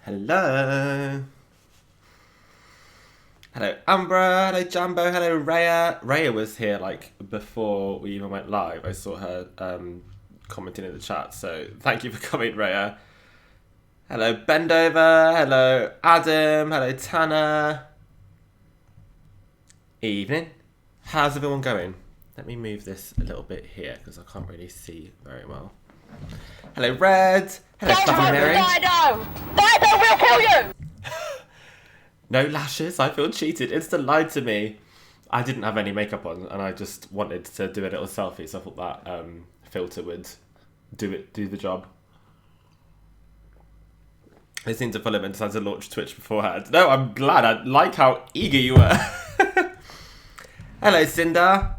Hello. Hello, Umbra. Hello, Jumbo. Hello, Raya. Raya was here like before we even went live. I saw her commenting in the chat. So thank you for coming, Raya. Hello, Bendover. Hello, Adam. Hello, Tanner. Evening. How's everyone going? Let me move this a little bit here because I can't really see very well. Hello, Red. Hello, Fluffy Mary. Dido! Dido will kill you! No lashes. I feel cheated. Insta lied to me. I didn't have any makeup on and I just wanted to do a little selfie, so I thought that filter would do the job. They seem to follow him and decided to launch Twitch beforehand. No, I'm glad. I like how eager you were. Hello, Cinder.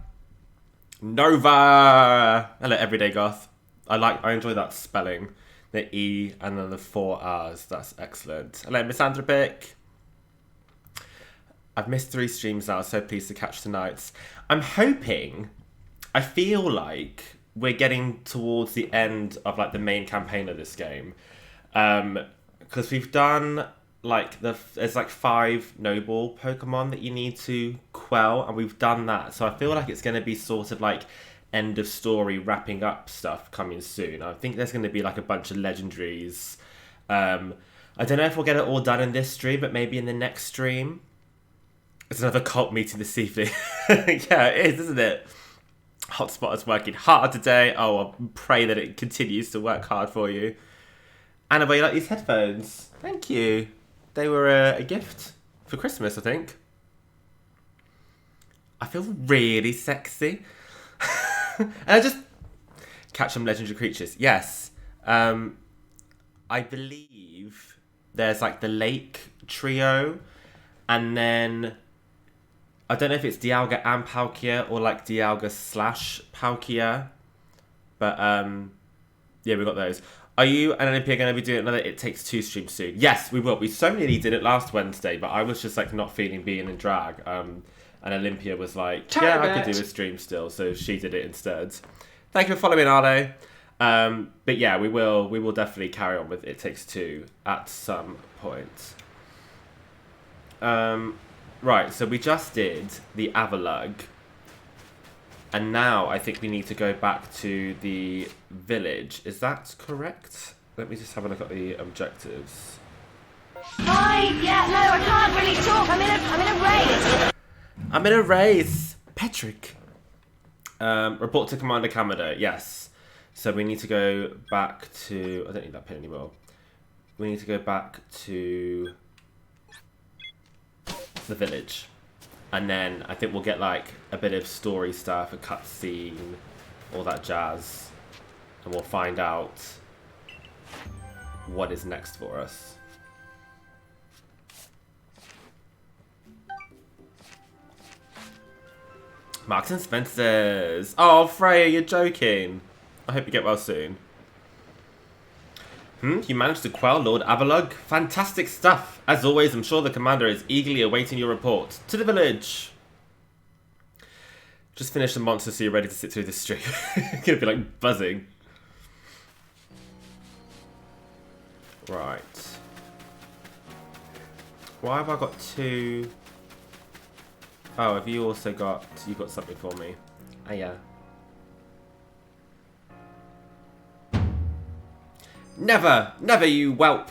Nova. Hello, Everyday Goth. I enjoy that spelling. The E and then the 4 R's. That's excellent. Hello, Misanthropic. I've missed 3 streams now, so pleased to catch tonight's. I'm hoping, I feel like we're getting towards the end of like the main campaign of this game. Because we've done like there's like 5 noble Pokemon that you need to quell, and we've done that. So I feel like it's going to be sort of like end of story wrapping up stuff coming soon. I think there's going to be like a bunch of legendaries. I don't know if we'll get it all done in this stream, but maybe in the next stream. It's another cult meeting this evening. Yeah, it is, isn't it? Hotspot is working hard today. Oh, I pray that it continues to work hard for you. Annabelle, you like these headphones? Thank you. They were a gift for Christmas, I think. I feel really sexy. And I just catch some legendary creatures. Yes. I believe there's like the Lake Trio, and then I don't know if it's Dialga and Palkia or like Dialga / Palkia. But yeah, we got those. Are you and Olympia going to be doing another It Takes Two stream soon? Yes, we will. We so nearly did it last Wednesday, but I was just like not feeling being in drag. And Olympia was like, yeah, I could do a stream still, so she did it instead. Thank you for following, Arlo. But yeah, we will definitely carry on with It Takes Two at some point. Right, so we just did the Avalugg. And now I think we need to go back to the village. Is that correct? Let me just have a look at the objectives. Hi, yeah, no, I can't really talk. I'm in a race. I'm in a race. Patrick. Report to Commander Kamado. Yes. So we need to go back to... I don't need that pin anymore. We need to go back to the village. And then I think we'll get like a bit of story stuff, a cutscene, all that jazz. And we'll find out what is next for us. Marks and Spencer's. Oh, Freya, you're joking. I hope you get well soon. You managed to quell Lord Avalugg? Fantastic stuff. As always, I'm sure the commander is eagerly awaiting your report. To the village. Just finished the monster, so you're ready to sit through this stream. Gonna be like buzzing. Right. Why have I got 2... Oh, have you also got... You got something for me. Oh, yeah. Never! Never, you whelp!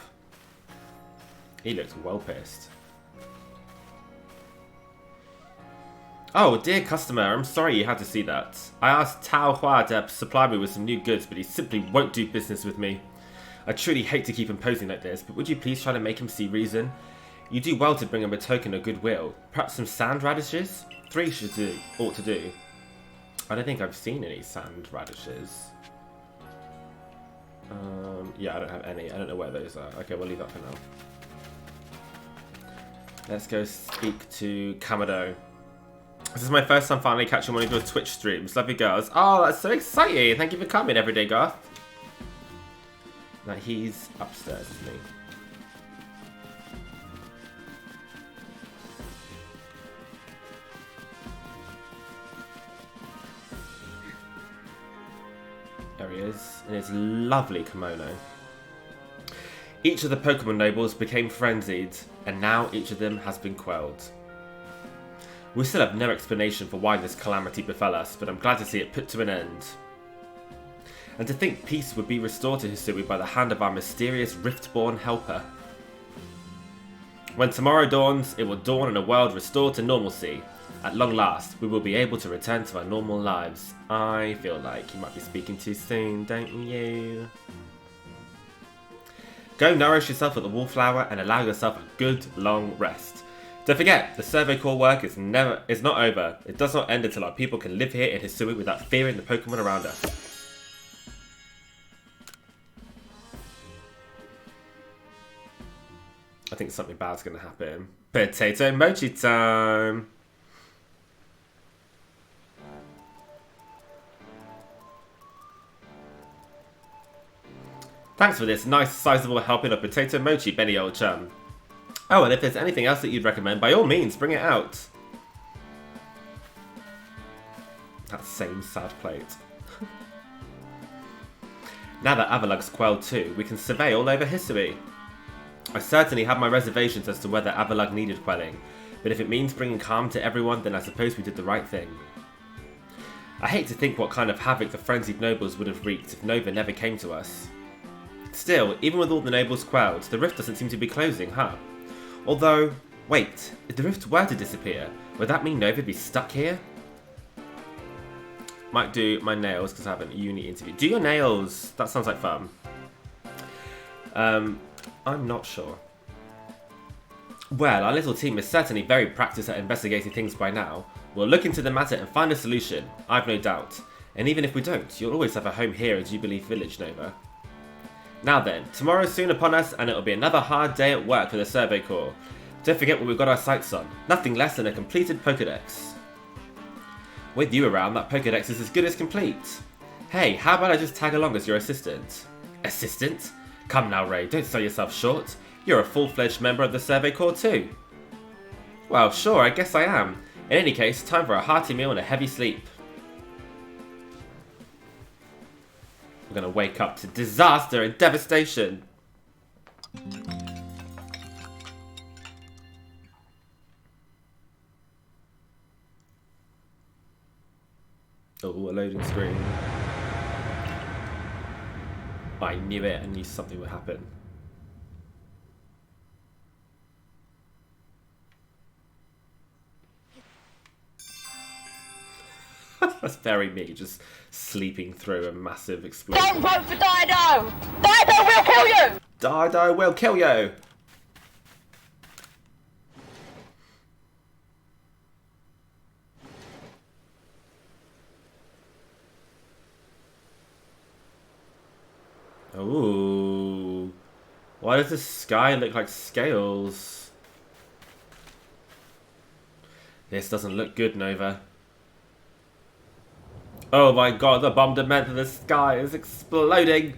He looks well pissed. Oh, dear customer, I'm sorry you had to see that. I asked Tao Hua to supply me with some new goods, but he simply won't do business with me. I truly hate to keep him posing like this, but would you please try to make him see reason? You do well to bring him a token of goodwill. Perhaps some sand radishes? 3 ought to do. I don't think I've seen any sand radishes. Yeah, I don't have any. I don't know where those are. Okay, we'll leave that for now. Let's go speak to Kamado. This is my first time finally catching one of your Twitch streams. Love you girls. Oh, that's so exciting. Thank you for coming, Everyday Goth. Now he's upstairs with me. There he is, in his lovely kimono. Each of the Pokemon nobles became frenzied, and now each of them has been quelled. We still have no explanation for why this calamity befell us, but I'm glad to see it put to an end. And to think peace would be restored to Hisui by the hand of our mysterious Riftborn helper. When tomorrow dawns, it will dawn in a world restored to normalcy. At long last, we will be able to return to our normal lives. I feel like you might be speaking too soon, don't you? Go nourish yourself at the Wallflower and allow yourself a good long rest. Don't forget, the Survey Corps work is not over. It does not end until our people can live here in Hisui without fearing the Pokemon around us. I think something bad's going to happen. Potato mochi time! Thanks for this nice sizable helping of potato mochi, Benny old chum. Oh, and if there's anything else that you'd recommend, by all means, bring it out. That same sad plate. Now that Avalug's quelled too, we can survey all over Hisui. I certainly have my reservations as to whether Avalug needed quelling, but if it means bringing calm to everyone, then I suppose we did the right thing. I hate to think what kind of havoc the frenzied nobles would have wreaked if Nova never came to us. Still, even with all the nobles quelled, the rift doesn't seem to be closing, huh? Although, wait, if the rift were to disappear, would that mean Nova'd be stuck here? Might do my nails because I have a uni interview. Do your nails! That sounds like fun. I'm not sure. Well, our little team is certainly very practiced at investigating things by now. We'll look into the matter and find a solution, I've no doubt. And even if we don't, you'll always have a home here at Jubilee Village, Nova. Now then, tomorrow's soon upon us and it'll be another hard day at work for the Survey Corps. Don't forget what we've got our sights on. Nothing less than a completed Pokédex. With you around, that Pokédex is as good as complete. Hey, how about I just tag along as your assistant? Assistant? Come now, Ray, don't sell yourself short. You're a full-fledged member of the Survey Corps too. Well, sure, I guess I am. In any case, time for a hearty meal and a heavy sleep. We're gonna wake up to disaster and devastation. Oh, a loading screen. I knew it. I knew something would happen. That's very me, just sleeping through a massive explosion. Don't vote for Dido! Dido will kill you! Dido will kill you! Ooh. Why does the sky look like scales? This doesn't look good, Nova. Oh my god, the bombardment of the sky is exploding!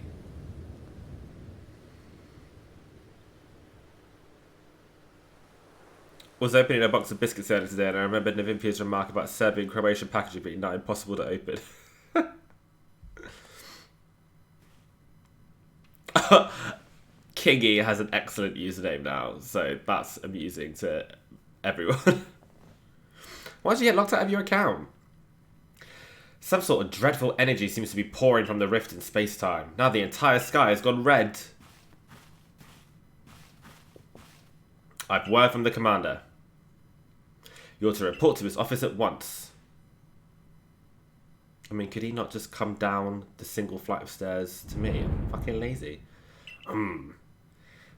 Was opening a box of biscuits earlier today and I remembered Novympia's remark about Serbian Croatian packaging being not impossible to open. Kingy has an excellent username now, so that's amusing to everyone. Why did you get locked out of your account? Some sort of dreadful energy seems to be pouring from the rift in space-time. Now the entire sky has gone red. I've word from the commander. You're to report to his office at once. I mean, could he not just come down the single flight of stairs to me? I'm fucking lazy.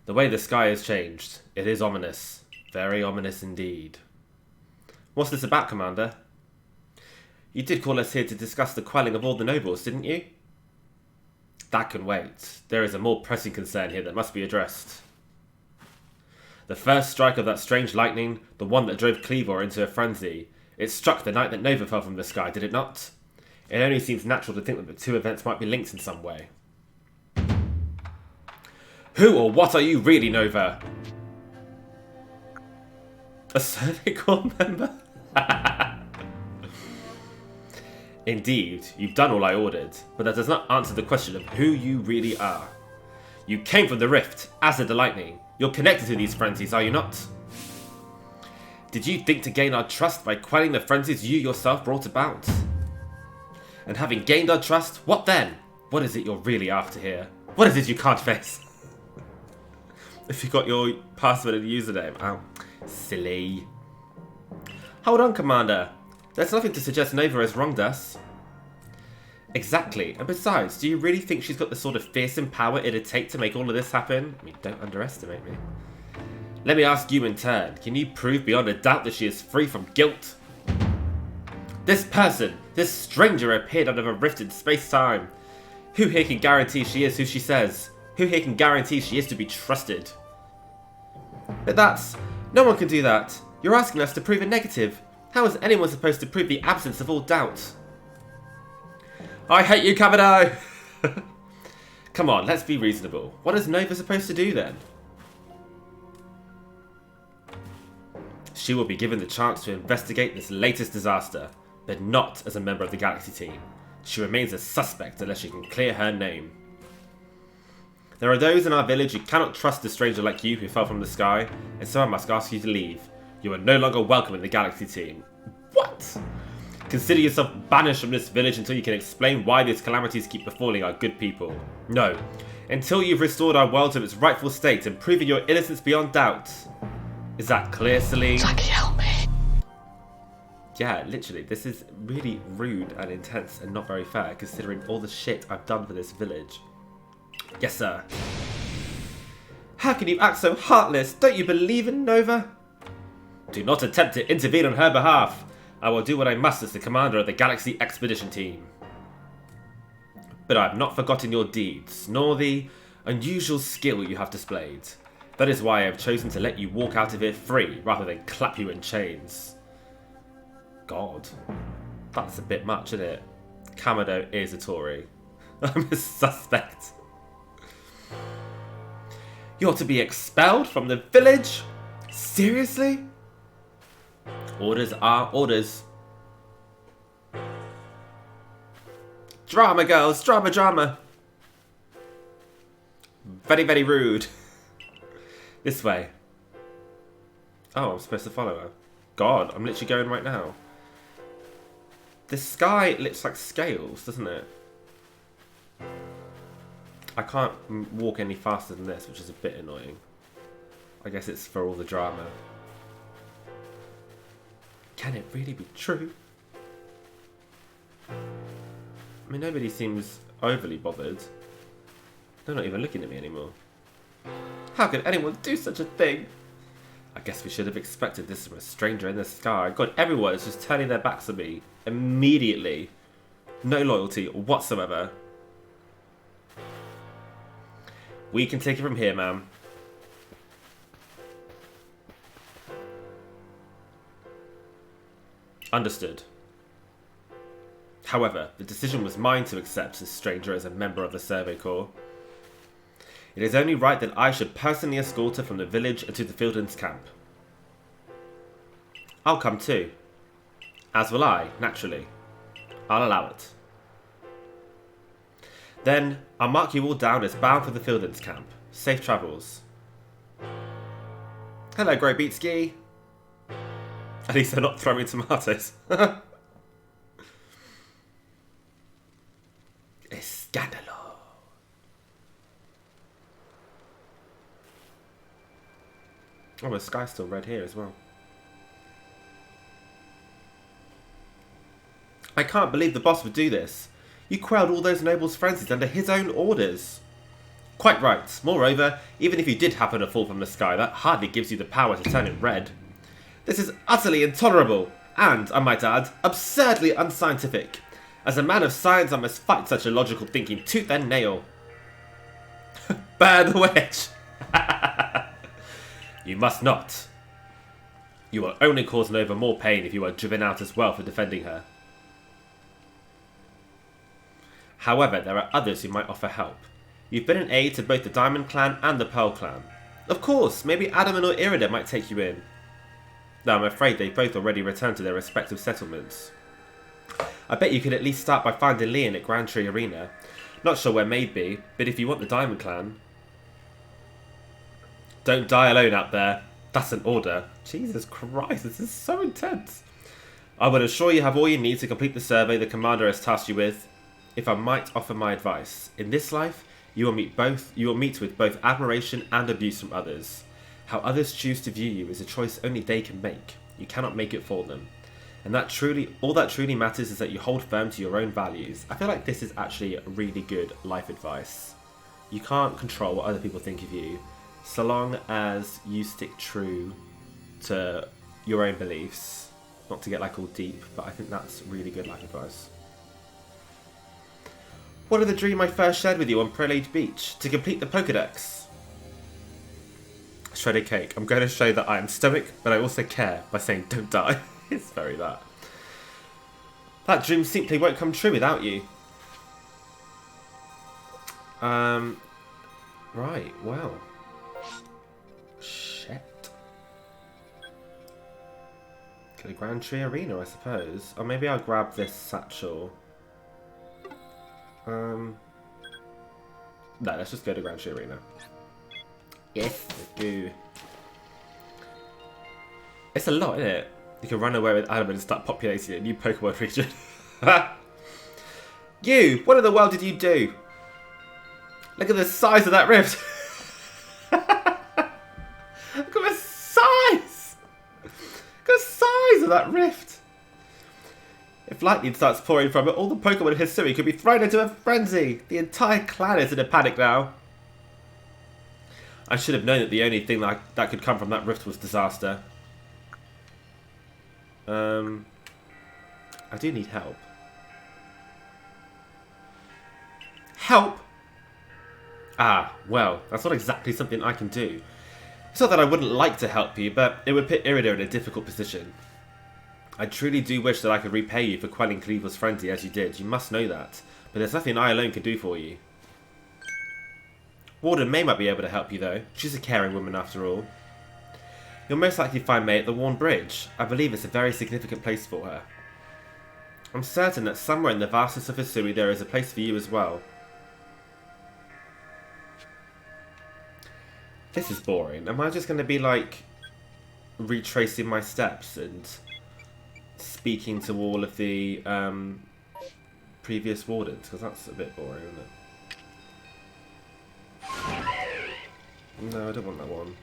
The way the sky has changed. It is ominous. Very ominous indeed. What's this about, Commander? You did call us here to discuss the quelling of all the nobles, didn't you? That can wait. There is a more pressing concern here that must be addressed. The first strike of that strange lightning, the one that drove Cleavor into a frenzy, it struck the night that Nova fell from the sky, did it not? It only seems natural to think that the two events might be linked in some way. Who or what are you really, Nova? A Survey Corps member? Indeed, you've done all I ordered, but that does not answer the question of who you really are. You came from the rift, as did the lightning. You're connected to these frenzies, are you not? Did you think to gain our trust by quelling the frenzies you yourself brought about? And having gained our trust, what then? What is it you're really after here? What is it you can't face? If you got your password and username. Oh, silly. Hold on, Commander. There's nothing to suggest Nova has wronged us. Exactly. And besides, do you really think she's got the sort of fearsome power it'd take to make all of this happen? I mean, don't underestimate me. Let me ask you in turn. Can you prove beyond a doubt that she is free from guilt? This person, this stranger appeared out of a rift in space-time. Who here can guarantee she is who she says? Who here can guarantee she is to be trusted? But no one can do that. You're asking us to prove a negative. How is anyone supposed to prove the absence of all doubt? I hate you, Cavado! Come on, let's be reasonable. What is Nova supposed to do then? She will be given the chance to investigate this latest disaster, but not as a member of the Galaxy team. She remains a suspect unless she can clear her name. There are those in our village who cannot trust a stranger like you who fell from the sky, and so I must ask you to leave. You are no longer welcome in the Galaxy team. What? Consider yourself banished from this village until you can explain why these calamities keep befalling our good people. No, until you've restored our world to its rightful state and proven your innocence beyond doubt. Is that clear, Celine? Jackie, help me. Yeah, literally, this is really rude and intense and not very fair considering all the shit I've done for this village. Yes, sir. How can you act so heartless? Don't you believe in Nova? Do not attempt to intervene on her behalf. I will do what I must as the commander of the Galaxy Expedition Team. But I have not forgotten your deeds, nor the unusual skill you have displayed. That is why I have chosen to let you walk out of here free, rather than clap you in chains. God, that's a bit much, isn't it? Kamado is a Tory. I'm a suspect. You're to be expelled from the village? Seriously? Orders are orders. Drama, girls. Drama, drama. Very, very rude. This way. Oh, I'm supposed to follow her. God, I'm literally going right now. The sky looks like scales, doesn't it? I can't walk any faster than this, which is a bit annoying. I guess it's for all the drama. Can it really be true? I mean, nobody seems overly bothered. They're not even looking at me anymore. How could anyone do such a thing? I guess we should have expected this from a stranger in the sky. God, everyone is just turning their backs on me immediately. No loyalty whatsoever. We can take it from here, ma'am. Understood. However, the decision was mine to accept this stranger as a member of the Survey Corps. It is only right that I should personally escort her from the village to the Fieldens camp. I'll come too. As will I, naturally. I'll allow it. Then, I'll mark you all down as bound for the Fieldens camp. Safe travels. Hello, Grey Beatski. At least they're not throwing tomatoes. Escandalo. Oh, the sky's still red here as well. I can't believe the boss would do this. You quelled all those nobles' frenzies under his own orders. Quite right. Moreover, even if you did happen to fall from the sky, that hardly gives you the power to turn it red. This is utterly intolerable, and, I might add, absurdly unscientific. As a man of science, I must fight such illogical thinking tooth and nail. Burn the witch! You must not. You will only cause Nova more pain if you are driven out as well for defending her. However, there are others who might offer help. You've been an aid to both the Diamond Clan and the Pearl Clan. Of course, maybe Adaman or Irida might take you in. Though I'm afraid they've both already returned to their respective settlements. I bet you could at least start by finding Leon at Grand Tree Arena. Not sure where Maid be, but if you want the Diamond Clan... Don't die alone out there. That's an order. Jesus Christ, this is so intense. I will ensure you have all you need to complete the survey the commander has tasked you with. If I might offer my advice, in this life, you will meet with both admiration and abuse from others. How others choose to view you is a choice only they can make. You cannot make it for them. And all that truly matters is that you hold firm to your own values. I feel like this is actually really good life advice. You can't control what other people think of you, so long as you stick true to your own beliefs. Not to get like all deep, but I think that's really good life advice. What are the dream I first shared with you on Prelage Beach? To complete the Pokédex. Shredded cake. I'm going to show that I am stoic, but I also care by saying don't die. It's very that. That dream simply won't come true without you. Right, well. Shit. Go to Grand Tree Arena, I suppose. Or maybe I'll grab this satchel. No, let's just go to Grand Tree Arena. Yes, let's go. It's a lot, isn't it? You can run away with Adam and start populating a new Pokemon region. You! What in the world did you do? Look at the size of that rift! Look at the size! Look at the size of that rift! If lightning starts pouring from it, all the Pokemon in Hisui could be thrown into a frenzy! The entire clan is in a panic now. I should have known that the only thing that could come from that rift was disaster. I do need help. Help? Ah, well, that's not exactly something I can do. It's not that I wouldn't like to help you, but it would put Irida in a difficult position. I truly do wish that I could repay you for quelling Cleaver's frenzy as you did. You must know that. But there's nothing I alone can do for you. Warden May might be able to help you, though. She's a caring woman, after all. You'll most likely find May at the Worn Bridge. I believe it's a very significant place for her. I'm certain that somewhere in the vastness of Hisui there is a place for you as well. This is boring. Am I just going to be, like, retracing my steps and speaking to all of the previous wardens? Because that's a bit boring, isn't it? No, I don't want that one.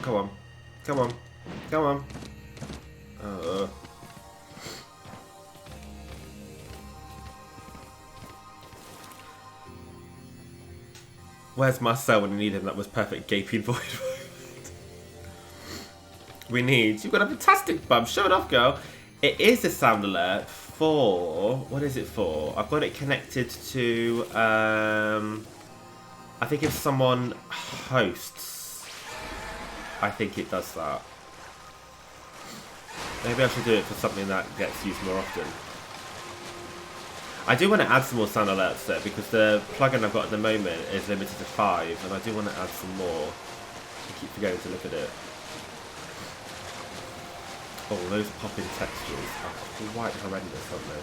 Come on. Come on. Come on. Where's Marcel when you need him? That was perfect gaping void. We need... You've got a fantastic bum. Show it off, girl. It is a sound alert for... What is it for? I've got it connected to... I think if someone hosts... I think it does that. Maybe I should do it for something that gets used more often. I do want to add some more sound alerts though, because the plugin I've got at the moment is limited to 5, and I do want to add some more. I keep forgetting to look at it. Oh, those popping textures are quite horrendous, aren't they?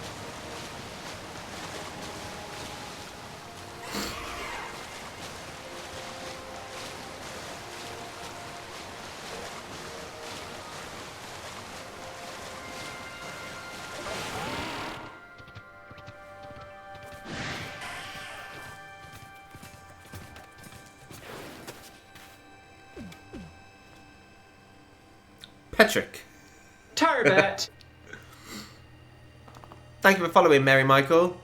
Patrick. Tarbert. Thank you for following, Mary Michael.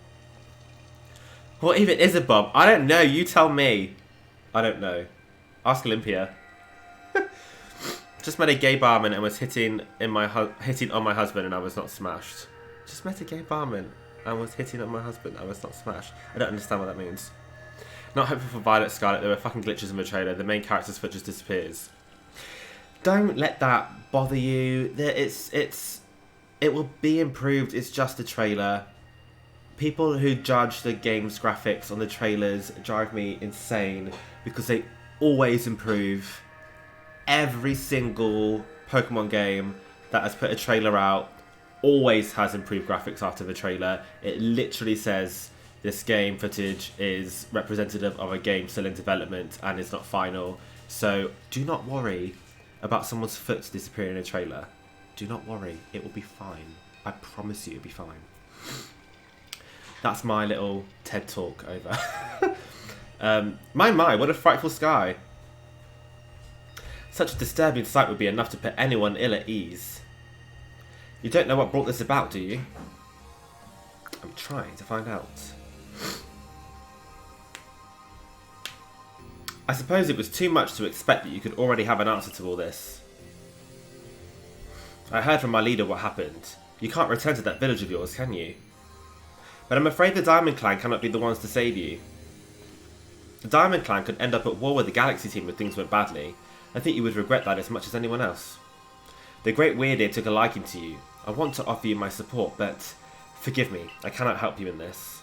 What even is a bomb? I don't know. You tell me. I don't know. Ask Olympia. Just met a gay barman and was hitting on my husband, and I was not smashed. Just met a gay barman and was hitting on my husband. I was not smashed. I don't understand what that means. Not hopeful for Violet Scarlet. There were fucking glitches in the trailer. The main character's foot just disappears. Don't let that bother you. It will be improved. It's just a trailer. People who judge the game's graphics on the trailers drive me insane because they always improve. Every single Pokemon game that has put a trailer out always has improved graphics after the trailer. It literally says this game footage is representative of a game still in development and is not final. So do not worry about someone's foot disappearing in a trailer. Do not worry, it will be fine. I promise you it'll be fine. That's my little TED talk over. My, what a frightful sky. Such a disturbing sight would be enough to put anyone ill at ease. You don't know what brought this about, do you? I'm trying to find out. I suppose it was too much to expect that you could already have an answer to all this. I heard from my leader what happened. You can't return to that village of yours, can you? But I'm afraid the Diamond Clan cannot be the ones to save you. The Diamond Clan could end up at war with the Galaxy team if things went badly. I think you would regret that as much as anyone else. The Great Weird took a liking to you. I want to offer you my support, but forgive me, I cannot help you in this.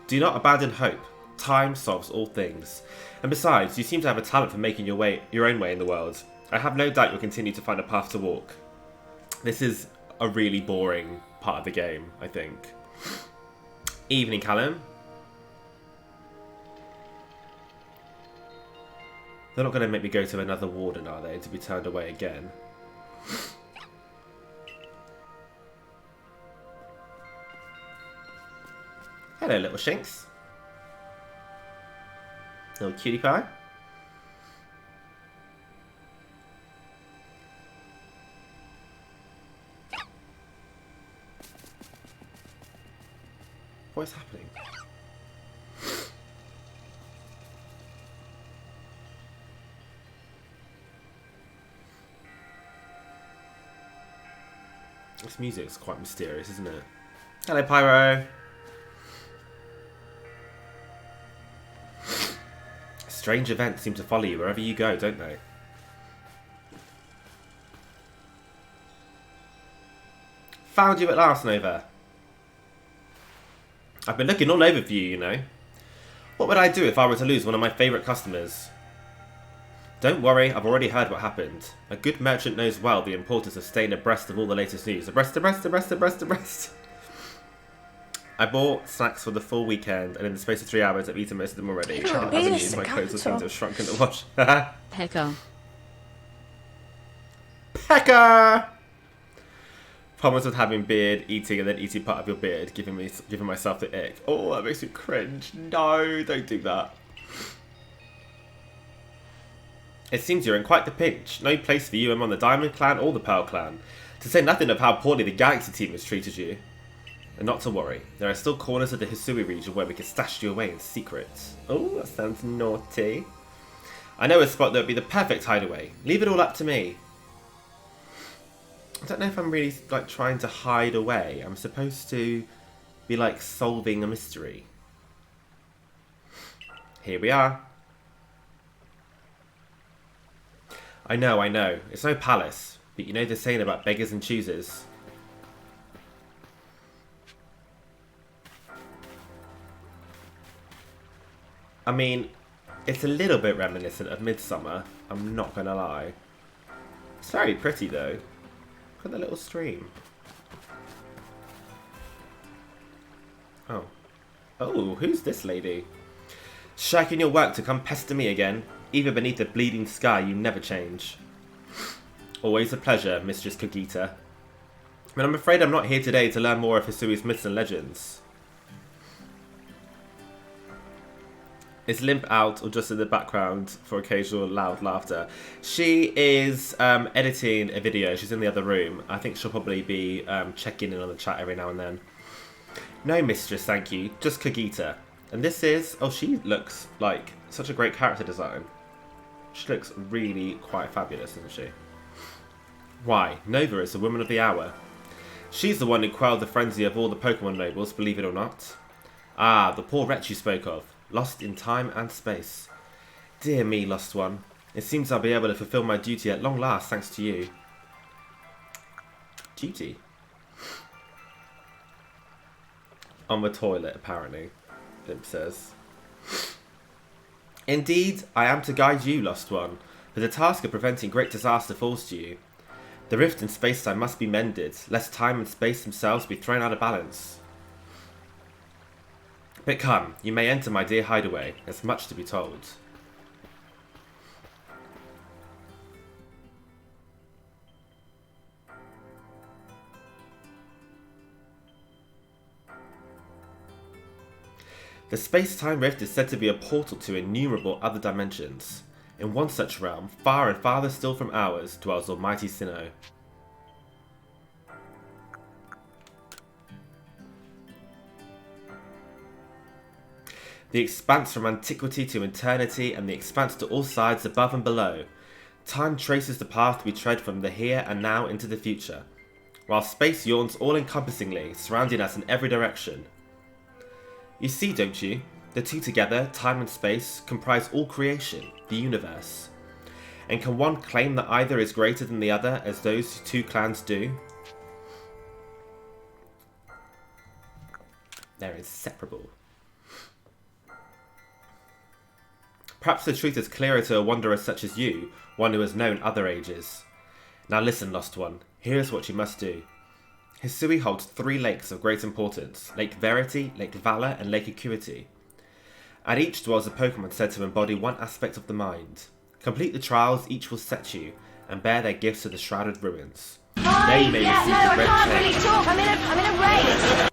Do not abandon hope. Time solves all things. And besides, you seem to have a talent for making your own way in the world. I have no doubt you'll continue to find a path to walk. This is a really boring part of the game, I think. Evening, Callum. They're not going to make me go to another warden, are they, to be turned away again? Hello, little Shinx. Little cutie pie. What is happening? This music's quite mysterious, isn't it? Hello, Pyro. Strange events seem to follow you wherever you go, don't they? Found you at last, Nova. I've been looking all over for you, you know. What would I do if I were to lose one of my favourite customers? Don't worry, I've already heard what happened. A good merchant knows well the importance of staying abreast of all the latest news. Abreast. I bought snacks for the full weekend, and in the space of 3 hours, I've eaten most of them already. I haven't used my clothes or seem to have shrunk in the wash. Pecker! Problems with having beard, eating, and then eating part of your beard, giving myself the ick. Oh, that makes me cringe. No, don't do that. It seems you're in quite the pinch. No place for you among the Diamond Clan or the Pearl Clan. To say nothing of how poorly the Galaxy team has treated you. And not to worry, there are still corners of the Hisui region where we can stash you away in secret. Oh, that sounds naughty. I know a spot that would be the perfect hideaway. Leave it all up to me. I don't know if I'm really like trying to hide away. I'm supposed to be like solving a mystery. Here we are. I know. It's no palace, but you know the saying about beggars and choosers. I mean, it's a little bit reminiscent of Midsummer, I'm not gonna lie. It's very pretty though. Look at the little stream. Oh. Oh, who's this lady? Shaking your work to come pester me again. Even beneath the bleeding sky, you never change. Always a pleasure, Mistress Kogita. But I'm afraid I'm not here today to learn more of Hisui's myths and legends. Is Limp out or just in the background for occasional loud laughter? She is editing a video. She's in the other room. I think she'll probably be checking in on the chat every now and then. No, mistress, thank you. Just Kogita. And this is... Oh, she looks like such a great character design. She looks really quite fabulous, doesn't she? Why, Nova is the woman of the hour. She's the one who quelled the frenzy of all the Pokémon nobles, believe it or not. Ah, the poor wretch you spoke of. Lost in time and space. Dear me, lost one. It seems I'll be able to fulfill my duty at long last, thanks to you. Duty? On the toilet, apparently, Limp says. Indeed, I am to guide you, lost one, for the task of preventing great disaster falls to you. The rift in space-time must be mended, lest time and space themselves be thrown out of balance. But come, you may enter my dear hideaway. There's much to be told. The space-time rift is said to be a portal to innumerable other dimensions. In one such realm, far and farther still from ours, dwells almighty Sinnoh. The expanse from antiquity to eternity, and the expanse to all sides above and below. Time traces the path we tread from the here and now into the future, while space yawns all-encompassingly, surrounding us in every direction. You see, don't you? The two together, time and space, comprise all creation, the universe. And can one claim that either is greater than the other, as those two clans do? They're inseparable. Perhaps the truth is clearer to a wanderer such as you, one who has known other ages. Now listen, Lost One, here is what you must do. Hisui holds 3 lakes of great importance, Lake Verity, Lake Valor, and Lake Acuity. At each dwells a Pokémon said to embody one aspect of the mind. Complete the trials each will set you, and bear their gifts to the shrouded ruins. Hi, There you may receive I the red can't chain. really talk. I'm in a race.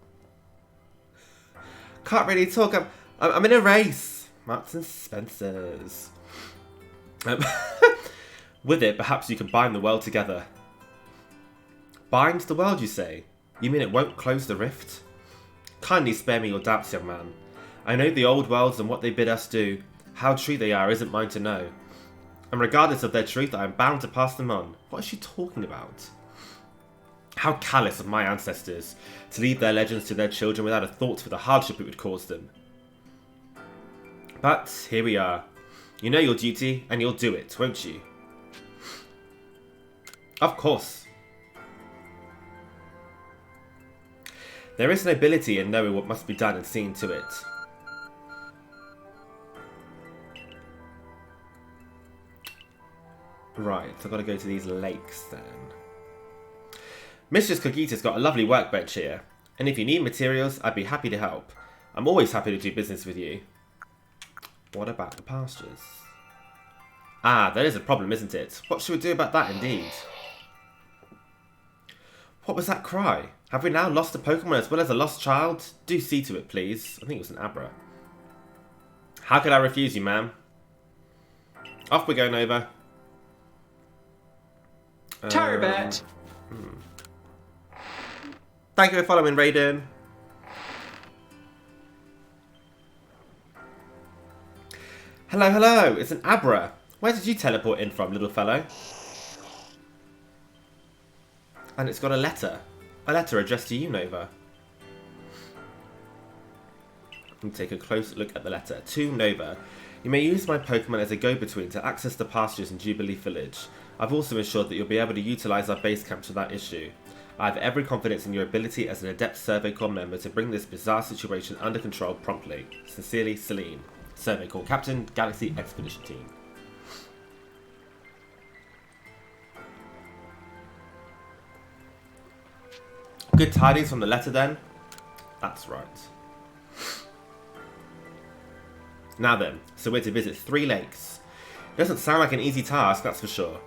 Can't really talk, I'm in a race. Marks and Spencer's. With it, perhaps you can bind the world together. Bind the world, you say? You mean it won't close the rift? Kindly spare me your doubts, young man. I know the old worlds and what they bid us do. How true they are isn't mine to know. And regardless of their truth, I am bound to pass them on. What is she talking about? How callous of my ancestors to leave their legends to their children without a thought for the hardship it would cause them. But here we are. You know your duty, and you'll do it, won't you? Of course. There is nobility in knowing what must be done and seeing to it. Right, so I've got to go to these lakes then. Mistress Kogita's got a lovely workbench here, and if you need materials, I'd be happy to help. I'm always happy to do business with you. What about the pastures? Ah, that is a problem, isn't it? What should we do about that, indeed? What was that cry? Have we now lost a Pokemon as well as a lost child? Do see to it, please. I think it was an Abra. How could I refuse you, ma'am? Off we go, Nova. Tarbet. Thank you for following, Raiden. Hello, hello. It's an Abra. Where did you teleport in from, little fellow? And it's got a letter. A letter addressed to you, Nova. Let me take a close look at the letter. To Nova. You may use my Pokemon as a go-between to access the pastures in Jubilee Village. I've also ensured that you'll be able to utilise our base camp to that issue. I have every confidence in your ability as an adept Survey Corps member to bring this bizarre situation under control promptly. Sincerely, Celine. Survey Corps Captain, Galaxy Expedition Team. Good tidings from the letter then? That's right. Now then, so we're to visit 3 lakes. It doesn't sound like an easy task, that's for sure.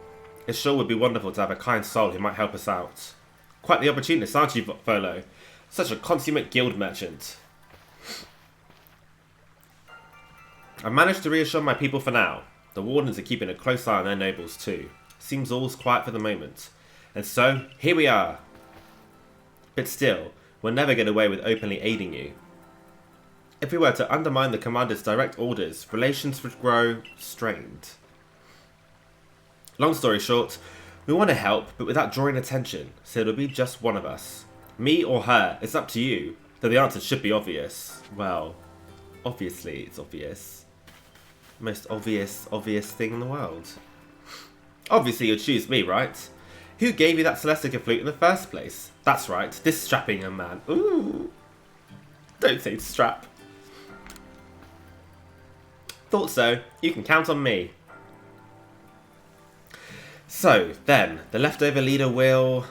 It sure would be wonderful to have a kind soul who might help us out. Quite the opportunist, aren't you, Volo? Such a consummate guild merchant. I've managed to reassure my people for now. The wardens are keeping a close eye on their nobles too. Seems all's quiet for the moment. And so, here we are. But still, we'll never get away with openly aiding you. If we were to undermine the commander's direct orders, relations would grow strained. Long story short, we want to help, but without drawing attention, so it'll be just one of us. Me or her, it's up to you, though the answer should be obvious. Well, obviously it's obvious. Most obvious thing in the world. Obviously you'd choose me, right? Who gave you that Celestica flute in the first place? That's right, this strapping young man. Ooh. Don't say strap. Thought so. You can count on me. So, then, the leftover leader will...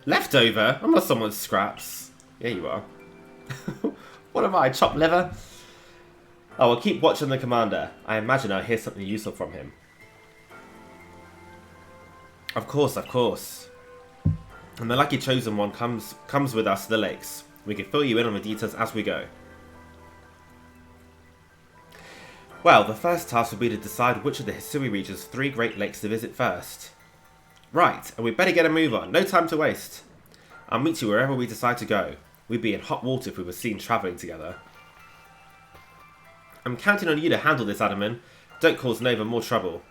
Leftover? I'm not someone's scraps. Yeah, you are. What am I, chopped liver? Oh, I'll keep watching the commander. I imagine I'll hear something useful from him. Of course, of course. And the lucky chosen one comes with us to the lakes. We can fill you in on the details as we go. Well, the first task will be to decide which of the Hisui region's 3 Great Lakes to visit first. Right, and we'd better get a move on. No time to waste. I'll meet you wherever we decide to go. We'd be in hot water if we were seen travelling together. I'm counting on you to handle this, Adaman. Don't cause Nova more trouble.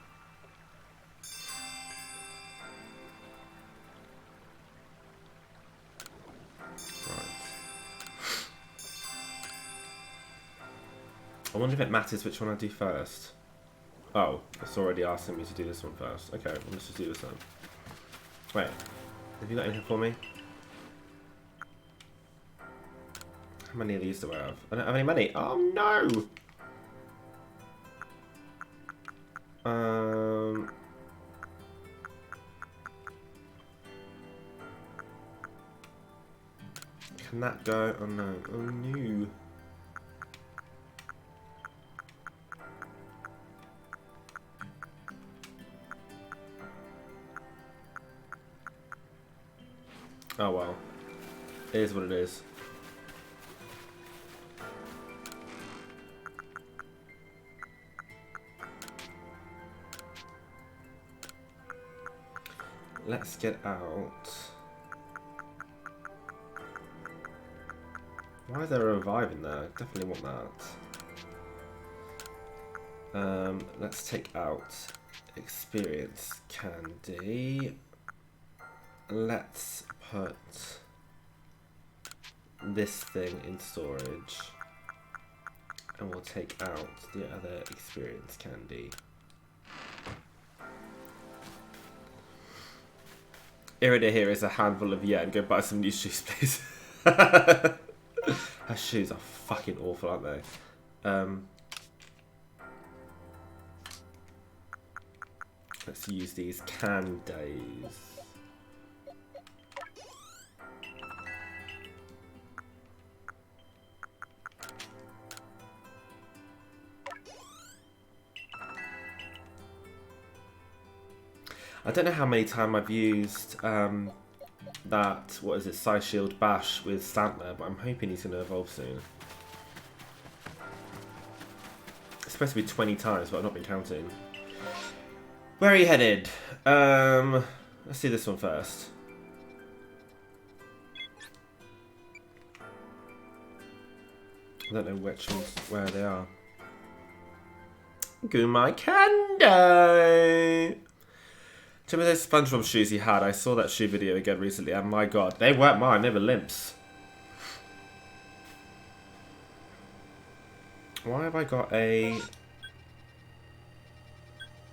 I wonder if it matters which one I do first. Oh, it's already asking me to do this one first. Okay, well, let's just do this one. Wait, have you got anything for me? How many of these do I have? I don't have any money. Oh no! Can that go? Oh no! Oh no! Oh well. It is what it is. Let's get out. Why is there a revive in there? Definitely want that. Let's take out experience candy. Let's put this thing in storage. And we'll take out the other experience candy. Irida here is a handful of yen. Go buy some new shoes, please. Her shoes are fucking awful, aren't they? Let's use these candies. I don't know how many times I've used that, what is it, Psy Shield Bash with Santler, but I'm hoping he's going to evolve soon. It's supposed to be 20 times, but I've not been counting. Where are you headed? Let's do this one first. I don't know which ones, where they are. Gumai Kando! Tell me those SpongeBob shoes he had. I saw that shoe video again recently, and my god, they weren't mine, they were limps. Why have I got a...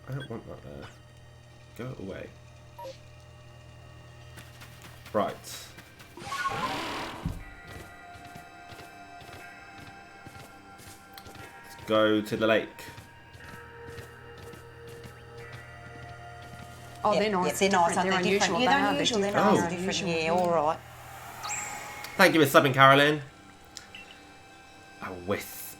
I don't want that there. Go away. Right. Let's go to the lake. Oh, they're nice. Yeah, they're nice. They're unusual. Yeah, they're unusual. They're nice and different. Yeah, all right. Thank you for subbing, Carolyn. A wisp.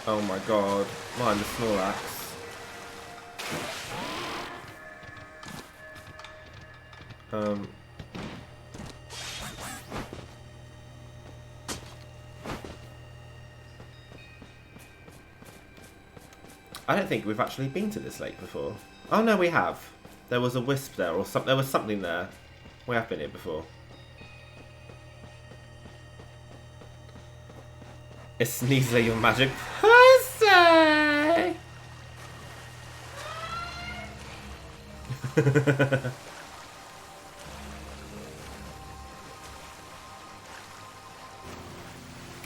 Oh my god. Mine, the Snorlax. I don't think we've actually been to this lake before. Oh no, we have. There was a wisp there, or something. There was something there. We have been here before. Is Sneasler your magic pussy?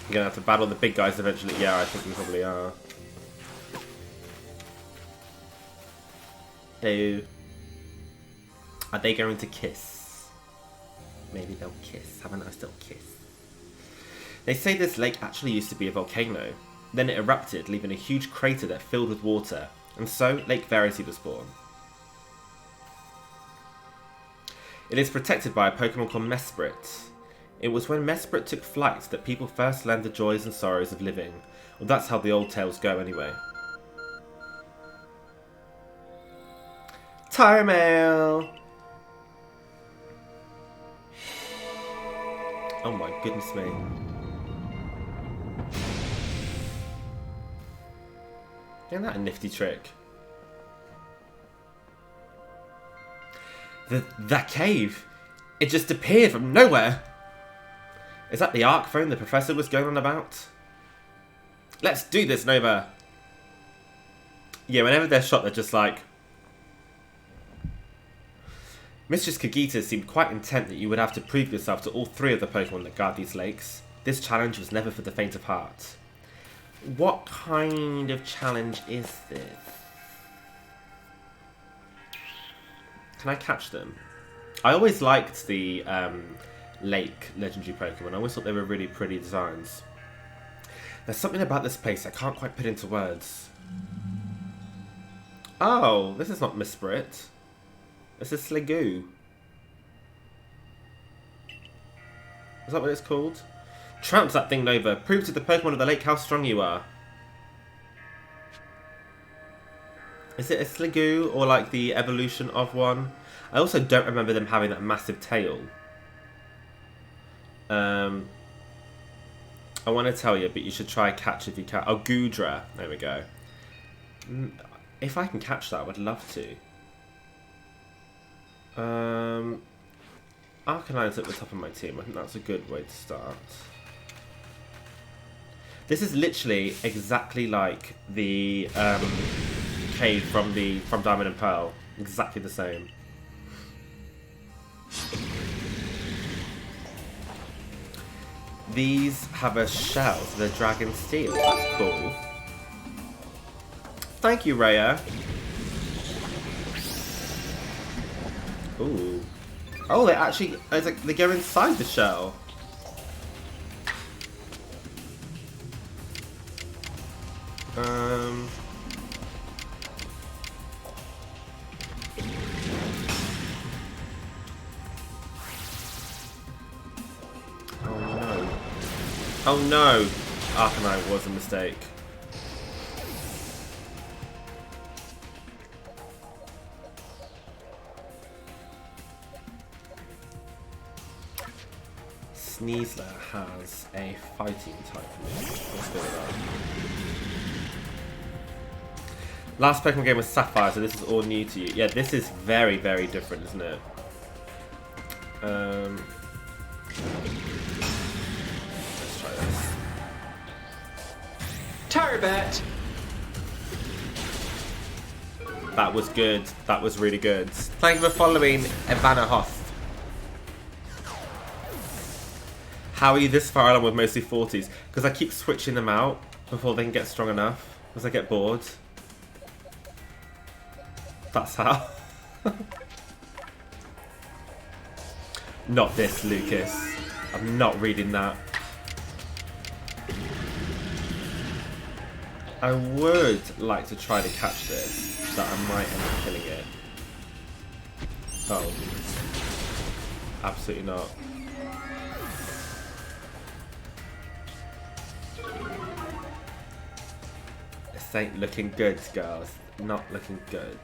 You're gonna have to battle the big guys eventually. Yeah, I think we probably are. Hello. Are they going to kiss? Maybe they'll kiss. Have a nice little kiss. They say this lake actually used to be a volcano. Then it erupted, leaving a huge crater that filled with water. And so, Lake Verity was born. It is protected by a Pokemon called Mesprit. It was when Mesprit took flight that people first learned the joys and sorrows of living. Well, that's how the old tales go anyway. Tire mail! Oh my goodness me. Isn't that a nifty trick? That cave! It just appeared from nowhere! Is that the arc phone the professor was going on about? Let's do this, Nova! Yeah, whenever they're shot, they're just like... Mistress Kagita seemed quite intent that you would have to prove yourself to all 3 of the Pokemon that guard these lakes. This challenge was never for the faint of heart. What kind of challenge is this? Can I catch them? I always liked the lake legendary Pokemon. I always thought they were really pretty designs. There's something about this place I can't quite put into words. Oh, this is not Mesprit. This is Sliggoo. Is that what it's called? Trounce that thing, Nova. Prove to the Pokemon of the lake how strong you are. Is it a Sliggoo or like the evolution of one? I also don't remember them having that massive tail. I want to tell you, but you should try catch if you can. Oh, Goodra. There we go. If I can catch that, I would love to. Arcanine's at the top of my team. I think that's a good way to start. This is literally exactly like the cave from Diamond and Pearl. Exactly the same. These have a shell, so they're dragon steel. That's cool. Thank you, Rhea. Ooh. Oh, they actually, it's like they go inside the shell. Oh no. Oh no! Arcanine was a mistake. Sneasler has a fighting type. Let's go with that. Last Pokemon game was Sapphire, so this is all new to you. Yeah, this is very, very different, isn't it? Let's try this. Turbat! That was good. That was really good. Thank you for following Ivana Hoff. How are you this far along with mostly 40s? Because I keep switching them out before they can get strong enough. Because I get bored. That's how. Not this, Lucas. I'm not reading that. I would like to try to catch this, but I might end up killing it. Oh. Absolutely not. This ain't looking good, girls. Not looking good.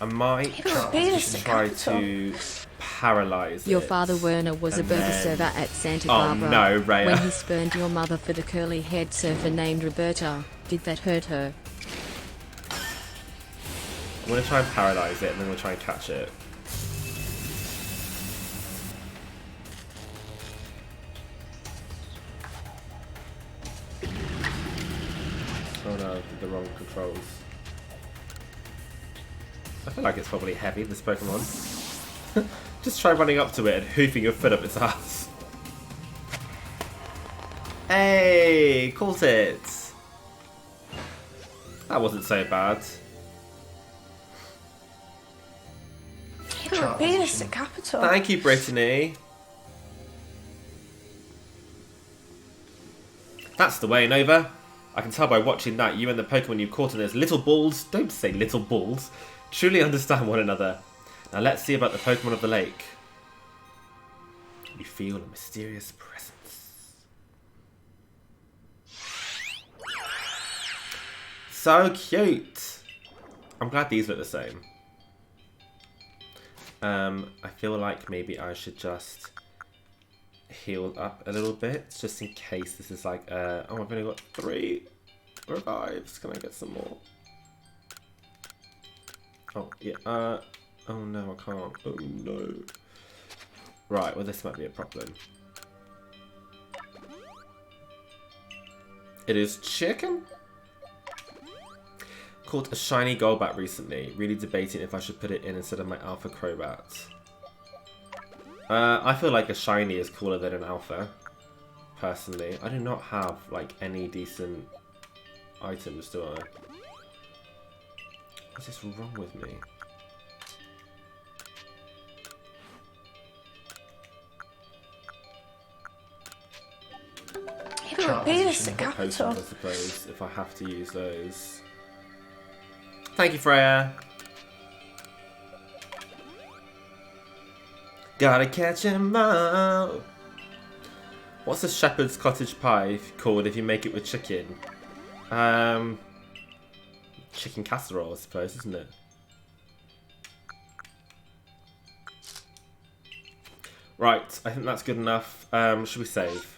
I might try to paralyze it. Your father Werner was a burger server at Santa Barbara. Oh no, Rhea. When he spurned your mother for the curly-haired surfer named Roberta, did that hurt her? I'm going to try and paralyze it and then we'll try and catch it. Oh no, I did the wrong controls. I feel like it's probably heavy, this Pokemon. Just try running up to it and hoofing your foot up its ass. Hey, caught it! That wasn't so bad. Venus at capital. Thank you, Brittany. That's the way, Nova. I can tell by watching that you and the Pokemon you've caught in those little balls, don't say little balls, truly understand one another. Now let's see about the Pokemon of the lake. You feel a mysterious presence. So cute. I'm glad these look the same. I feel like maybe I should just heal up a little bit, just in case this is like, oh, I've only got 3 revives. Can I get some more? Oh, yeah, oh no, I can't. Oh no. Right, well this might be a problem. It is chicken? Caught a shiny Golbat recently. Really debating if I should put it in instead of my Alpha Crobat. I feel like a shiny is cooler than an alpha, personally. I do not have, like, any decent items, do I? What's this wrong with me? Venus at Potions, capital. I suppose, if I have to use those. Thank you, Freya. Gotta catch 'em all. What's a shepherd's cottage pie called if you make it with chicken? Chicken casserole, I suppose, isn't it? Right, I think that's good enough. Should we save?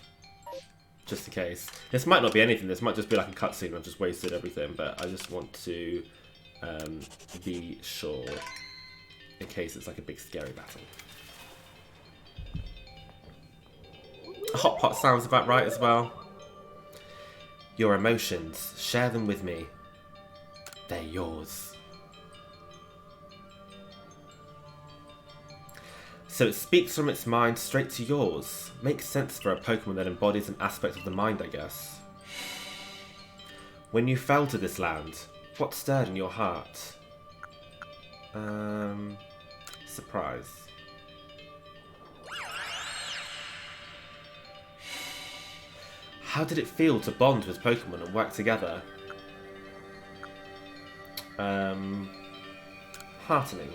Just in case. This might not be anything. This might just be like a cutscene. I've just wasted everything, but I just want to be sure in case it's like a big scary battle. A hot pot sounds about right as well. Your emotions, share them with me. They're yours. So it speaks from its mind straight to yours. Makes sense for a Pokemon that embodies an aspect of the mind, I guess. When you fell to this land, what stirred in your heart? Surprise. How did it feel to bond with Pokemon and work together? Heartening.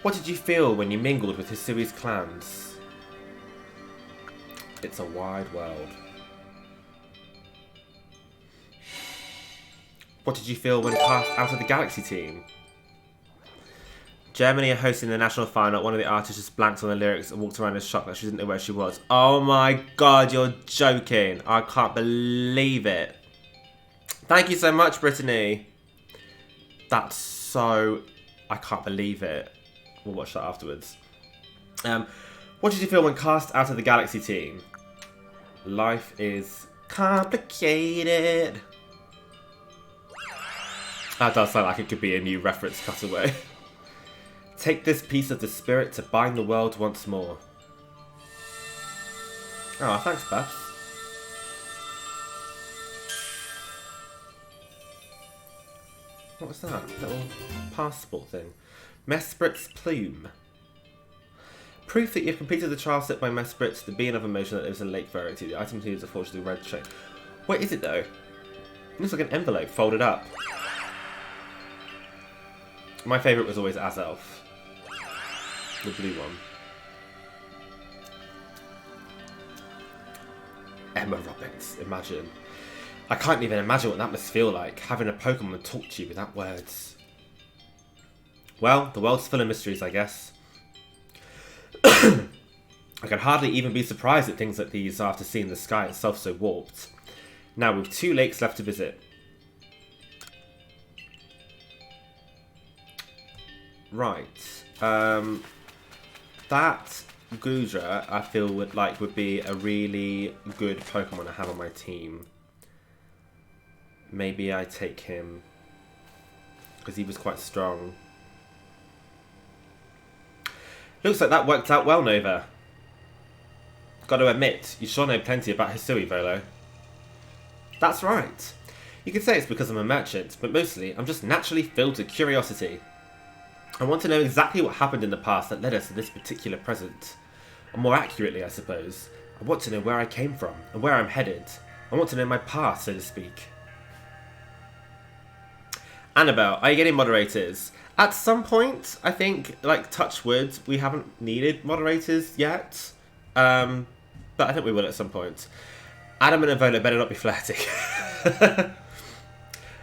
What did you feel when you mingled with Hisui's clans? It's a wide world. What did you feel when cast out of the Galaxy team? Germany are hosting the national final. One of the artists just blanked on the lyrics and walked around in shock that she didn't know where she was. Oh my god, you're joking. I can't believe it. Thank you so much, Brittany. That's so... I can't believe it. We'll watch that afterwards. What did you feel when cast out of the Galaxy team? Life is complicated. That does sound like it could be a new reference cutaway. Take this piece of the spirit to bind the world once more. Oh, thanks, Babs. What was that? Little passport thing. Mesprit's plume. Proof that you've completed the trial set by Mesprit, the being of emotion that lives in Lake Verity. The item includes a fortunately red check. What is it though? It looks like an envelope folded up. My favourite was always Azelf. The blue one. Emma Roberts, imagine. I can't even imagine what that must feel like, having a Pokemon talk to you without words. Well, the world's full of mysteries, I guess. I can hardly even be surprised at things like these after seeing the sky itself so warped. Now, we've 2 lakes left to visit. Right. That Goodra, I feel would be a really good Pokemon to have on my team. Maybe I take him because he was quite strong. Looks like that worked out well, Nova. Got to admit, you sure know plenty about Hisui, Volo. That's right. You could say it's because I'm a merchant, but mostly I'm just naturally filled with curiosity. I want to know exactly what happened in the past that led us to this particular present. Or more accurately, I suppose, I want to know where I came from and where I'm headed. I want to know my past, so to speak. Annabelle, are you getting moderators? At some point, I think, like, touch wood, we haven't needed moderators yet. But I think we will at some point. Adam and Avola better not be flirting.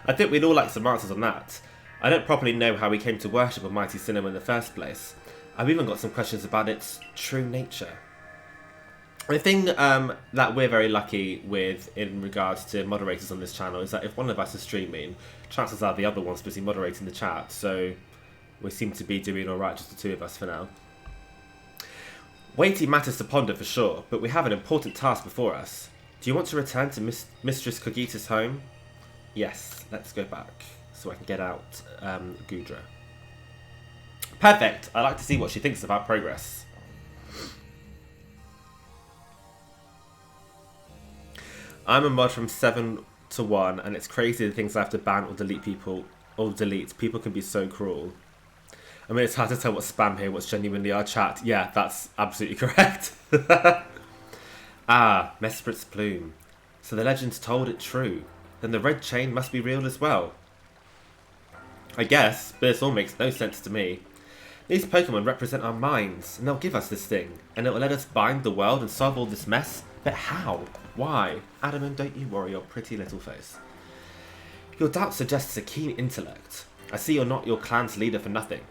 I think we'd all like some answers on that. I don't properly know how we came to worship Almighty Sinnoh in the first place. I've even got some questions about its true nature. The thing that we're very lucky with in regards to moderators on this channel is that if one of us is streaming, chances are the other one's busy moderating the chat, so we seem to be doing alright, just the two of us for now. Weighty matters to ponder for sure, but we have an important task before us. Do you want to return to Mistress Cogita's home? Yes, let's go back so I can get out Gudra. Perfect! I'd like to see what she thinks of our progress. I'm a mod from 7 to 1, and it's crazy the things I have to ban or delete people or delete. People can be so cruel. I mean, it's hard to tell what's spam here, what's genuinely our chat. Yeah, that's absolutely correct. Ah, Mesprit's plume. So the legends told it true. Then the red chain must be real as well. I guess, but this all makes no sense to me. These Pokemon represent our minds, and they'll give us this thing, and it will let us bind the world and solve all this mess. But how? Why? Adamant, don't you worry your pretty little face. Your doubt suggests a keen intellect. I see you're not your clan's leader for nothing.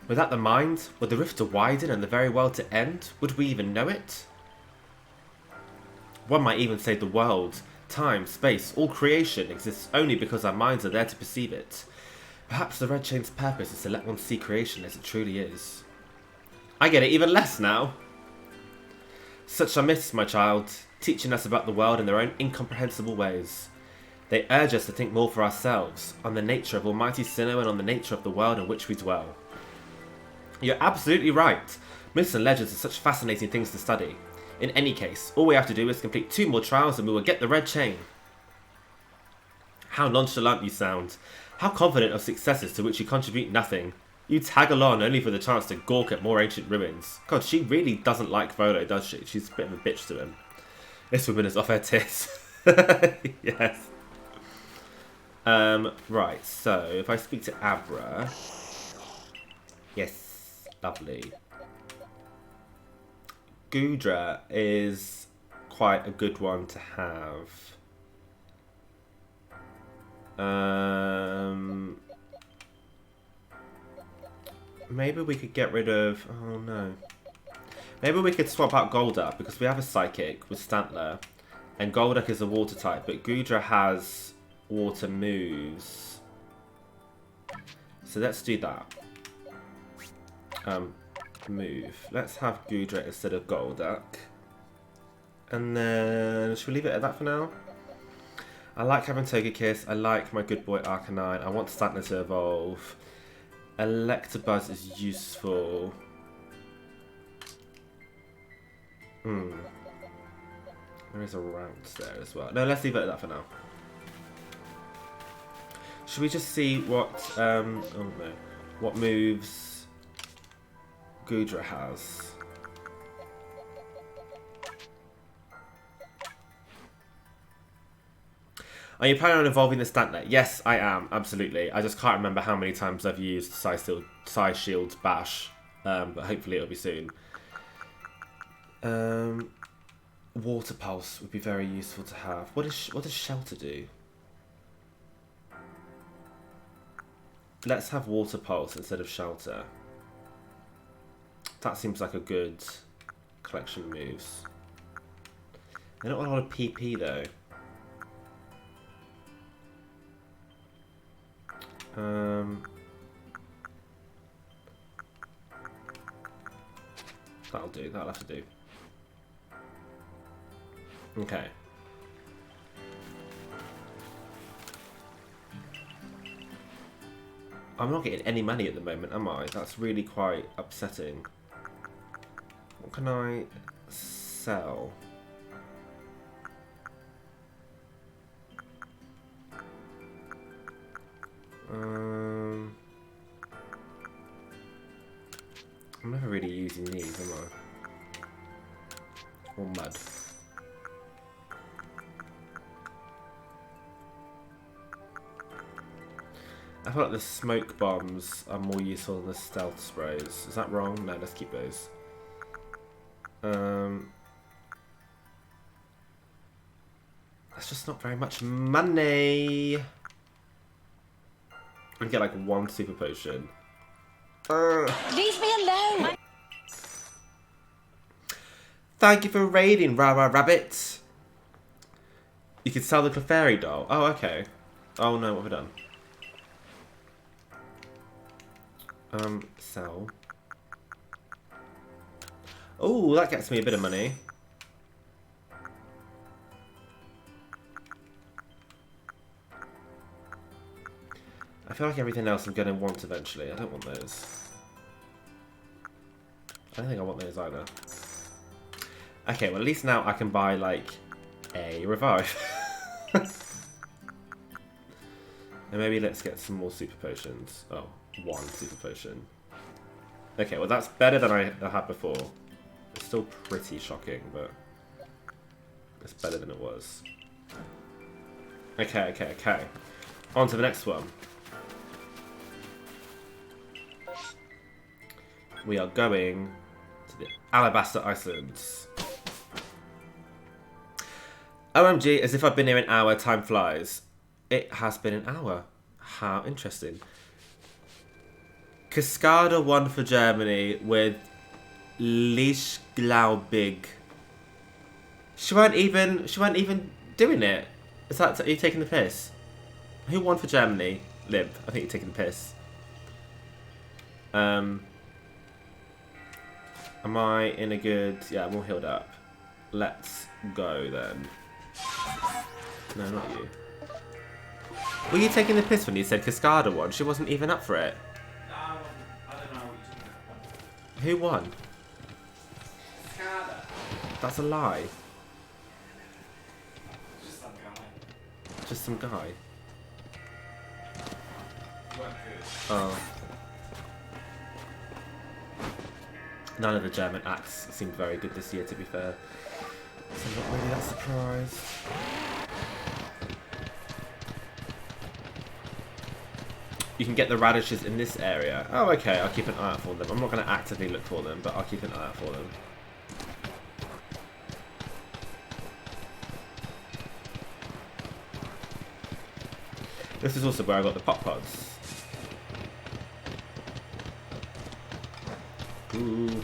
Without the mind, would the rift to widen and the very world to end? Would we even know it? One might even say the world, time, space, all creation exists only because our minds are there to perceive it. Perhaps the Red Chain's purpose is to let one see creation as it truly is. I get it even less now. Such are myths, my child, teaching us about the world in their own incomprehensible ways. They urge us to think more for ourselves, on the nature of Almighty Sinnoh and on the nature of the world in which we dwell. You're absolutely right. Myths and legends are such fascinating things to study. In any case, all we have to do is complete 2 more trials and we will get the Red Chain. How nonchalant you sound. How confident of successes to which you contribute nothing. You tag along only for the chance to gawk at more ancient ruins. God, she really doesn't like Volo, does she? She's a bit of a bitch to him. This woman is off her tits. Yes. Right, so if I speak to Abra... Yes, lovely. Gudra is quite a good one to have. Maybe we could get rid of... Oh, no. Maybe we could swap out Golduck, because we have a Psychic with Stantler. And Golduck is a Water type, but Gudra has Water moves. So let's do that. Move. Let's have Gudra instead of Golduck. And then... Should we leave it at that for now? I like having Togekiss. I like my good boy Arcanine. I want Stantler to evolve. Electabuzz is useful. There is a Route there as well. No, let's leave it at that for now. Should we just see what... oh no. What moves Gudra has? Are you planning on evolving the Stantler? Yes, I am, absolutely. I just can't remember how many times I've used Psy Shield Bash, but hopefully it'll be soon. Water Pulse would be very useful to have. What does Shelter do? Let's have Water Pulse instead of Shelter. That seems like a good collection of moves. They don't want a lot of PP though. That'll do, that'll have to do. Okay. I'm not getting any money at the moment, am I? That's really quite upsetting. What can I sell? I'm never really using these, am I? Or mud. I feel like the smoke bombs are more useful than the stealth sprays. Is that wrong? No, let's keep those. That's just not very much money. I can get like one super potion. Leave me alone. Thank you for raiding, Rara Rabbit. You could sell the Clefairy doll. Oh, okay. Oh no, what have we done? Sell. Oh, that gets me a bit of money. I feel like everything else I'm going to want eventually. I don't want those. I don't think I want those either. Okay, well at least now I can buy like a revive. And maybe let's get some more super potions. Oh, one super potion. Okay, well that's better than I had before. It's still pretty shocking, but it's better than it was. Okay. On to the next one. We are going to the Alabaster Islands. OMG, as if I've been here an hour, time flies. It has been an hour. How interesting. Cascada won for Germany with Lischglaubig. She weren't even doing it. Is that, are you taking the piss? Who won for Germany? Lib, I think you're taking the piss. Am I in a good... Yeah, I'm all healed up. Let's go then. No, not you. Were you taking the piss when you said Cascada won? She wasn't even up for it. No, I don't know what you're talking about. Who won? Cascada. That's a lie. Just some guy. Just some guy. You weren't good. Oh. None of the German acts seemed very good this year, to be fair. So I'm not really that surprised. You can get the radishes in this area. Oh, okay, I'll keep an eye out for them. I'm not going to actively look for them, but I'll keep an eye out for them. This is also where I got the pop pods. Ooh. It's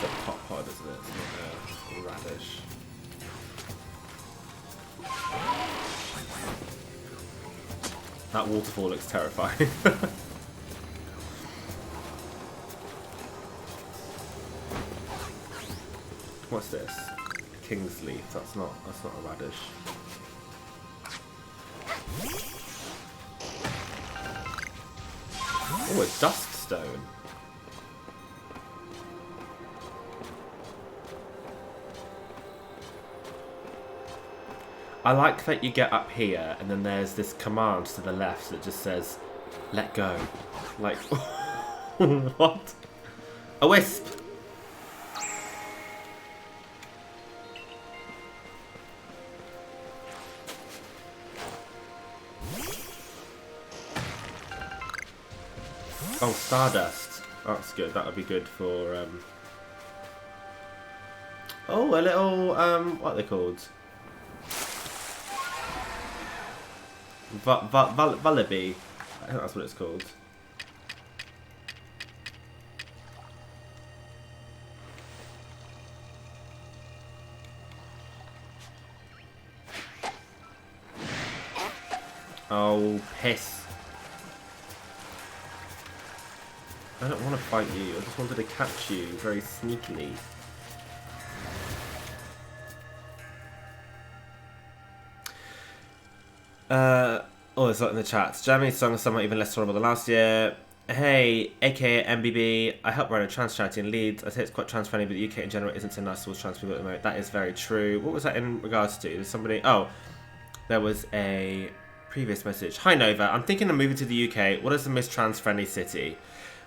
a pop pod, isn't it? It's not a radish. That waterfall looks terrifying. What's this? King's leaf. That's not a radish. Oh, a dust stone. I like that you get up here and then there's this command to the left that just says, let go. Like, what? A wisp! Oh, Stardust. Oh, that's good. That would be good for, Oh, a little, what are they called? Vullaby. I think that's what it's called. Oh, piss. I don't want to fight you, I just wanted to catch you very sneakily. Oh, there's a lot in the chat. Germany's song is somewhat even less horrible than last year. Hey, aka MBB, I help run a trans charity in Leeds. I say it's quite trans friendly, but the UK in general isn't so nice towards trans people at the moment. That is very true. What was that in regards to? There's somebody... Oh, there was a previous message. Hi Nova, I'm thinking of moving to the UK. What is the most trans friendly city?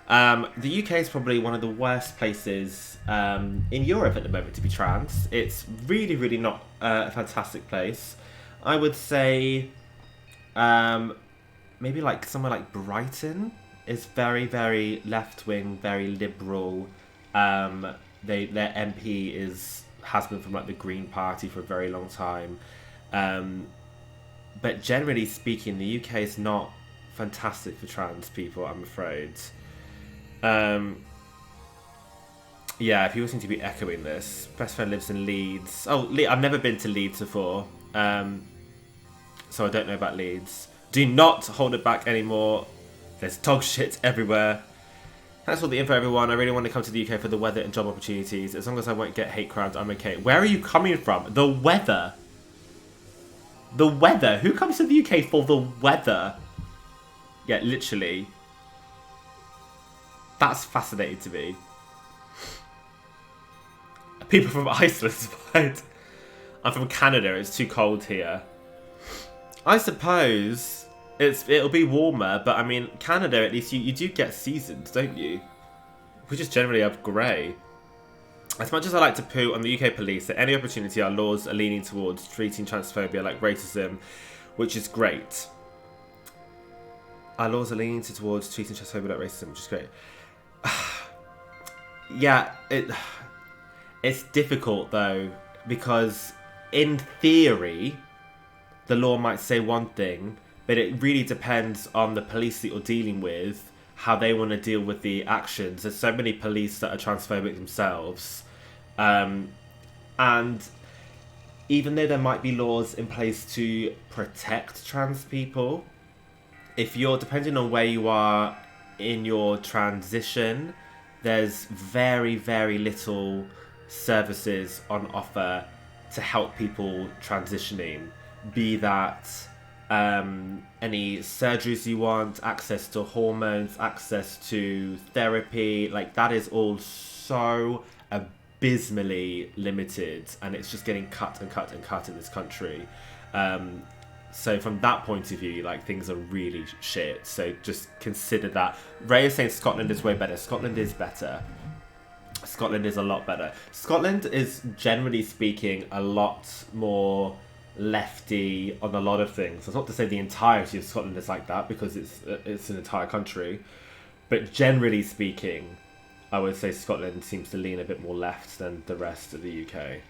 The UK is probably one of the worst places in Europe at the moment to be trans. It's really, really not a fantastic place. I would say maybe like somewhere like Brighton is very, very left-wing, very liberal. Their MP has been from like the Green Party for a very long time. But generally speaking, the UK is not fantastic for trans people, I'm afraid. Yeah, people seem to be echoing this. Best friend lives in Leeds. Oh, I've never been to Leeds before, so I don't know about Leeds. Do not hold it back anymore. There's dog shit everywhere. Thanks for the info, everyone. I really want to come to the UK for the weather and job opportunities. As long as I won't get hate crimes, I'm okay. Where are you coming from? The weather. The weather. Who comes to the UK for the weather? Yeah, literally. That's fascinating to me. People from Iceland, right? I'm from Canada. It's too cold here. I suppose it'll be warmer, but I mean, Canada, at least you do get seasons, don't you? We just generally have grey. As much as I like to poo on the UK police, at any opportunity our laws are leaning towards treating transphobia like racism, which is great. Our laws are leaning towards treating transphobia like racism, which is great. Yeah, it's difficult though, because in theory, the law might say one thing, but it really depends on the police that you're dealing with, how they want to deal with the actions. There's so many police that are transphobic themselves. And even though there might be laws in place to protect trans people, if you're, depending on where you are in your transition, there's very, very little services on offer to help people transitioning. Be that any surgeries you want, access to hormones, access to therapy, like that is all so abysmally limited, and it's just getting cut and cut and cut in this country. So from that point of view, like things are really shit. So just consider that. Ray is saying Scotland is way better. Scotland is better. Scotland is a lot better. Scotland is, generally speaking, a lot more lefty on a lot of things. That's not to say the entirety of Scotland is like that, because it's an entire country. But generally speaking, I would say Scotland seems to lean a bit more left than the rest of the UK.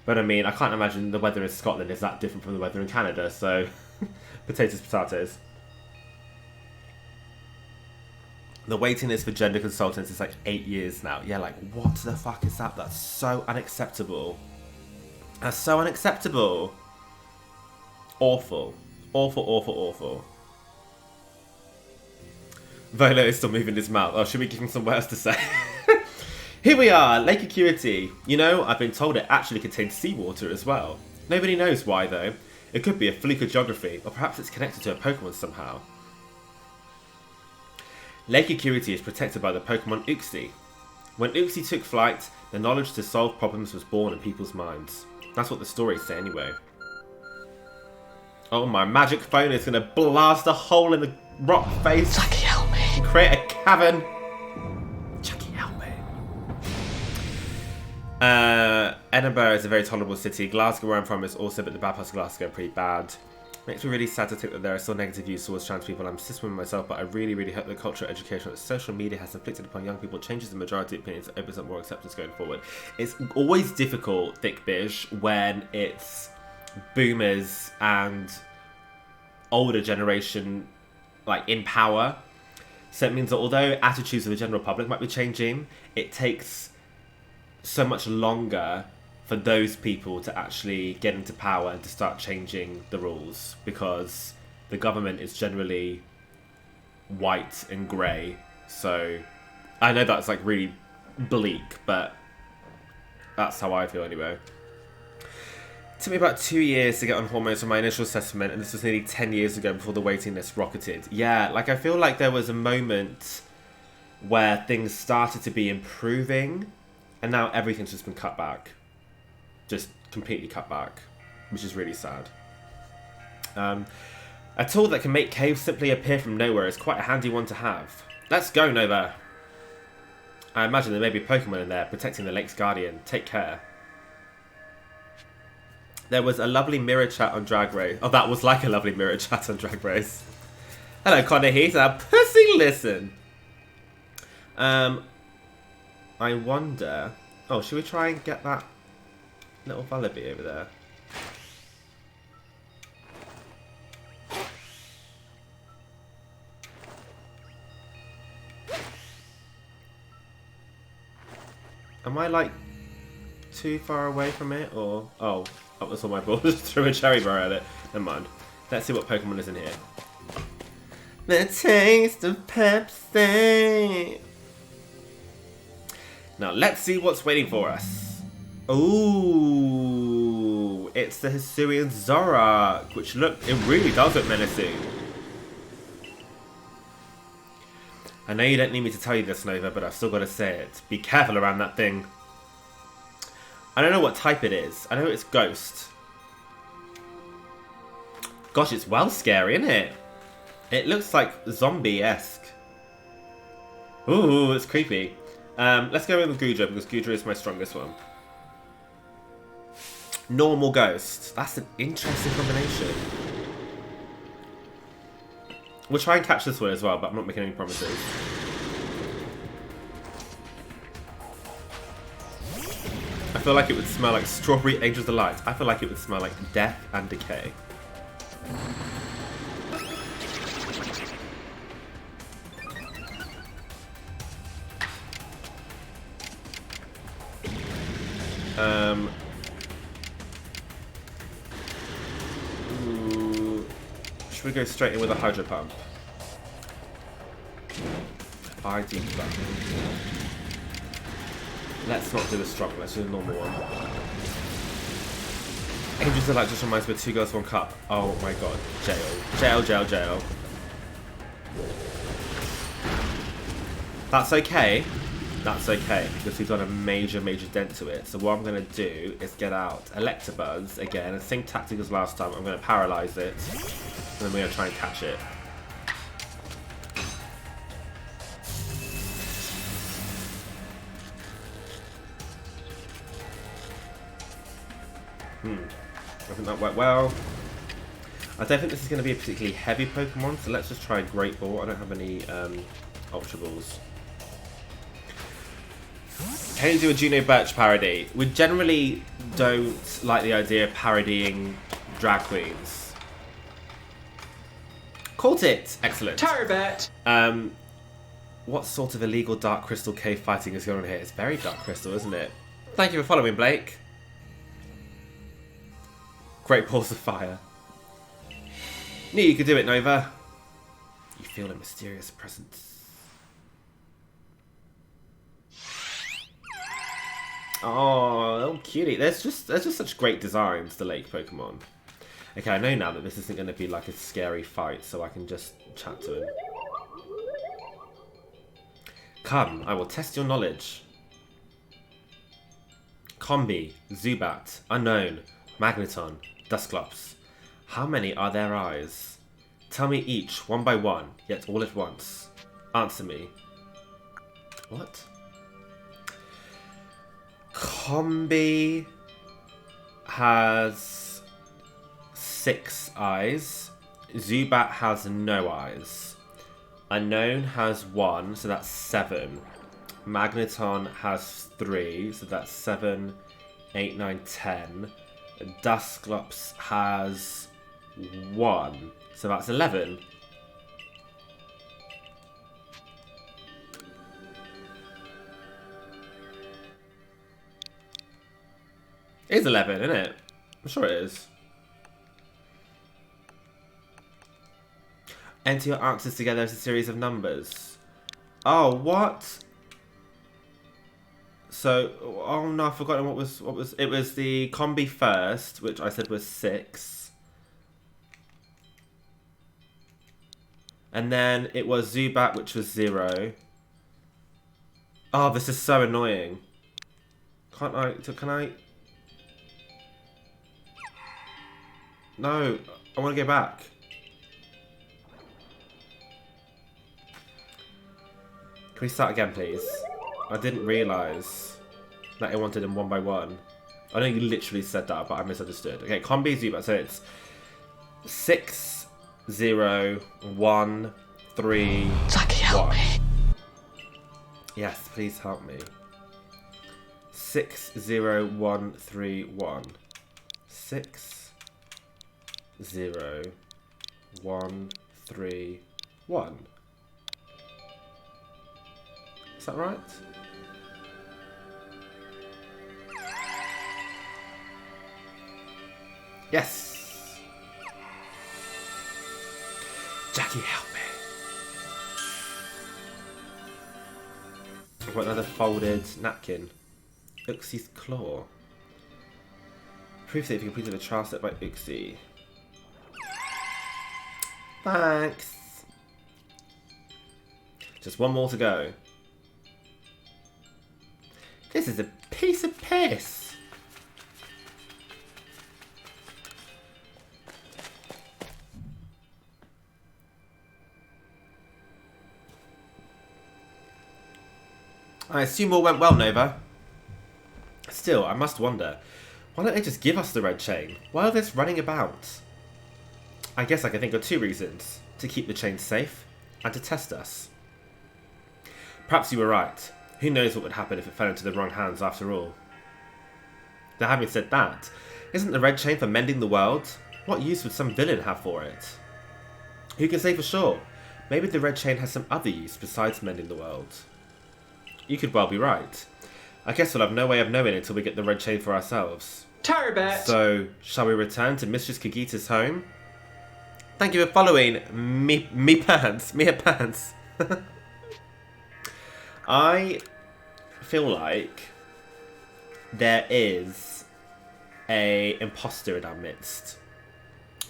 But I mean, I can't imagine the weather in Scotland is that different from the weather in Canada, so potatoes, potatoes. The waiting list for gender consultants is like 8 years now. Yeah, like, what the fuck is that? That's so unacceptable. That's so unacceptable. Awful. Awful, awful, awful. Volo is still moving his mouth. Oh, should we give him some words to say? Here we are, Lake Acuity. You know, I've been told it actually contains seawater as well. Nobody knows why though. It could be a fluke of geography, or perhaps it's connected to a Pokémon somehow. Lake Acuity is protected by the Pokémon Uxie. When Uxie took flight, the knowledge to solve problems was born in people's minds. That's what the stories say anyway. Oh, my magic phone is going to blast a hole in the rock face. Chucky, help me. Create a cavern. Chucky, help me. Edinburgh is a very tolerable city. Glasgow, where I'm from, is also, but the bad parts of Glasgow are pretty bad. Makes me really sad to think that there are still negative views towards trans people. I'm a cis woman myself, but I really, really hope the cultural education that social media has inflicted upon young people changes the majority of opinions and opens up more acceptance going forward. It's always difficult, Thick Bish, when it's boomers and older generation like in power. So it means that although attitudes of the general public might be changing, it takes so much longer for those people to actually get into power and to start changing the rules, because the government is generally white and grey. So I know that's like really bleak, but that's how I feel anyway. Took me about 2 years to get on hormones for my initial assessment, and this was nearly 10 years ago before the waiting list rocketed. Yeah, like I feel like there was a moment where things started to be improving, and now everything's just been cut back. Just completely cut back, which is really sad. A tool that can make caves simply appear from nowhere is quite a handy one to have. Let's go, Nova! I imagine there may be Pokemon in there protecting the lake's guardian. Take care. There was a lovely mirror chat on Drag Race. Oh, that was like a lovely mirror chat on Drag Race. Hello, Connor Heath. Pussy listen. I wonder... Oh, should we try and get that little Vullaby over there? Am I, like, too far away from it, or... Oh, that's on my board. Just threw a cherry bar at it. Never mind. Let's see what Pokemon is in here. The taste of Pepsi! Now, let's see what's waiting for us. Ooh, it's the Hisuian Zoroark, which it really does look menacing. I know you don't need me to tell you this, Nova, but I've still got to say it. Be careful around that thing. I don't know what type it is. I know it's Ghost. Gosh, it's well scary, isn't it? It looks like zombie-esque. Ooh, it's creepy. Let's go in with Goodra, because Goodra is my strongest one. Normal Ghost. That's an interesting combination. We'll try and catch this one as well, but I'm not making any promises. I feel like it would smell like Strawberry Angel Delight. I feel like it would smell like death and decay. Ooh, should we go straight in with a Hydro Pump? ID button. Let's not do the strong, let's do the normal one. Angels Delight just reminds me of 2 Girls, 1 Cup. Oh my god. Jail. Jail, jail, jail. That's okay. That's okay, because we've done a major, major dent to it. So what I'm going to do is get out Electabuzz again, and same tactic as last time. I'm going to paralyze it, and then we're going to try and catch it. I think that went well. I don't think this is going to be a particularly heavy Pokemon, so let's just try Great Ball. I don't have any Ultra Balls. Can you do a Juno Birch parody? We generally don't like the idea of parodying drag queens. Caught it! Excellent. Tarbet! What sort of illegal Dark Crystal cave fighting is going on here? It's very Dark Crystal, isn't it? Thank you for following, Blake. Great Balls of Fire. Knew you could do it, Nova. You feel a mysterious presence. Oh, cutie. There's just such great designs, the lake Pokemon. Okay, I know now that this isn't going to be like a scary fight, so I can just chat to him. Come, I will test your knowledge. Combi, Zubat, Unknown, Magneton, Dusclops. How many are their eyes? Tell me each, one by one, yet all at once. Answer me. What? Combi has 6 eyes. Zubat has no eyes. Unknown has 1, so that's 7. Magneton has 3, so that's 7, 8, 9, 10. Dusclops has 1, so that's 11. It is 11, isn't it? I'm sure it is. Enter your answers together as a series of numbers. Oh, what? So, oh no, I've forgotten what was. It was the combi first, which I said was 6. And then it was Zubat, which was 0. Oh, this is so annoying. Can I? No, I want to go back. Can we start again, please? I didn't realise that it wanted them one by one. I know you literally said that, but I misunderstood. Okay, combi Zubat. So it's 6, 0, 1, 3, Jackie, help 1. me. Yes, please help me. 6, 0, 1, 3, 1. 6, 0, 1, 3, 1. Is that right? Yes! Jackie, help me. I've got another folded napkin. Uxie's Claw. Proof that if you completed a trial set by Uxie. Thanks! Just one more to go. This is a piece of piss! I assume all went well, Nova. Still, I must wonder, why don't they just give us the red chain? Why are they just running about? I guess I can think of 2 reasons. To keep the chain safe, and to test us. Perhaps you were right. Who knows what would happen if it fell into the wrong hands after all. Now having said that, isn't the red chain for mending the world? What use would some villain have for it? Who can say for sure? Maybe the red chain has some other use besides mending the world. You could well be right. I guess we'll have no way of knowing until we get the red chain for ourselves. Turbot! So, shall we return to Mistress Kagita's home? Thank you for following me pants. I feel like there is a imposter in our midst.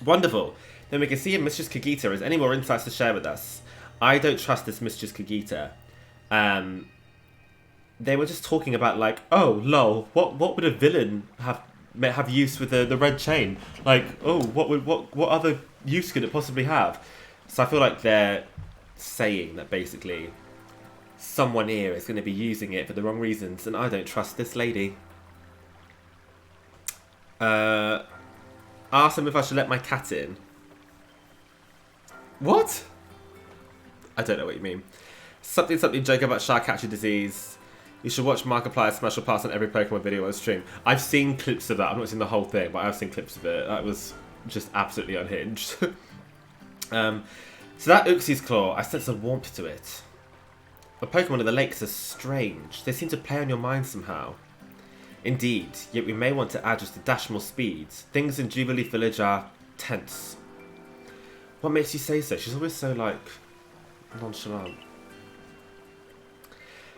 Wonderful. Then we can see if Mistress Kagita has any more insights to share with us. I don't trust this Mistress Kagita. They were just talking about like, oh, lol, what would a villain have use with the red chain? Like, oh, what other use could it possibly have? So I feel like they're saying that basically someone here is going to be using it for the wrong reasons, and I don't trust this lady. Ask them if I should let my cat in. What? I don't know what you mean. Something joke about Shark-Catcher disease. You should watch Markiplier's special pass on every Pokemon video on stream. I've seen clips of that. I've not seen the whole thing, but I've seen clips of it. That was just absolutely unhinged. So that Uxie's Claw, I sense a warmth to it. The Pokemon of the lakes are strange. They seem to play on your mind somehow. Indeed, yet we may want to add just a dash more speed. Things in Jubilee Village are tense. What makes you say so? She's always so, like, nonchalant.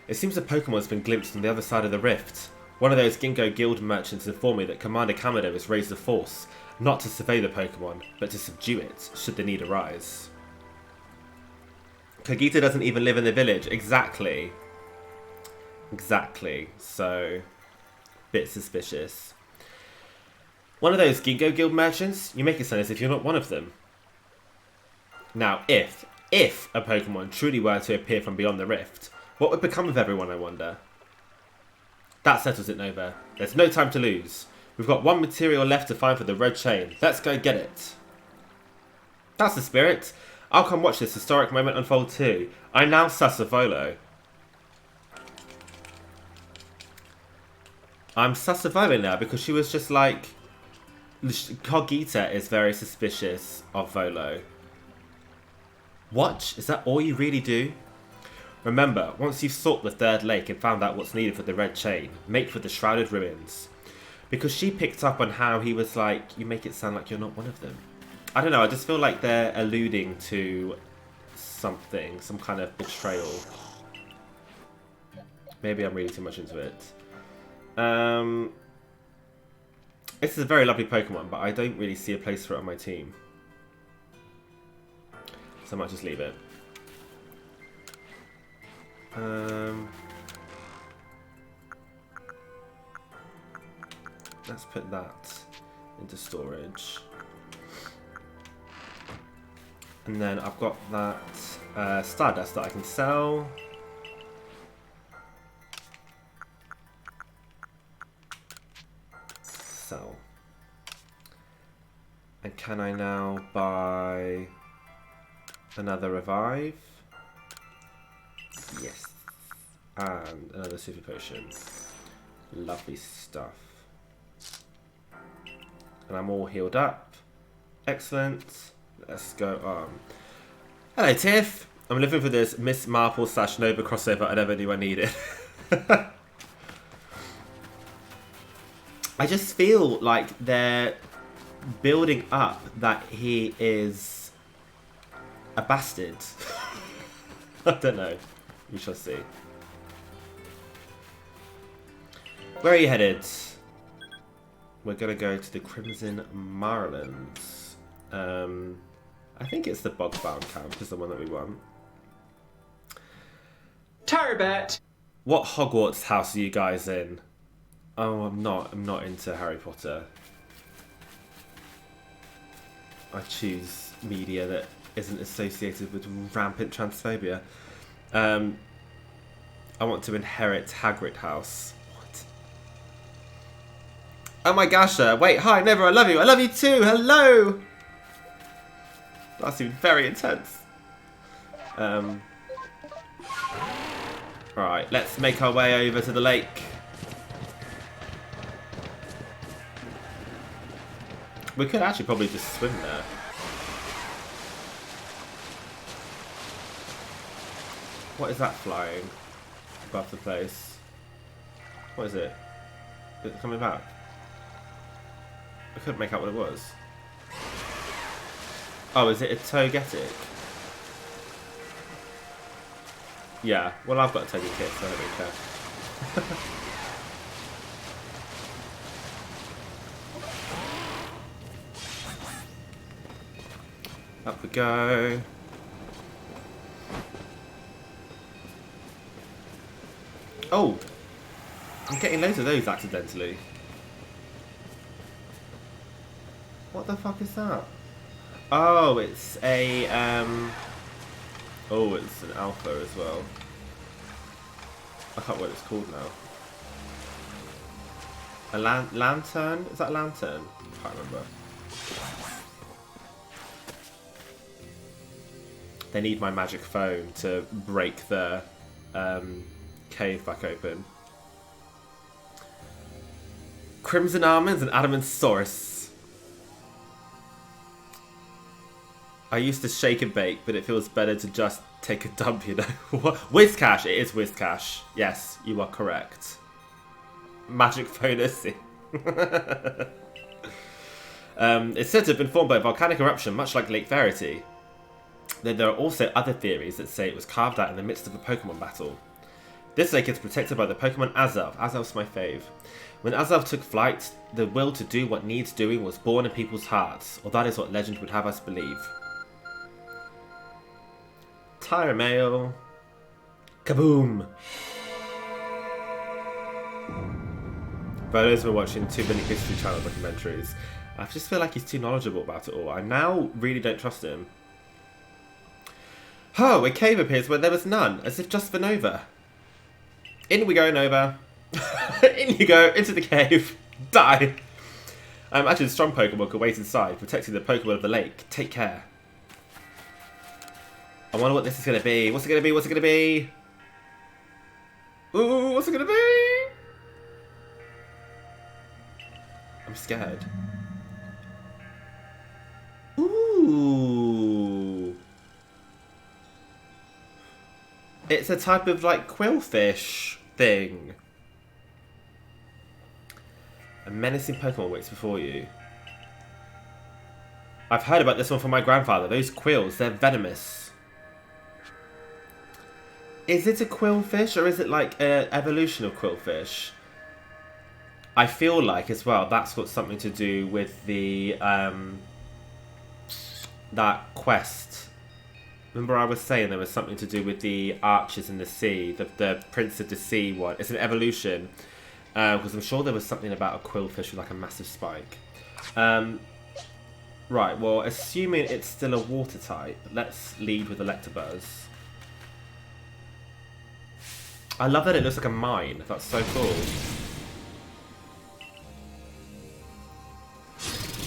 It seems a Pokemon has been glimpsed on the other side of the rift. One of those Ginkgo Guild merchants informed me that Commander Kamado has raised a force, not to survey the Pokemon, but to subdue it, should the need arise. Kagita doesn't even live in the village. Exactly. So, bit suspicious. One of those Ginkgo Guild merchants? You make it sound as if you're not one of them. Now, if a Pokemon truly were to appear from beyond the rift, what would become of everyone, I wonder? That settles it, Nova. There's no time to lose. We've got one material left to find for the red chain. Let's go get it. That's the spirit. I'll come watch this historic moment unfold too. I now sus of Volo. I'm sus of Volo now because she was just like... Kagita is very suspicious of Volo. What? Is that all you really do? Remember, once you've sought the third lake and found out what's needed for the red chain, make for the shrouded ruins. Because she picked up on how he was like, you make it sound like you're not one of them. I don't know, I just feel like they're alluding to something, some kind of betrayal. Maybe I'm reading too much into it. This is a very lovely Pokemon, but I don't really see a place for it on my team. So I might just leave it. Let's put that into storage. And then I've got that Stardust that I can sell. Sell. And can I now buy another revive? Yes. And another super potion. Lovely stuff. And I'm all healed up. Excellent. Let's go. Hello, Tiff. I'm looking for this Miss Marple / Nova crossover I never knew I needed. I just feel like they're building up that he is a bastard. I don't know. We shall see. Where are you headed? We're going to go to the Crimson Marlands. I think it's the Bogbound camp is the one that we want. Tarbet! What Hogwarts house are you guys in? Oh, I'm not into Harry Potter. I choose media that isn't associated with rampant transphobia. I want to inherit Hagrid House. What? Oh my gosh, wait, hi, Never, I love you. I love you too, hello! That seemed very intense. Alright, let's make our way over to the lake. We could actually probably just swim there. What is that flying above the place? What is it? Is it coming back? I couldn't make out what it was. Oh, is it a Togetic? Yeah, well I've got a Togekiss, so I don't really care. Up we go. Oh! I'm getting loads of those accidentally. What the fuck is that? Oh, it's a, oh, it's an alpha as well. I can't remember what it's called now. A lantern? Is that a lantern? I can't remember. They need my magic phone to break the cave back open. Crimson Almonds and Adamantosaurus. I used to shake and bake, but it feels better to just take a dump, you know. Whiscash, it is Whiscash. Yes, you are correct. Magic phone is it's said to have been formed by a volcanic eruption, much like Lake Verity. There are also other theories that say it was carved out in the midst of a Pokemon battle. This lake is protected by the Pokemon Azelf. Azelf's my fave. When Azelf took flight, the will to do what needs doing was born in people's hearts, or that is what legend would have us believe. Tire mail. Kaboom! For those who are watching too many History Channel documentaries, I just feel like he's too knowledgeable about it all. I now really don't trust him. Oh, a cave appears where there was none, as if just for Nova. In we go, Nova. In you go, into the cave. Die. I imagine strong Pokemon could wait inside, protecting the Pokemon of the lake. Take care. I wonder what this is going to be. What's it going to be? What's it going to be? Ooh, what's it going to be? I'm scared. Ooh. It's a type of, like, quillfish thing. A menacing Pokemon waits before you. I've heard about this one from my grandfather. Those quills, they're venomous. Is it a quillfish or is it like an evolution of quillfish? I feel like as well that's got something to do with the that quest. Remember I was saying there was something to do with the archers in the sea, the Prince of the Sea one. It's an evolution. Because I'm sure there was something about a quillfish with like a massive spike. Right, well, assuming it's still a water type, let's lead with Electabuzz. I love that it looks like a mine. That's so cool.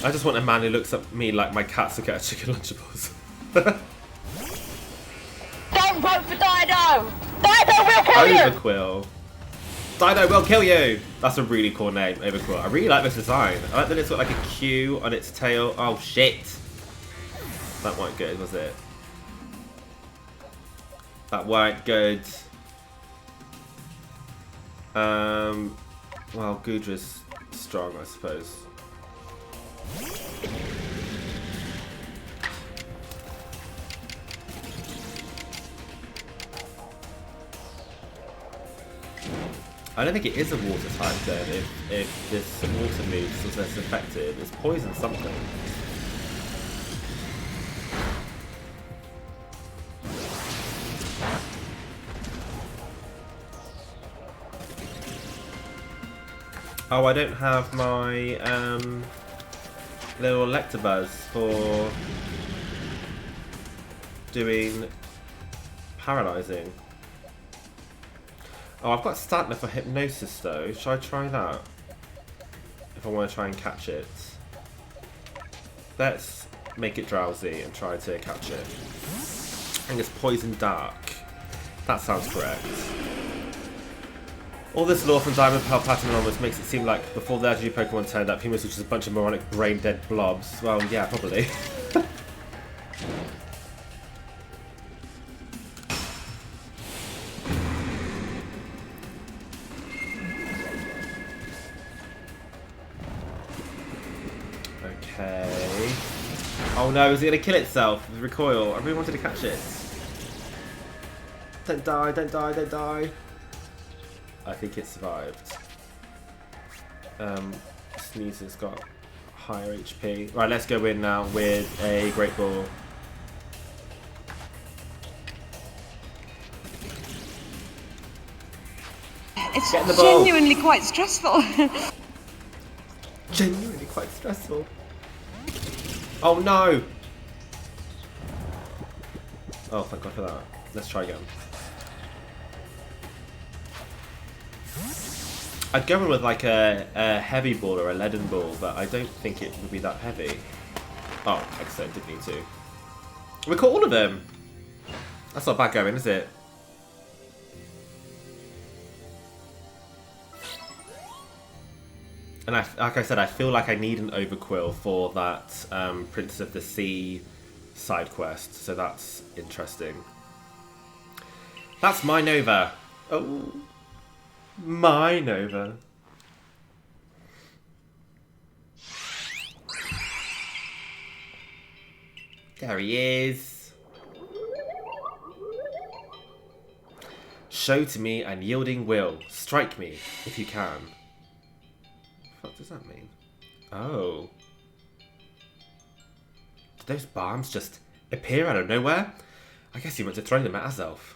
I just want a man who looks at me like my cats look at a chicken Lunchables. Don't vote for Dido! Dido will kill you! Overquill. Dido will kill you! That's a really cool name, Overquill. I really like this design. I like that it's got like a Q on its tail. Oh shit! That weren't good, was it? That weren't good. Well, Goodra's strong, I suppose. I don't think it is a water type then, if this water move is less effective. It's poison something. Oh, I don't have my little Electabuzz for doing paralyzing. Oh, I've got Statner for hypnosis though. Should I try that? If I want to try and catch it. Let's make it drowsy and try to catch it. I think it's Poison Dark. That sounds correct. All this lore from Diamond, Pearl, Platinum onwards makes it seem like before the legendary Pokemon turned up, humans were just a bunch of moronic brain-dead blobs. Well, yeah, probably. Okay. Oh no, is it going to kill itself with recoil? I really wanted to catch it. Don't die, don't die, don't die. I think it survived. Sneezer's got higher HP. Right, let's go in now with a Great Ball. It's genuinely quite stressful. Genuinely quite stressful. Oh no! Oh, thank God for that. Let's try again. I'd go in with like a heavy ball or a leaden ball, but I don't think it would be that heavy. Oh, excellent, didn't need to. We caught all of them! That's not bad going, is it? And like I said, I feel like I need an Overquill for that Prince of the Sea side quest, so that's interesting. That's my Nova. Oh. My Nova. There he is. Show to me and yielding will. Strike me if you can. What does that mean? Oh. Did those bombs just appear out of nowhere? I guess he went to throw them at Azelf.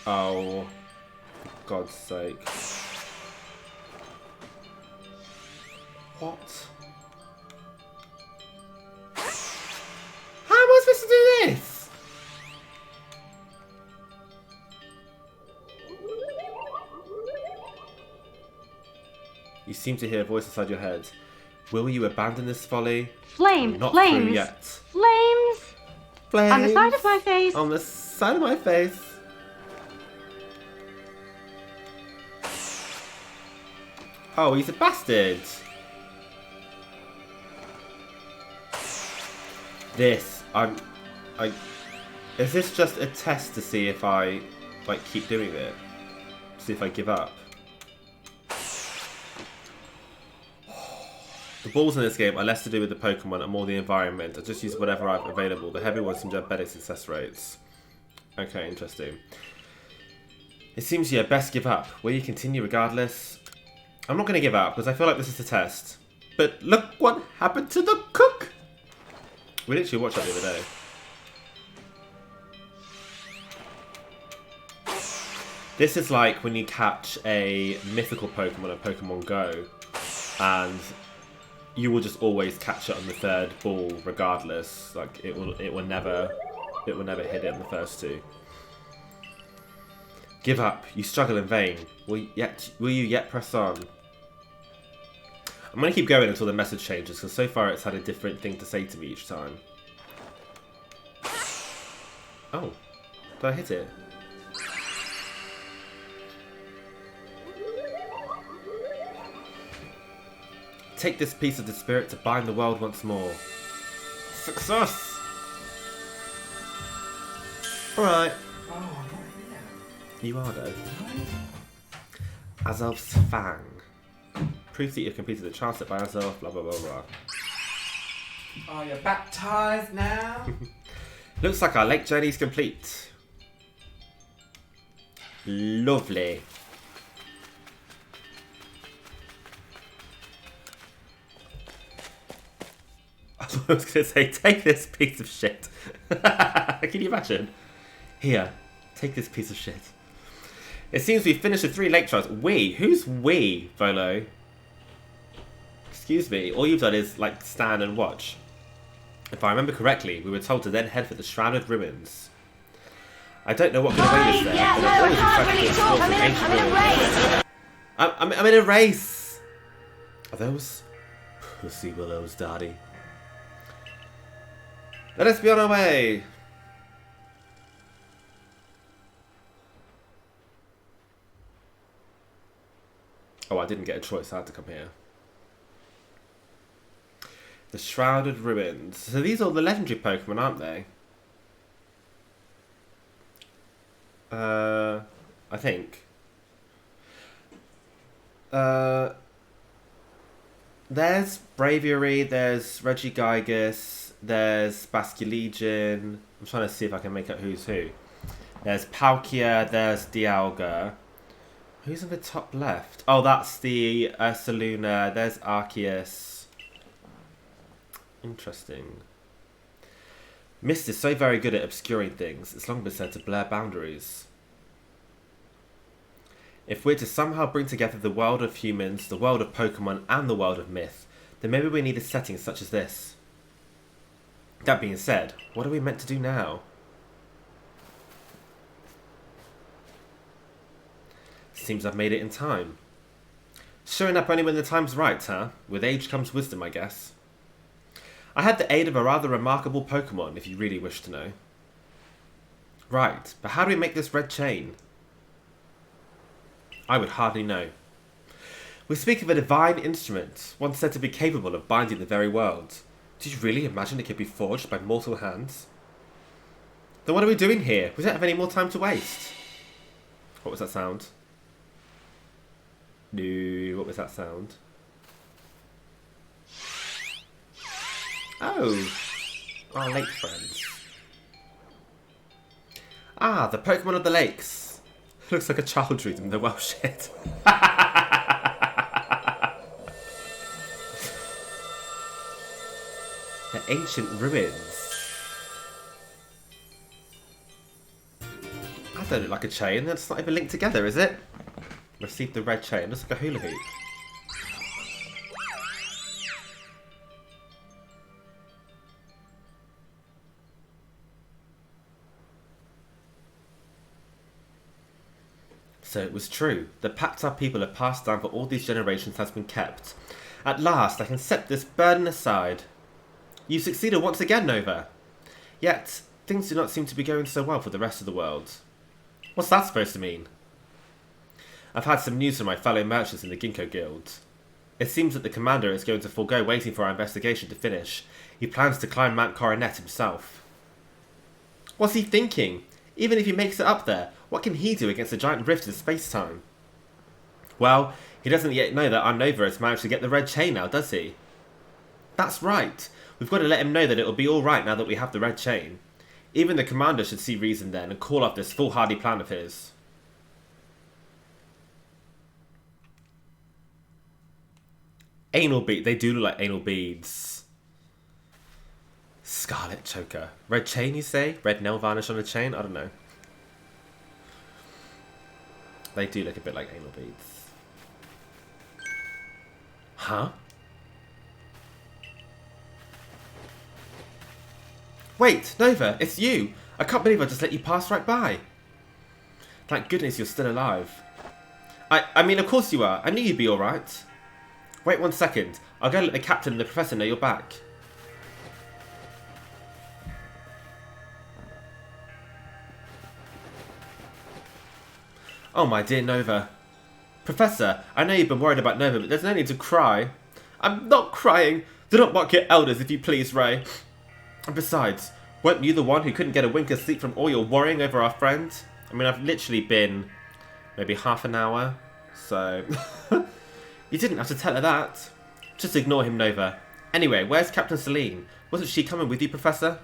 Oh, for God's sake. What? How am I supposed to do this? You seem to hear a voice inside your head. Will you abandon this folly? Flame, Not flames, through yet. flames. Flames. On the side of my face. On the side of my face. Oh, he's a bastard. This, is this just a test to see if I, like, keep doing it? See if I give up? The balls in this game are less to do with the Pokemon and more the environment. I just use whatever I have available. The heavy ones seem to have better success rates. Okay, interesting. It seems you best give up. Will you continue regardless? I'm not going to give up because I feel like this is a test. But look what happened to the cook! We literally watched that the other day. This is like when you catch a mythical Pokemon on Pokemon Go, and you will just always catch it on the third ball regardless. Like it will never hit it on the first two. Give up. You struggle in vain. Will you yet press on? I'm going to keep going until the message changes, because so far it's had a different thing to say to me each time. Oh. Did I hit it? Take this piece of the spirit to bind the world once more. Success! Alright. Oh, I'm not here. You are though. Azelf's Fang. Proof that you've completed the transit by Azelf, blah blah blah blah. Oh, you're baptized now? Looks like our lake journey's complete. Lovely. I was going to say, take this piece of shit. Can you imagine? Here, take this piece of shit. It seems we've finished the 3 lake trials. We? Who's we, Volo? Excuse me, all you've done is, like, stand and watch. If I remember correctly, we were told to then head for the Shrouded Ruins. I don't know what can await us there. Yeah, no, I can't really talk. I'm in a race. I'm in a race. Are those pussy willows, Daddy? Let us be on our way. Oh, I didn't get a choice. I had to come here. The Shrouded Ruins. So these are the legendary Pokemon, aren't they? I think. There's Braviary, there's Regigigas, there's Basculegion. I'm trying to see if I can make out who's who. There's Palkia, there's Dialga. Who's in the top left? Oh, that's the Ursaluna. There's Arceus. Interesting. Mist is so very good at obscuring things. It's long been said to blur boundaries. If we're to somehow bring together the world of humans, the world of Pokemon, and the world of myth, then maybe we need a setting such as this. That being said, what are we meant to do now? Seems I've made it in time. Showing up only when the time's right, huh? With age comes wisdom, I guess. I had the aid of a rather remarkable Pokemon, if you really wish to know. Right, but how do we make this red chain? I would hardly know. We speak of a divine instrument, one said to be capable of binding the very world. Did you really imagine it could be forged by mortal hands? Then what are we doing here? We don't have any more time to waste. What was that sound? No, what was that sound? Oh, our lake friends. Ah, the Pokemon of the lakes. Looks like a child reading the Welsh shit. The ancient ruins. That don't look like a chain. That's not even linked together, is it? Receive the red chain. Looks like a hula hoop. So it was true. The pact our people have passed down for all these generations has been kept. At last, I can set this burden aside. You succeeded once again, Nova. Yet, things do not seem to be going so well for the rest of the world. What's that supposed to mean? I've had some news from my fellow merchants in the Ginkgo Guild. It seems that the commander is going to forego waiting for our investigation to finish. He plans to climb Mount Coronet himself. What's he thinking? Even if he makes it up there, what can he do against a giant rift in space-time? Well, he doesn't yet know that our Nova has managed to get the red chain now, does he? That's right. We've got to let him know that it'll be alright now that we have the red chain. Even the commander should see reason then and call off this foolhardy plan of his. Anal bead. They do look like anal beads. Scarlet choker. Red chain, you say? Red nail varnish on a chain? I don't know. They do look a bit like anal beads. Huh? Wait, Nova, it's you! I can't believe I just let you pass right by. Thank goodness you're still alive. I mean, of course you are. I knew you'd be alright. Wait 1 second. I'll go let the captain and the professor know you're back. Oh my dear Nova. Professor, I know you've been worried about Nova, but there's no need to cry. I'm not crying. Do not mock your elders, if you please, Ray. And besides, weren't you the one who couldn't get a wink of sleep from all your worrying over our friend? I mean, I've literally been maybe half an hour, so... You didn't have to tell her that. Just ignore him, Nova. Anyway, where's Captain Celine? Wasn't she coming with you, Professor?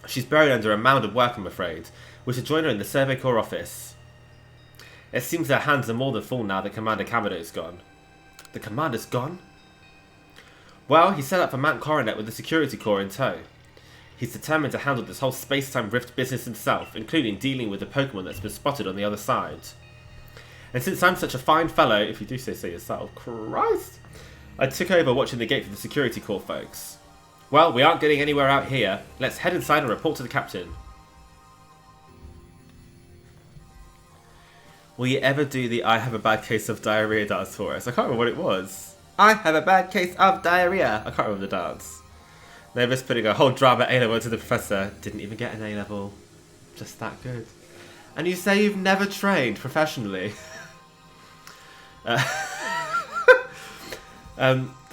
She's buried under a mound of work, I'm afraid. We should join her in the Survey Corps office. It seems her hands are more than full now that Commander Camado's gone. The Commander's gone? Well, he set up for Mount Coronet with the Security Corps in tow. He's determined to handle this whole space-time rift business himself, including dealing with the Pokémon that's been spotted on the other side. And since I'm such a fine fellow, if you do say so yourself, Christ, I took over watching the gate for the Security Corps folks. Well, we aren't getting anywhere out here. Let's head inside and report to the captain. Will you ever do the I have a bad case of diarrhea dance for us? I can't remember what it was. I have a bad case of diarrhea. I can't remember the dance. Nova's putting a whole drama A-level to the professor. Didn't even get an A-level. Just that good. And you say you've never trained professionally.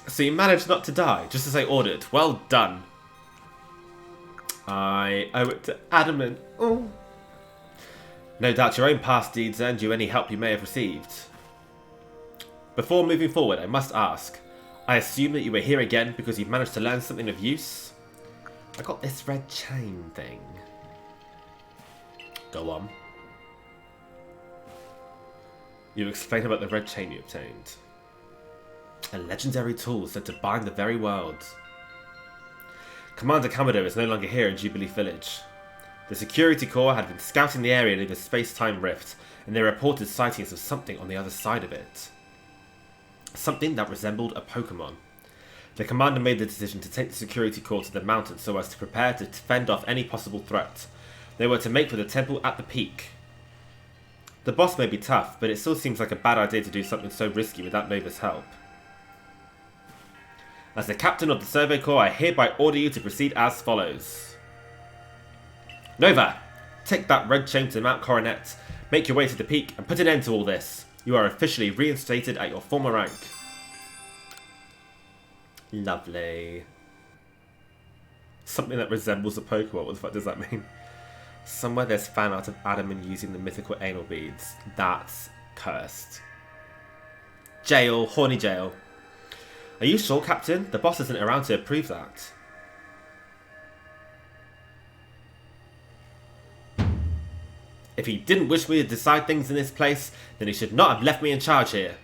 So you managed not to die, just as I ordered. Well done. I owe it to Adamant. Oh. No doubt your own past deeds earned you any help you may have received. Before moving forward, I must ask. I assume that you were here again because you've managed to learn something of use? I got this red chain thing. Go on. You explain about the red chain you obtained. A legendary tool said to bind the very world. Commander Kamado is no longer here in Jubilee Village. The Security Corps had been scouting the area near the space-time rift, and they reported sightings of something on the other side of it. Something that resembled a Pokémon. The commander made the decision to take the Security Corps to the mountain so as to prepare to fend off any possible threat. They were to make for the temple at the peak. The boss may be tough, but it still seems like a bad idea to do something so risky without Nova's help. As the captain of the Survey Corps, I hereby order you to proceed as follows. Nova, take that red chain to Mount Coronet, make your way to the peak, and put an end to all this. You are officially reinstated at your former rank. Lovely. Something that resembles a Pokemon, what the fuck does that mean? Somewhere there's fan art of Adam using the mythical anal beads. That's cursed. Jail, horny jail. Are you sure, Captain? The boss isn't around to approve that. If he didn't wish me to decide things in this place, then he should not have left me in charge here.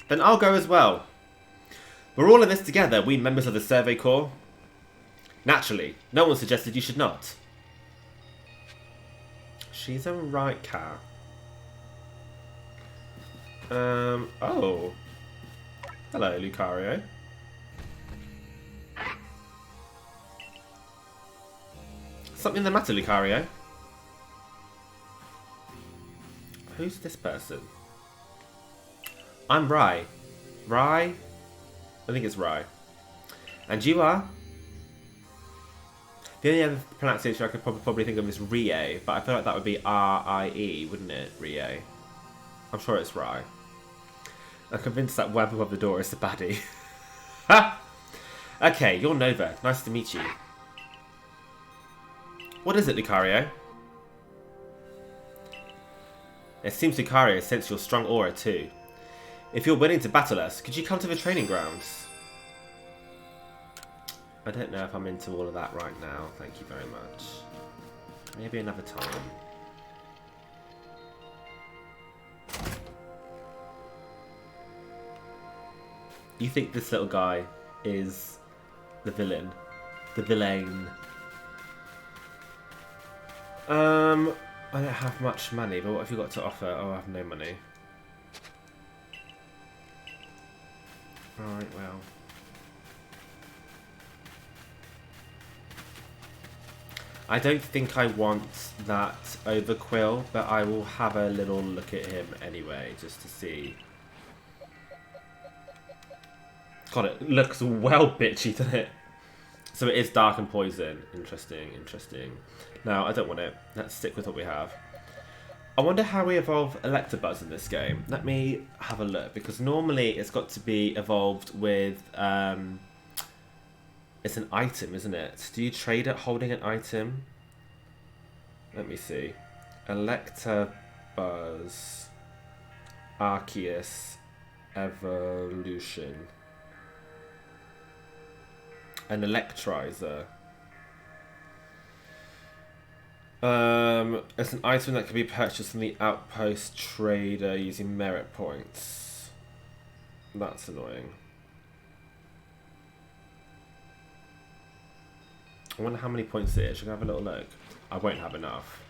Then I'll go as well. We're all in this together, we members of the Survey Corps. Naturally, no one suggested you should not. She's a right cat. Oh. Hello, Lucario. Something the matter, Lucario? Who's this person? I'm Rai. Rai? I think it's Rai. And you are? The only other pronunciation I could probably think of is Rie, but I feel like that would be R-I-E, wouldn't it? Rie. I'm sure it's Rai. I'm convinced that web above the door is the baddie. Ha! Okay, you're Nova. Nice to meet you. What is it, Lucario? It seems Lucario sensed your strong aura too. If you're willing to battle us, could you come to the training grounds? I don't know if I'm into all of that right now. Thank you very much. Maybe another time. You think this little guy is the villain? The villain. I don't have much money, but what have you got to offer? Oh, I have no money. Alright, well. I don't think I want that Overquill, but I will have a little look at him anyway, just to see. God, it looks well bitchy, doesn't it? So it is dark and poison. Interesting, interesting. No, I don't want it. Let's stick with what we have. I wonder how we evolve Electabuzz in this game. Let me have a look, because normally it's got to be evolved with... it's an item, isn't it? Do you trade it holding an item? Let me see. Electabuzz. Arceus. Evolution. An Electrizer. It's an item that can be purchased from the outpost trader using merit points. That's annoying. I wonder how many points it is. Should I have a little look? I won't have enough.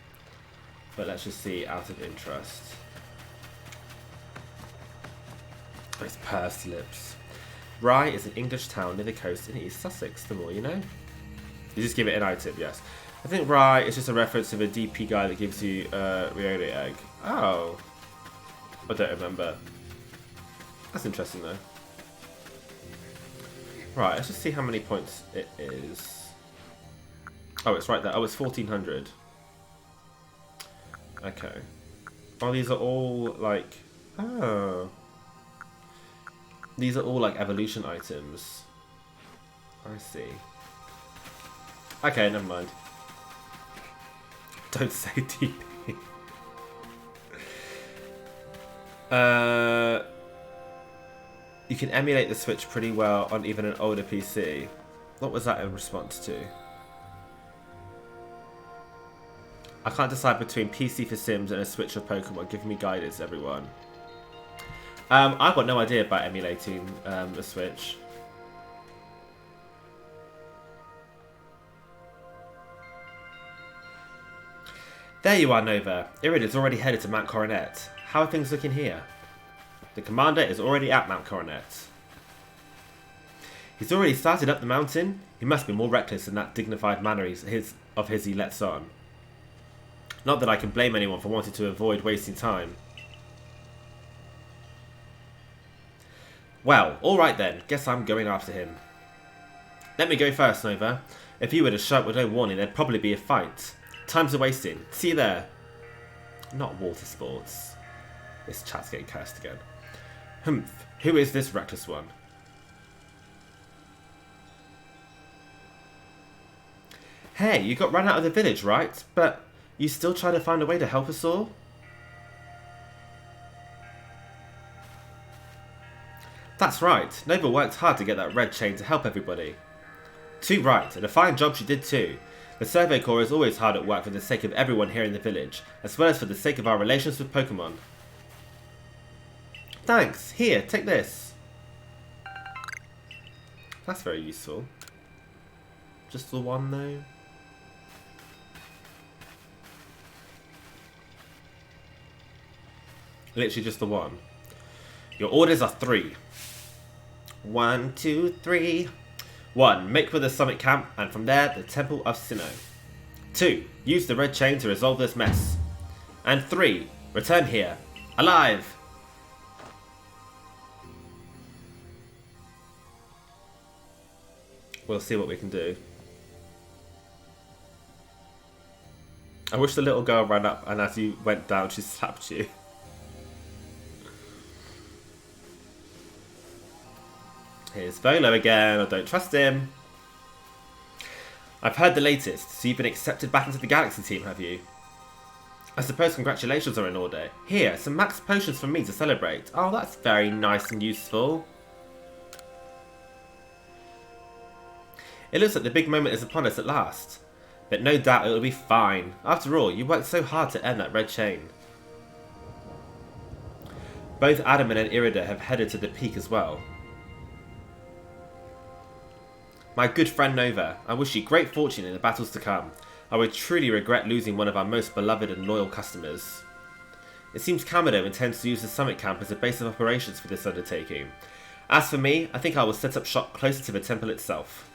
But let's just see out of interest. Oh, it's pursed lips. Rye is an English town near the coast in East Sussex. The more you know. You just give it an item, yes. I think Rye is just a reference to the DP guy that gives you a Rioli egg. Oh. I don't remember. That's interesting though. Right, let's just see how many points it is. Oh, it's right there. Oh, it's 1400. Okay. Oh, these are all like... Oh. These are all like evolution items. I see. Okay, never mind. Don't say DP. You can emulate the Switch pretty well on even an older PC. What was that in response to? I can't decide between PC for Sims and a Switch for Pokemon. Give me guidance, everyone. I've got no idea about emulating the Switch. There you are, Nova. Irid is already headed to Mount Coronet. How are things looking here? The commander is already at Mount Coronet. He's already started up the mountain? He must be more reckless than that dignified manner of his he lets on. Not that I can blame anyone for wanting to avoid wasting time. Well, alright then. Guess I'm going after him. Let me go first, Nova. If you were to show up with no warning, there'd probably be a fight. Time's a wasting. See you there. Not water sports. This chat's getting cursed again. Humph. Who is this reckless one? Hey, you got run out of the village, right? But you still try to find a way to help us all? That's right. Nova worked hard to get that red chain to help everybody. Too right, and a fine job she did too. The Survey Corps is always hard at work for the sake of everyone here in the village, as well as for the sake of our relations with Pokémon. Thanks. Here, take this. That's very useful. Just the one, though? Literally just the one. Your orders are 3. 1, 2, 3. 1. Make for the summit camp, and from there, the Temple of Sinnoh. 2. Use the red chain to resolve this mess. And 3. Return here. Alive! We'll see what we can do. I wish the little girl ran up and as you went down, she slapped you. Here's Volo again. I don't trust him. I've heard the latest. So you've been accepted back into the Galaxy team, have you? I suppose congratulations are in order. Here, some max potions from me to celebrate. Oh, that's very nice and useful. It looks like the big moment is upon us at last. But no doubt it will be fine. After all, you worked so hard to earn that red chain. Both Adam and Irida have headed to the peak as well. My good friend Nova, I wish you great fortune in the battles to come. I would truly regret losing one of our most beloved and loyal customers. It seems Kamado intends to use the summit camp as a base of operations for this undertaking. As for me, I think I will set up shop closer to the temple itself.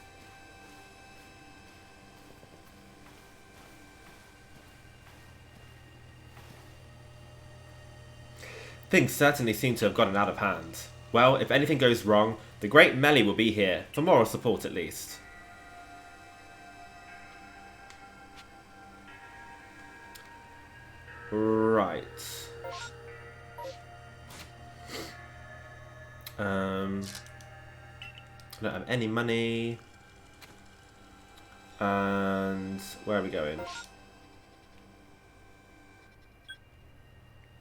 Things certainly seem to have gotten out of hand. Well, if anything goes wrong, the great Melly will be here, for moral support at least. Right. I don't have any money. And where are we going?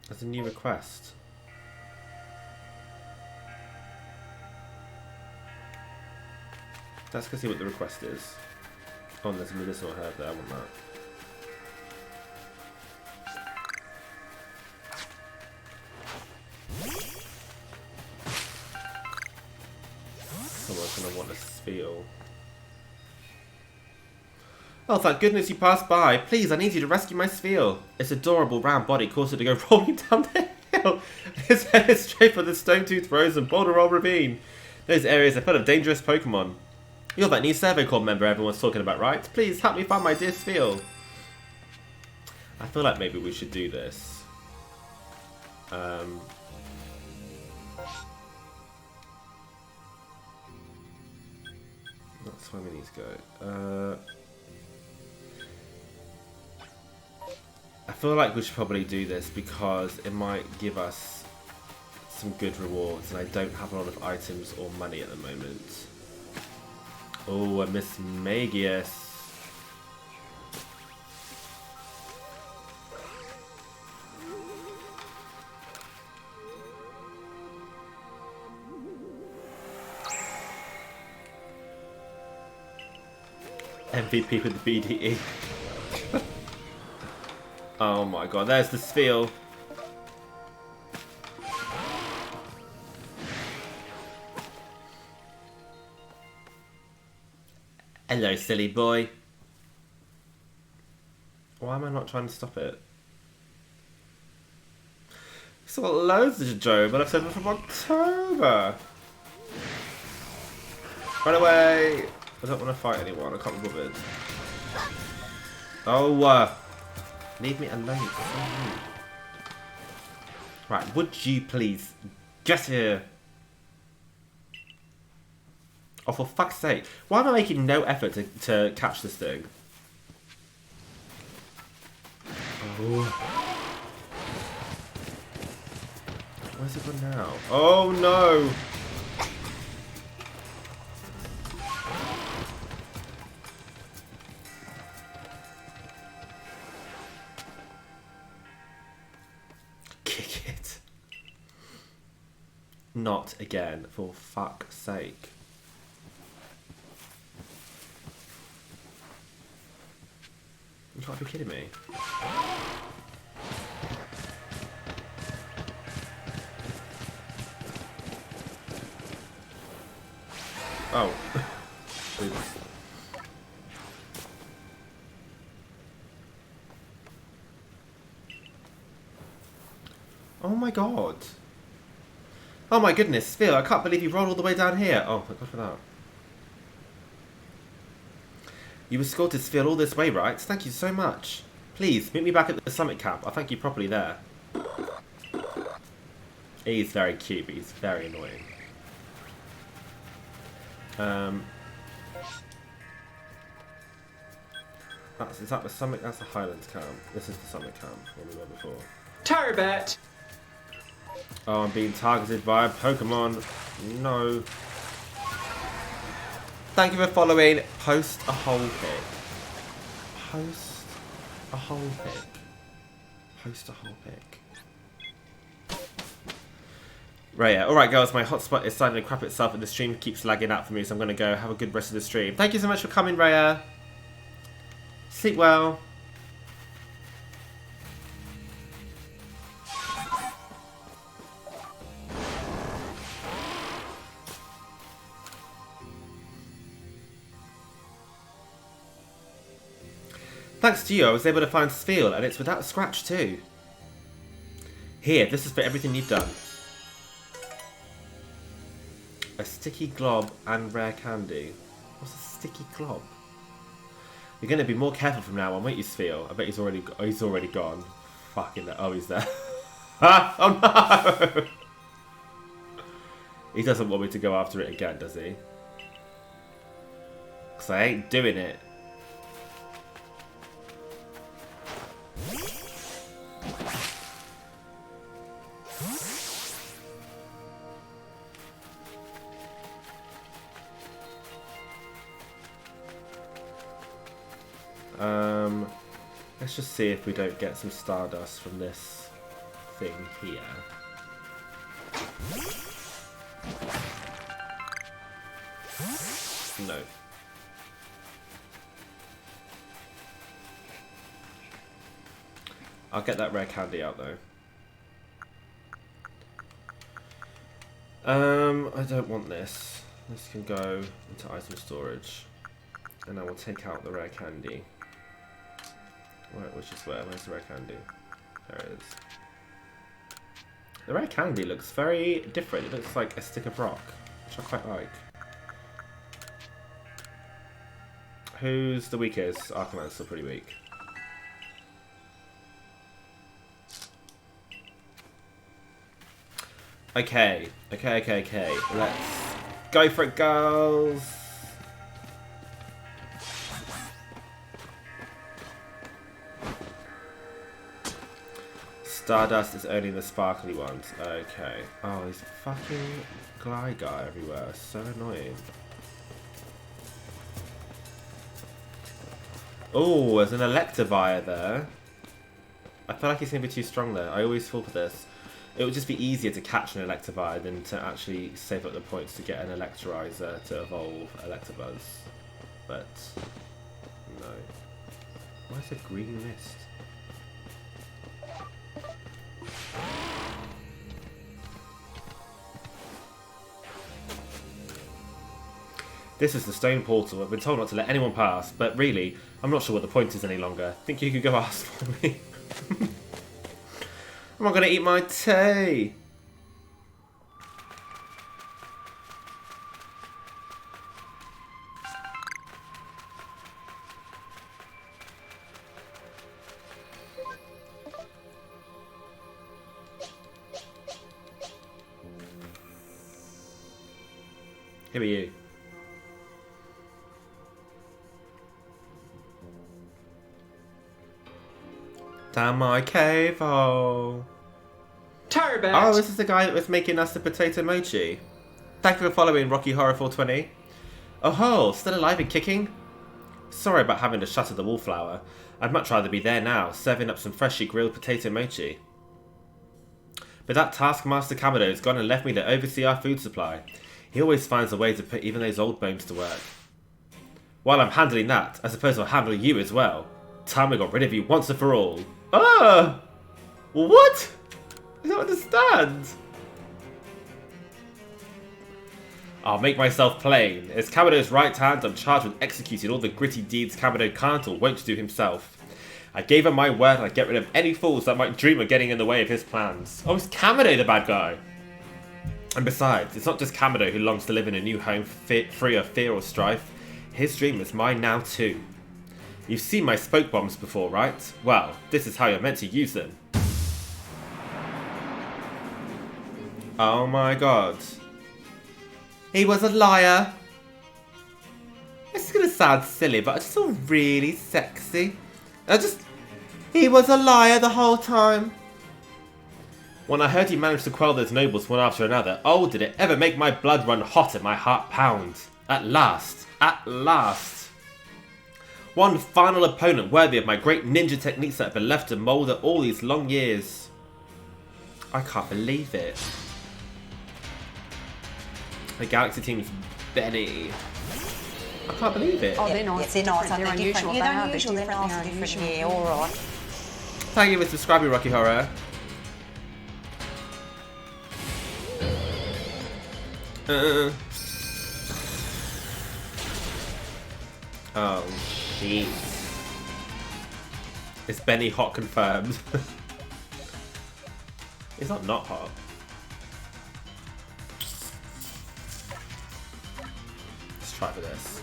There's a new request. Let's go see what the request is. Oh, there's a medicinal herb there. I want that. Someone's gonna want a spiel. Oh, thank goodness you passed by. Please, I need you to rescue my Spheal. Its adorable round body caused it to go rolling down the hill. Its head is straight for the Stone-Tooth Rose and Boulder Roll Ravine. Those areas are full of dangerous Pokemon. You're that new Survey Corps member everyone's talking about, right? Please help me find my dear Spheal. I feel like maybe we should do this. That's where we need to go. I feel like we should probably do this because it might give us some good rewards, and I don't have a lot of items or money at the moment. Oh, a Miss Magius. MVP with the BDE. Oh my god, there's the Spheal. Hello, silly boy. Why am I not trying to stop it? It's got loads of Joe, but I've said it from October. Run away! I don't want to fight anyone, I can't be bothered. Oh, leave me alone. Right, would you please get here? Oh, for fuck's sake. Why am I making no effort to catch this thing? Oh. Where's it gone now? Oh no! Kick it. Not again, for fuck's sake. You can't be kidding me. Oh. Oops. Oh my god. Oh my goodness, Phil, I can't believe you rolled all the way down here. Oh, thank god for that. You escorted Spheal all this way, right? Thank you so much. Please, meet me back at the summit camp. I'll thank you properly there. He's very cute, but he's very annoying. Is that the summit? That's the Highlands camp. This is the summit camp, where we were before. Tarbet! Oh, I'm being targeted by a Pokemon. No. Thank you for following. Post a whole pic. Post a whole pic. Post a whole pic. Right, yeah. Alright, girls, my hotspot is starting to crap itself and the stream keeps lagging out for me, so I'm going to go. Have a good rest of the stream. Thank you so much for coming, Raya. Sleep well. Thanks to you, I was able to find Spheal, and it's without a scratch too. Here, this is for everything you've done. A sticky glob and rare candy. What's a sticky glob? You're going to be more careful from now on, won't you, Spheal? I bet he's already gone. Fucking that. Oh, he's there. Oh no! He doesn't want me to go after it again, does he? Because I ain't doing it. Let's just see if we don't get some Stardust from this thing here. No. I'll get that rare candy out though. I don't want this. This can go into item storage. And I will take out the rare candy. Right, which is where? Where's the rare candy? There it is. The rare candy looks very different. It looks like a stick of rock, which I quite like. Who's the weakest? Arcanine is still pretty weak. Okay. Let's go for it, girls. Stardust is only the sparkly ones. Okay. Oh, these fucking Gligar everywhere. So annoying. Oh, there's an Electivire there. I feel like he's going to be too strong there. I always fall for this. It would just be easier to catch an Electivire than to actually save up the points to get an Electrizer to evolve Electabuzz. But, no. Why is there green mist? This is the stone portal. I've been told not to let anyone pass, but really, I'm not sure what the point is any longer. Think you could go ask for me? I'm not going to eat my tea. Here are you. Down my cave hole. Turbat! Oh, this is the guy that was making us the potato mochi. Thank you for following Rocky Horror 420. Oh ho, still alive and kicking? Sorry about having to shutter the wallflower. I'd much rather be there now, serving up some freshly grilled potato mochi. But that Taskmaster Kamado's gone and left me to oversee our food supply. He always finds a way to put even those old bones to work. While I'm handling that, I suppose I'll handle you as well. Time we got rid of you once and for all. Ah! What? I don't understand. I'll make myself plain. As Kamado's right hand, I'm charged with executing all the gritty deeds Kamado can't or won't do himself. I gave him my word I'd get rid of any fools that might dream of getting in the way of his plans. Oh, it's Kamado the bad guy. And besides, it's not just Kamado who longs to live in a new home free of fear or strife. His dream is mine now too. You've seen my spoke bombs before, right? Well, this is how you're meant to use them. Oh my god. He was a liar. This is gonna sound silly, but I just feel really sexy. He was a liar the whole time. When I heard he managed to quell those nobles one after another, oh, did it ever make my blood run hot and my heart pound. At last. At last. One final opponent worthy of my great ninja techniques that have been left to moulder all these long years. I can't believe it. The Galaxy team is Benny. I can't believe it. Oh, they're nice. They're nice, They're aren't they? unusual. Different. They Yeah, are. they're unusual. They're Different. nice, They're different. unusual. Yeah, all right. Thank you for subscribing, Rocky Horror. Oh, jeez. Is Benny hot confirmed? He's not hot. Let's try for this.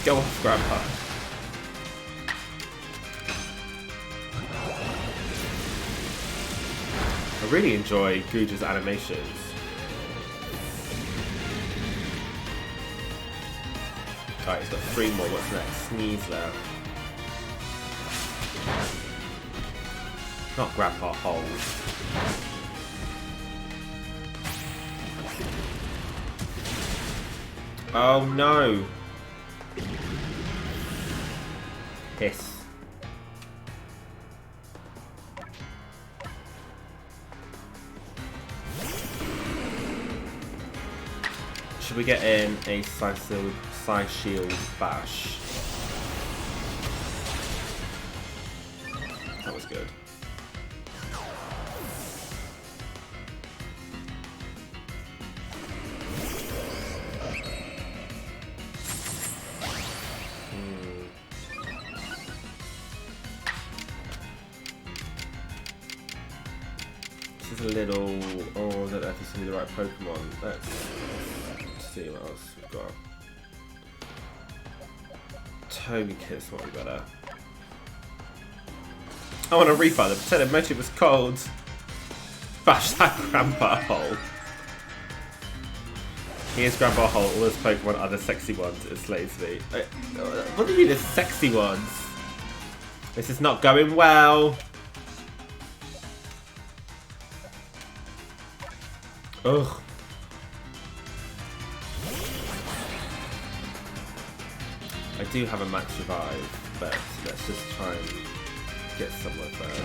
Go off, Grandpa. I really enjoy Guja's animations. Alright, he's got 3 more. What's next? Sneeze there. Not Grandpa Hole. Oh no! Hiss. Should we get in a side shield bash? That was good. This is a little... Oh, I don't know if this is the right Pokemon. Let's see what else we've got. Togekiss might be better. I want to refire the pretend Mochi was cold. Bash that Grandpa Hole. Here's Grandpa Hole, all those Pokemon are the sexy ones, it slays me. What do you mean the sexy ones? This is not going well. Ugh. I do have a max revive, but let's just try and get somewhere first.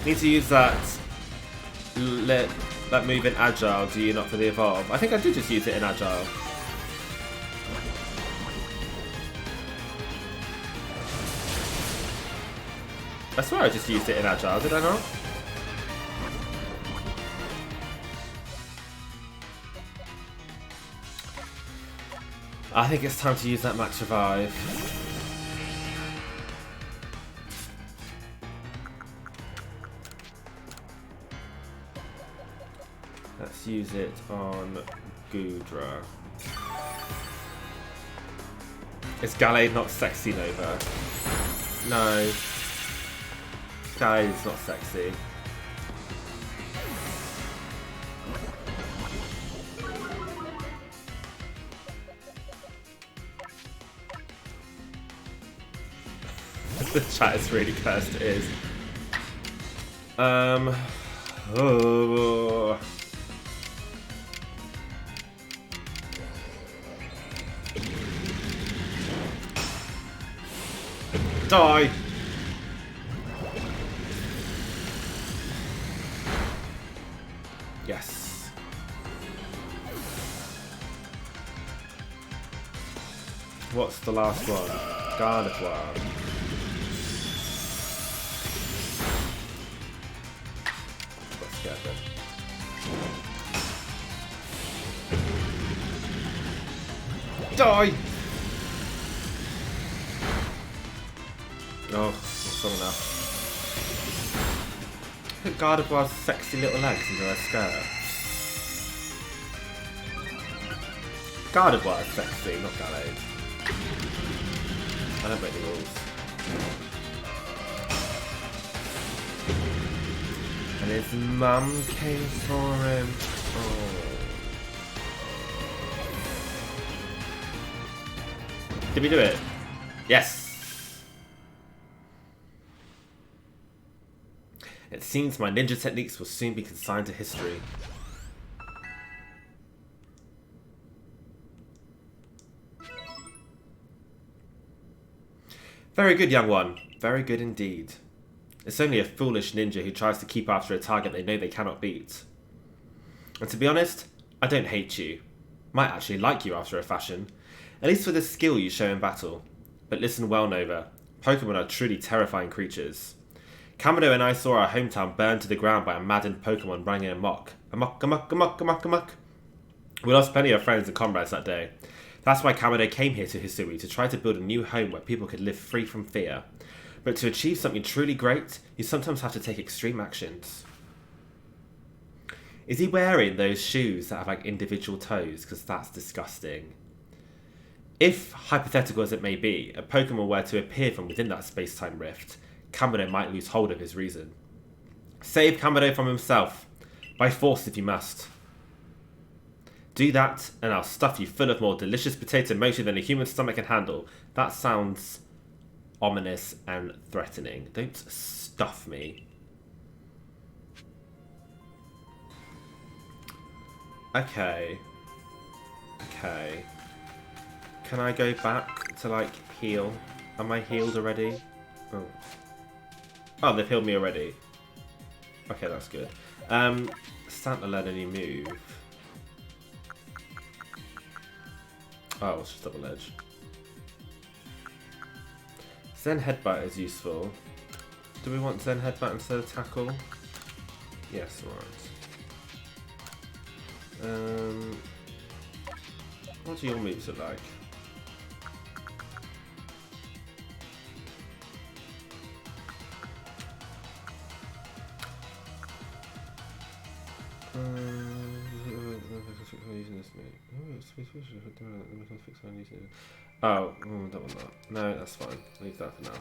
Need to use that move in Agile, do you not, for the evolve? I think I did just use it in Agile. I swear I just used it in Agile, did I not? I think it's time to use that max revive. Let's use it on Goodra. Is Gallade not sexy, Nova? No. Galade's not sexy. The chat is really cursed, it is. Oh. Die! Yes. What's the last one? Gardevoir. Let's get them. Die! Oh, that's not enough. Look at Gardevoir's sexy little legs under her skirt. Gardevoir is sexy, not Gallade. I don't make the rules. And his mum came for him. Oh. Did we do it? Yes! It seems my ninja techniques will soon be consigned to history. Very good, young one. Very good indeed. It's only a foolish ninja who tries to keep after a target they know they cannot beat. And to be honest, I don't hate you. Might actually like you after a fashion. At least for the skill you show in battle. But listen well, Nova. Pokémon are truly terrifying creatures. Kamado and I saw our hometown burned to the ground by a maddened Pokémon running in amok. Amok. We lost plenty of friends and comrades that day. That's why Kamado came here to Hisui to try to build a new home where people could live free from fear. But to achieve something truly great, you sometimes have to take extreme actions. Is he wearing those shoes that have like individual toes? Because that's disgusting. If, hypothetical as it may be, a Pokemon were to appear from within that space-time rift, Kamado might lose hold of his reason. Save Kamado from himself, by force if you must. Do that, and I'll stuff you full of more delicious potato mochi than a human stomach can handle. That sounds ominous and threatening. Don't stuff me. Okay. Can I go back to, like, heal? Am I healed already? Oh, they've healed me already. Okay, that's good. Santa learn a new move. Oh, it's just double edge. Zen Headbutt is useful. Do we want Zen Headbutt instead of Tackle? Yes, right. What do your moves look like? Oh, don't want that. No, that's fine. Leave that for now.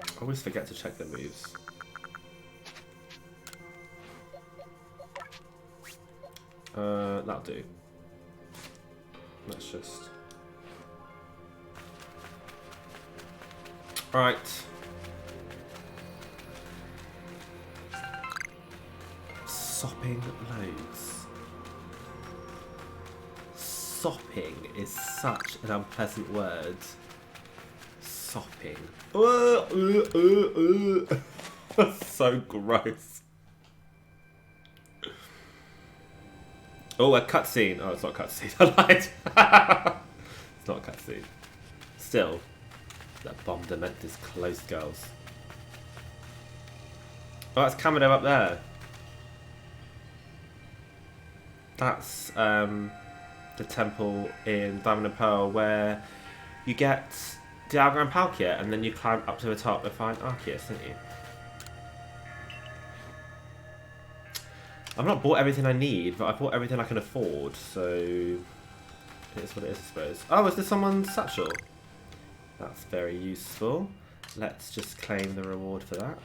I always forget to check their moves. That'll do. Let's just... Alright. Sopping loads. Sopping is such an unpleasant word. Sopping. So gross. Oh, a cutscene. Oh, it's not a cutscene. I lied. It's not a cutscene. Still, that bomb Dementor's close, girls. Oh, that's Kamado up there. That's the temple in Diamond and Pearl where you get Dialga and Palkia and then you climb up to the top and find Arceus, don't you? I've not bought everything I need, but I've bought everything I can afford, so it is what it is, I suppose. Oh, is this someone's satchel? That's very useful. Let's just claim the reward for that.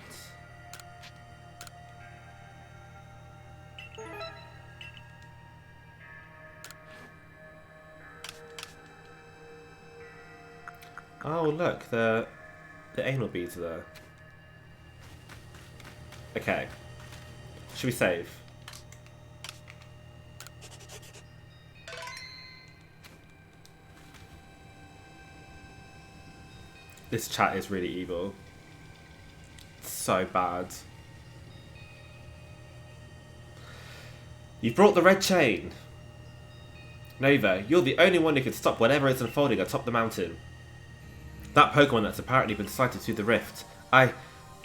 Oh, look, the anal beads are there. Okay. Should we save? This chat is really evil. It's so bad. You've brought the red chain. Nova, you're the only one who can stop whatever is unfolding atop the mountain. That Pokemon that's apparently been sighted through the rift. I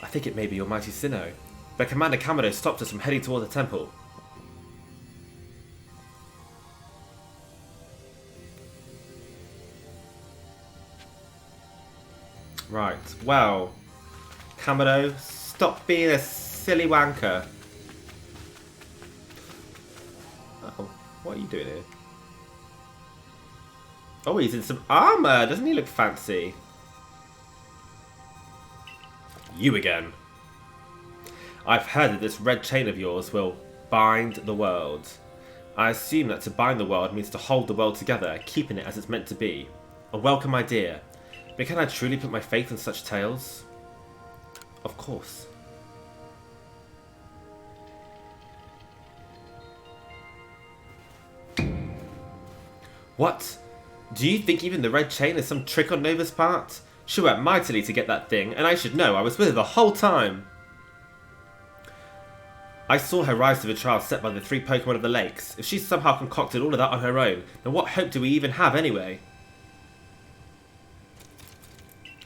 think it may be your mighty Sinnoh. But Commander Kamado stopped us from heading toward the temple. Right, well, Kamado, stop being a silly wanker. Oh, what are you doing here? Oh, he's in some armour. Doesn't he look fancy? You again. I've heard that this red chain of yours will bind the world. I assume that to bind the world means to hold the world together, keeping it as it's meant to be. A welcome idea. But can I truly put my faith in such tales? Of course. What? Do you think even the red chain is some trick on Nova's part? She worked mightily to get that thing, and I should know. I was with her the whole time. I saw her rise to the trial set by the 3 Pokémon of the Lakes. If she somehow concocted all of that on her own, then what hope do we even have anyway?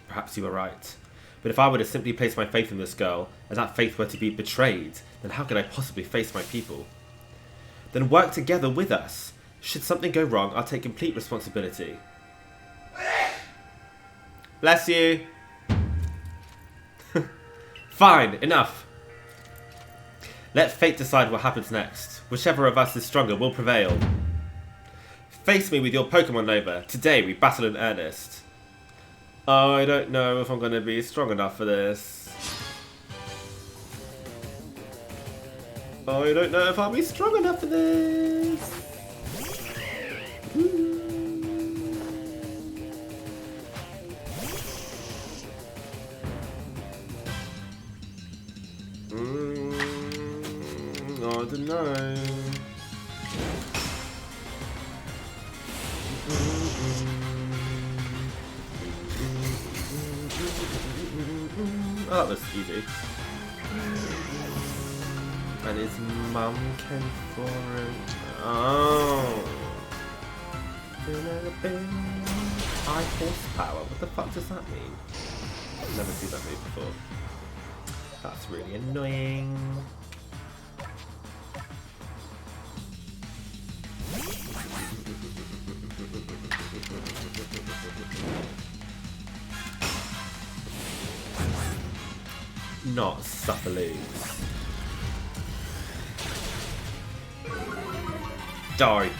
Perhaps you are right. But if I were to simply place my faith in this girl, and that faith were to be betrayed, then how could I possibly face my people? Then work together with us. Should something go wrong, I'll take complete responsibility. Bless you. Fine, enough. Let fate decide what happens next. Whichever of us is stronger will prevail. Face me with your Pokemon, Nova. Today we battle in earnest. Oh, I don't know if I'm going to be strong enough for this. Oh, I don't know if I'll be strong enough for this. I don't know. Oh, that was easy. And his mum came for him. Oh. High horsepower. What the fuck does that mean? I've never seen that move before. That's really annoying. Not Suppaloos. Die.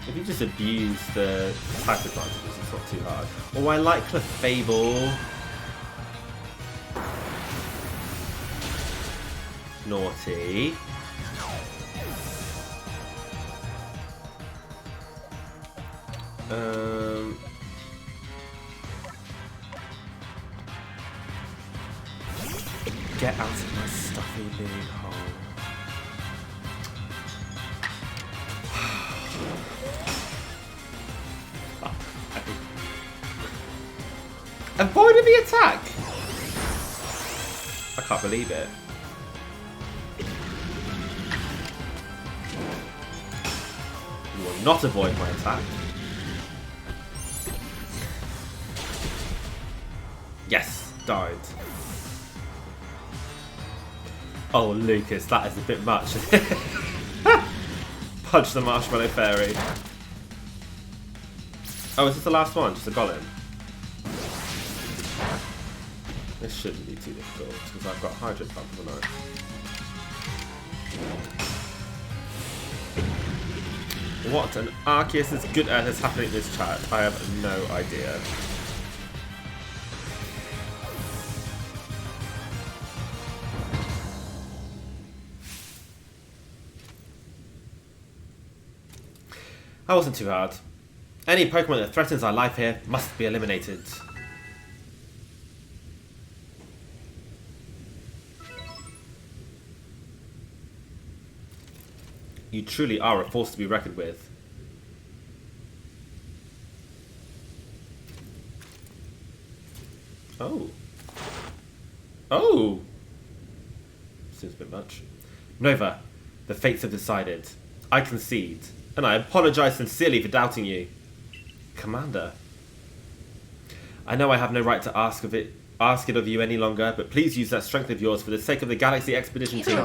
If you just abuse the type advantages, it's not too hard. Oh, I like Clefable. Naughty. Get out of my stuffy big hole. Avoided the attack! I can't believe it. You will not avoid my attack. Yes, died. Oh, Lucas, that is a bit much. Punch the Marshmallow Fairy. Oh, is this the last one? Just a golem? This shouldn't be too difficult, because I've got Hydro Pump, haven't I? What an Arceus is good at is happening in this chat. I have no idea. That wasn't too hard. Any Pokemon that threatens our life here must be eliminated. You truly are a force to be reckoned with. Oh. Oh! Seems a bit much. Nova, the fates have decided. I concede. And I apologize sincerely for doubting you. Commander. I know I have no right to ask it of you any longer, but please use that strength of yours for the sake of the Galaxy Expedition Team.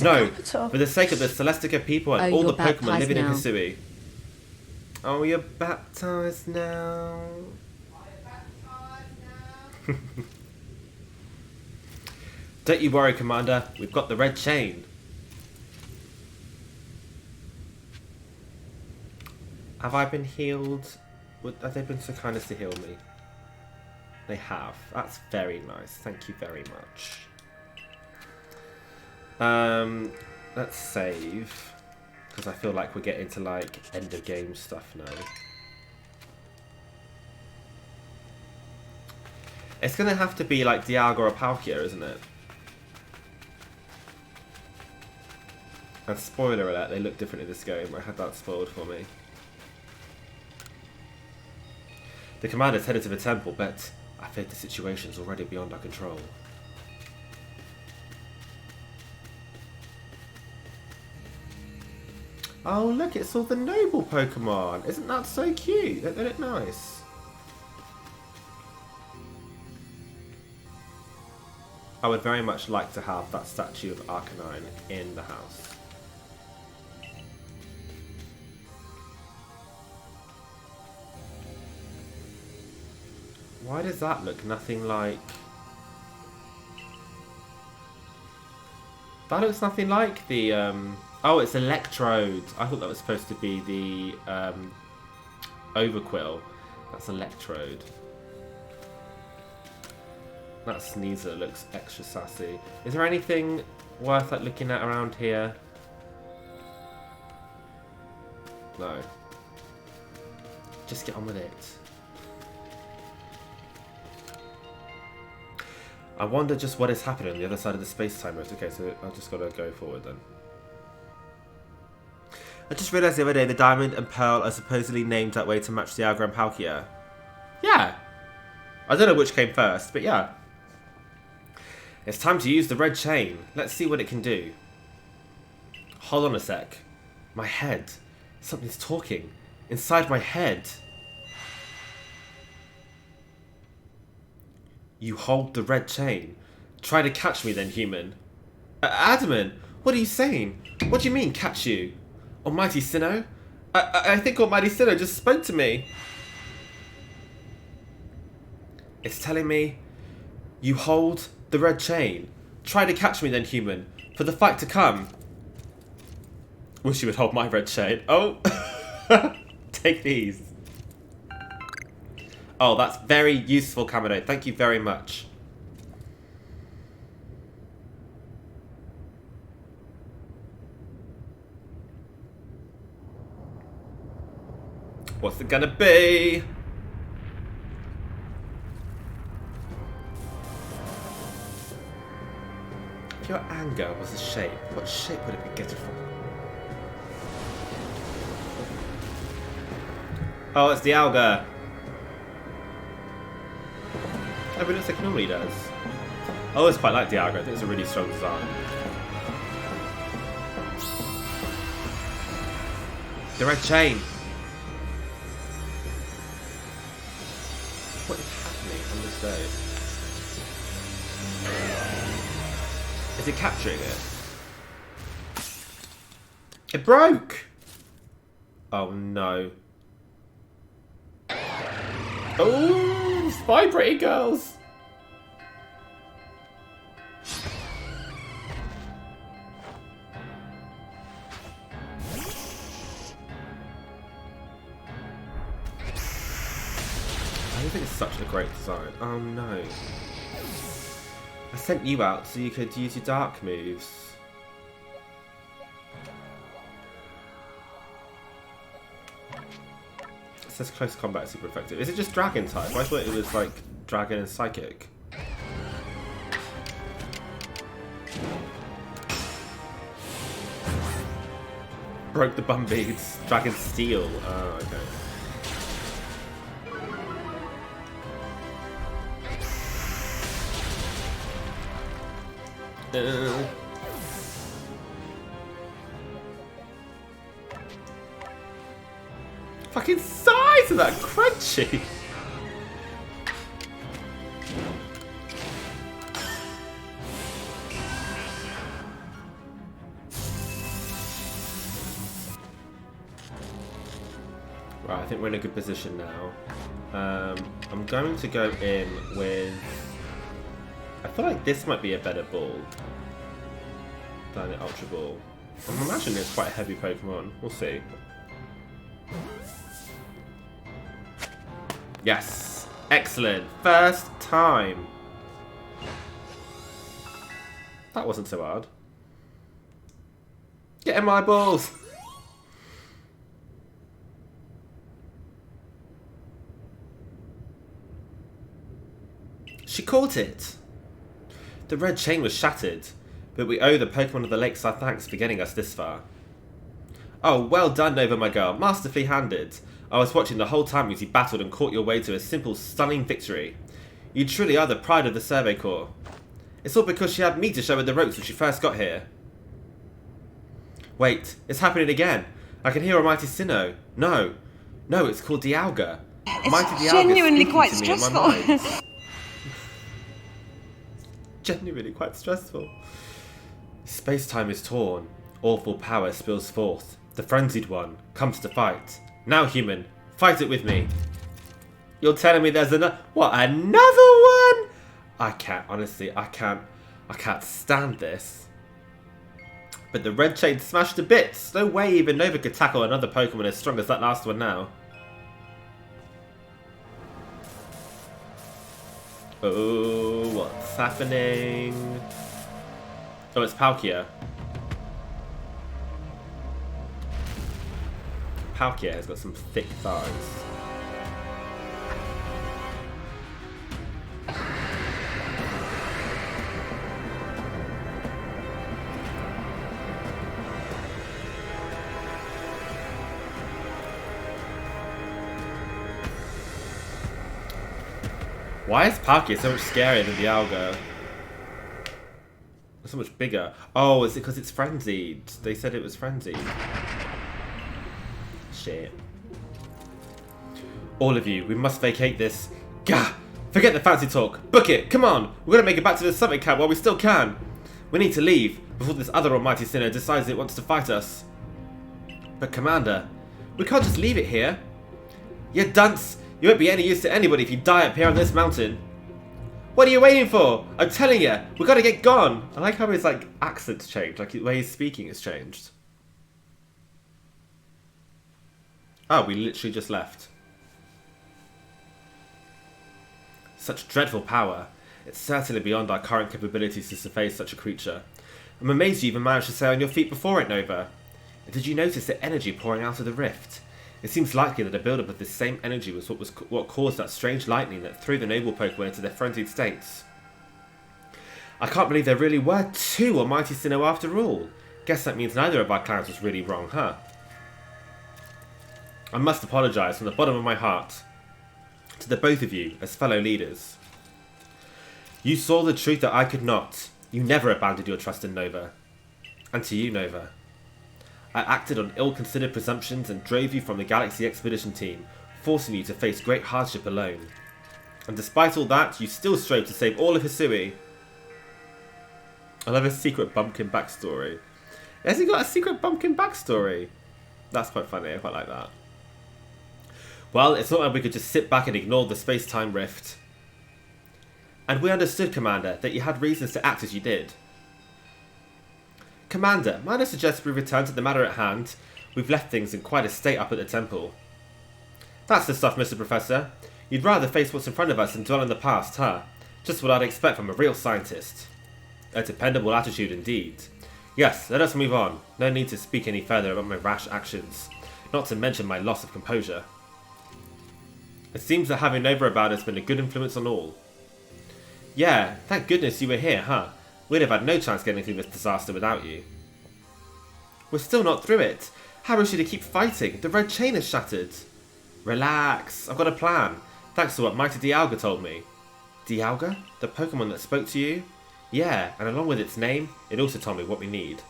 No, for the sake of the Celestica people and all the Pokemon living in Hisui. Oh, you're baptized now. Don't you worry, Commander. We've got the red chain. Have I been healed? Have they been so kind as to heal me? They have. That's very nice. Thank you very much. Let's save. Because I feel like we're getting to like end of game stuff now. It's going to have to be like Dialga or Palkia, isn't it? And spoiler alert, they look different in this game. I had that spoiled for me. The commander's headed to the temple, but I fear the situation's already beyond our control. Oh look, it's all the noble Pokemon. Isn't that so cute? They look nice. I would very much like to have that statue of Arcanine in the house. Why does that look nothing like... That looks nothing like the... Oh, it's Electrode. I thought that was supposed to be the Overquill. That's Electrode. That Sneasel looks extra sassy. Is there anything worth like looking at around here? No. Just get on with it. I wonder just what is happening on the other side of the space-time rift. Okay, so I've just got to go forward then. I just realised the other day the Diamond and Pearl are supposedly named that way to match the Algra and Palkia. Yeah. I don't know which came first, but yeah. It's time to use the red chain. Let's see what it can do. Hold on a sec. My head. Something's talking. Inside my head. You hold the red chain. Try to catch me then, human. Adamant, what are you saying? What do you mean, catch you? Almighty Sinnoh? I think Almighty Sinnoh just spoke to me. It's telling me, you hold the red chain. Try to catch me then, human, for the fight to come. Wish you would hold my red chain. Oh, take these. Oh, that's very useful, Kamado. Thank you very much. What's it gonna be? If your anger was a shape, what shape would it be getting from? Oh, it's the Alga. Oh, but it looks like it normally does. I always quite like the Alga. I think it's a really strong design. The red chain. What is happening on this day? Is it capturing it? It broke! Oh no. Oh, it's vibrating, girls! I think it's such a great design. Oh no. I sent you out so you could use your dark moves. It says close combat is super effective. Is it just dragon type? I thought it was like dragon and psychic. Broke the bum beads. Dragon steel. Oh, okay. Fucking size of that crunchy. Right, I think we're in a good position now. I'm going to go in with... I feel like this might be a better ball than the Ultra Ball. I'm imagining it's quite a heavy Pokemon. We'll see. Yes! Excellent! First time! That wasn't so hard. Get in my balls! She caught it! The red chain was shattered. but we owe the Pokemon of the Lakes our thanks for getting us this far. Oh, well done, Nova, my girl. Masterfully handed. I was watching the whole time as you battled and caught your way to a simple, stunning victory. You truly are the pride of the Survey Corps. It's all because she had me to show her the ropes when she first got here. Wait, it's happening again. I can hear a mighty Sinnoh. No, it's called Dialga. It's genuinely quite stressful. Genuinely quite stressful. Space-time is torn. Awful power spills forth. The frenzied one comes to fight. Now, human, fight it with me. You're telling me there's another... What, another one? I can't, honestly, I can't stand this. But the red chain smashed to bits. No way even Nova could tackle another Pokemon as strong as that last one now. Oh, what's happening? Oh, it's Palkia. Palkia has got some thick thighs. Why is Palkia so much scarier than Dialga? It's so much bigger. Oh, is it because it's frenzied? They said it was frenzied. Shit. All of you, we must vacate this. Gah! Forget the fancy talk. Book it! Come on! We're gonna make it back to the summit camp while we still can. We need to leave before this other almighty Sinnoh decides it wants to fight us. But Commander, we can't just leave it here. You dunce! You won't be any use to anybody if you die up here on this mountain. What are you waiting for? I'm telling you, we gotta get gone. I like how his accent's changed, like the way he's speaking has changed. Oh, we literally just left. Such dreadful power. It's certainly beyond our current capabilities to surface such a creature. I'm amazed you even managed to stay on your feet before it, Nova. And did you notice the energy pouring out of the rift? It seems likely that a build-up of this same energy was what caused that strange lightning that threw the noble Pokemon into their frenzied states. I can't believe there really were two almighty Sinnoh after all. Guess that means neither of our clans was really wrong, huh? I must apologise from the bottom of my heart to the both of you as fellow leaders. You saw the truth that I could not. You never abandoned your trust in Nova. And to you, Nova. I acted on ill-considered presumptions and drove you from the Galaxy Expedition team, forcing you to face great hardship alone. And despite all that, you still strove to save all of Hisui. I love his secret bumpkin backstory. Has he got a secret bumpkin backstory? That's quite funny, I quite like that. Well, it's not like we could just sit back and ignore the space-time rift. And we understood, Commander, that you had reasons to act as you did. Commander, might I suggest we return to the matter at hand? We've left things in quite a state up at the temple. That's the stuff, Mr. Professor. You'd rather face what's in front of us than dwell in the past, huh? Just what I'd expect from a real scientist. A dependable attitude indeed. Yes, let us move on. No need to speak any further about my rash actions. Not to mention my loss of composure. It seems that having Nova about has been a good influence on all. Yeah, thank goodness you were here, huh? We'd have had no chance getting through this disaster without you. We're still not through it. How is she to keep fighting? The red chain is shattered. Relax, I've got a plan. Thanks to what mighty Dialga told me. Dialga? The Pokemon that spoke to you? Yeah, and along with its name, it also told me what we need.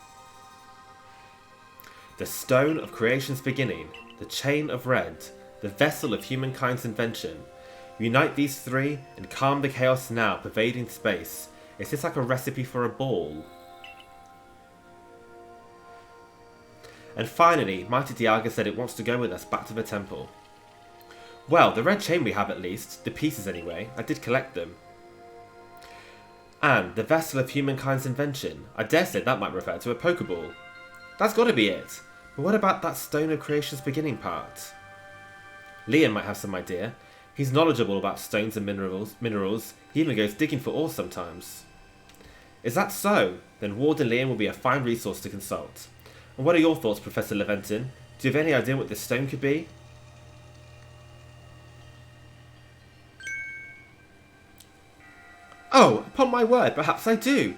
The Stone of Creation's beginning, the Chain of Red, the Vessel of Humankind's invention. Unite these three and calm the chaos now pervading space. Is this like a recipe for a ball? And finally, mighty Dialga said it wants to go with us back to the temple. Well, the red chain we have at least, the pieces anyway, I did collect them. And the Vessel of Humankind's invention, I dare say that might refer to a Pokeball. That's got to be it. But what about that Stone of Creation's beginning part? Liam might have some idea. He's knowledgeable about stones and minerals. He even goes digging for ore sometimes. Is that so? Then Ward and Liam will be a fine resource to consult. And what are your thoughts, Professor Leventon? Do you have any idea what this stone could be? Oh, upon my word, perhaps I do.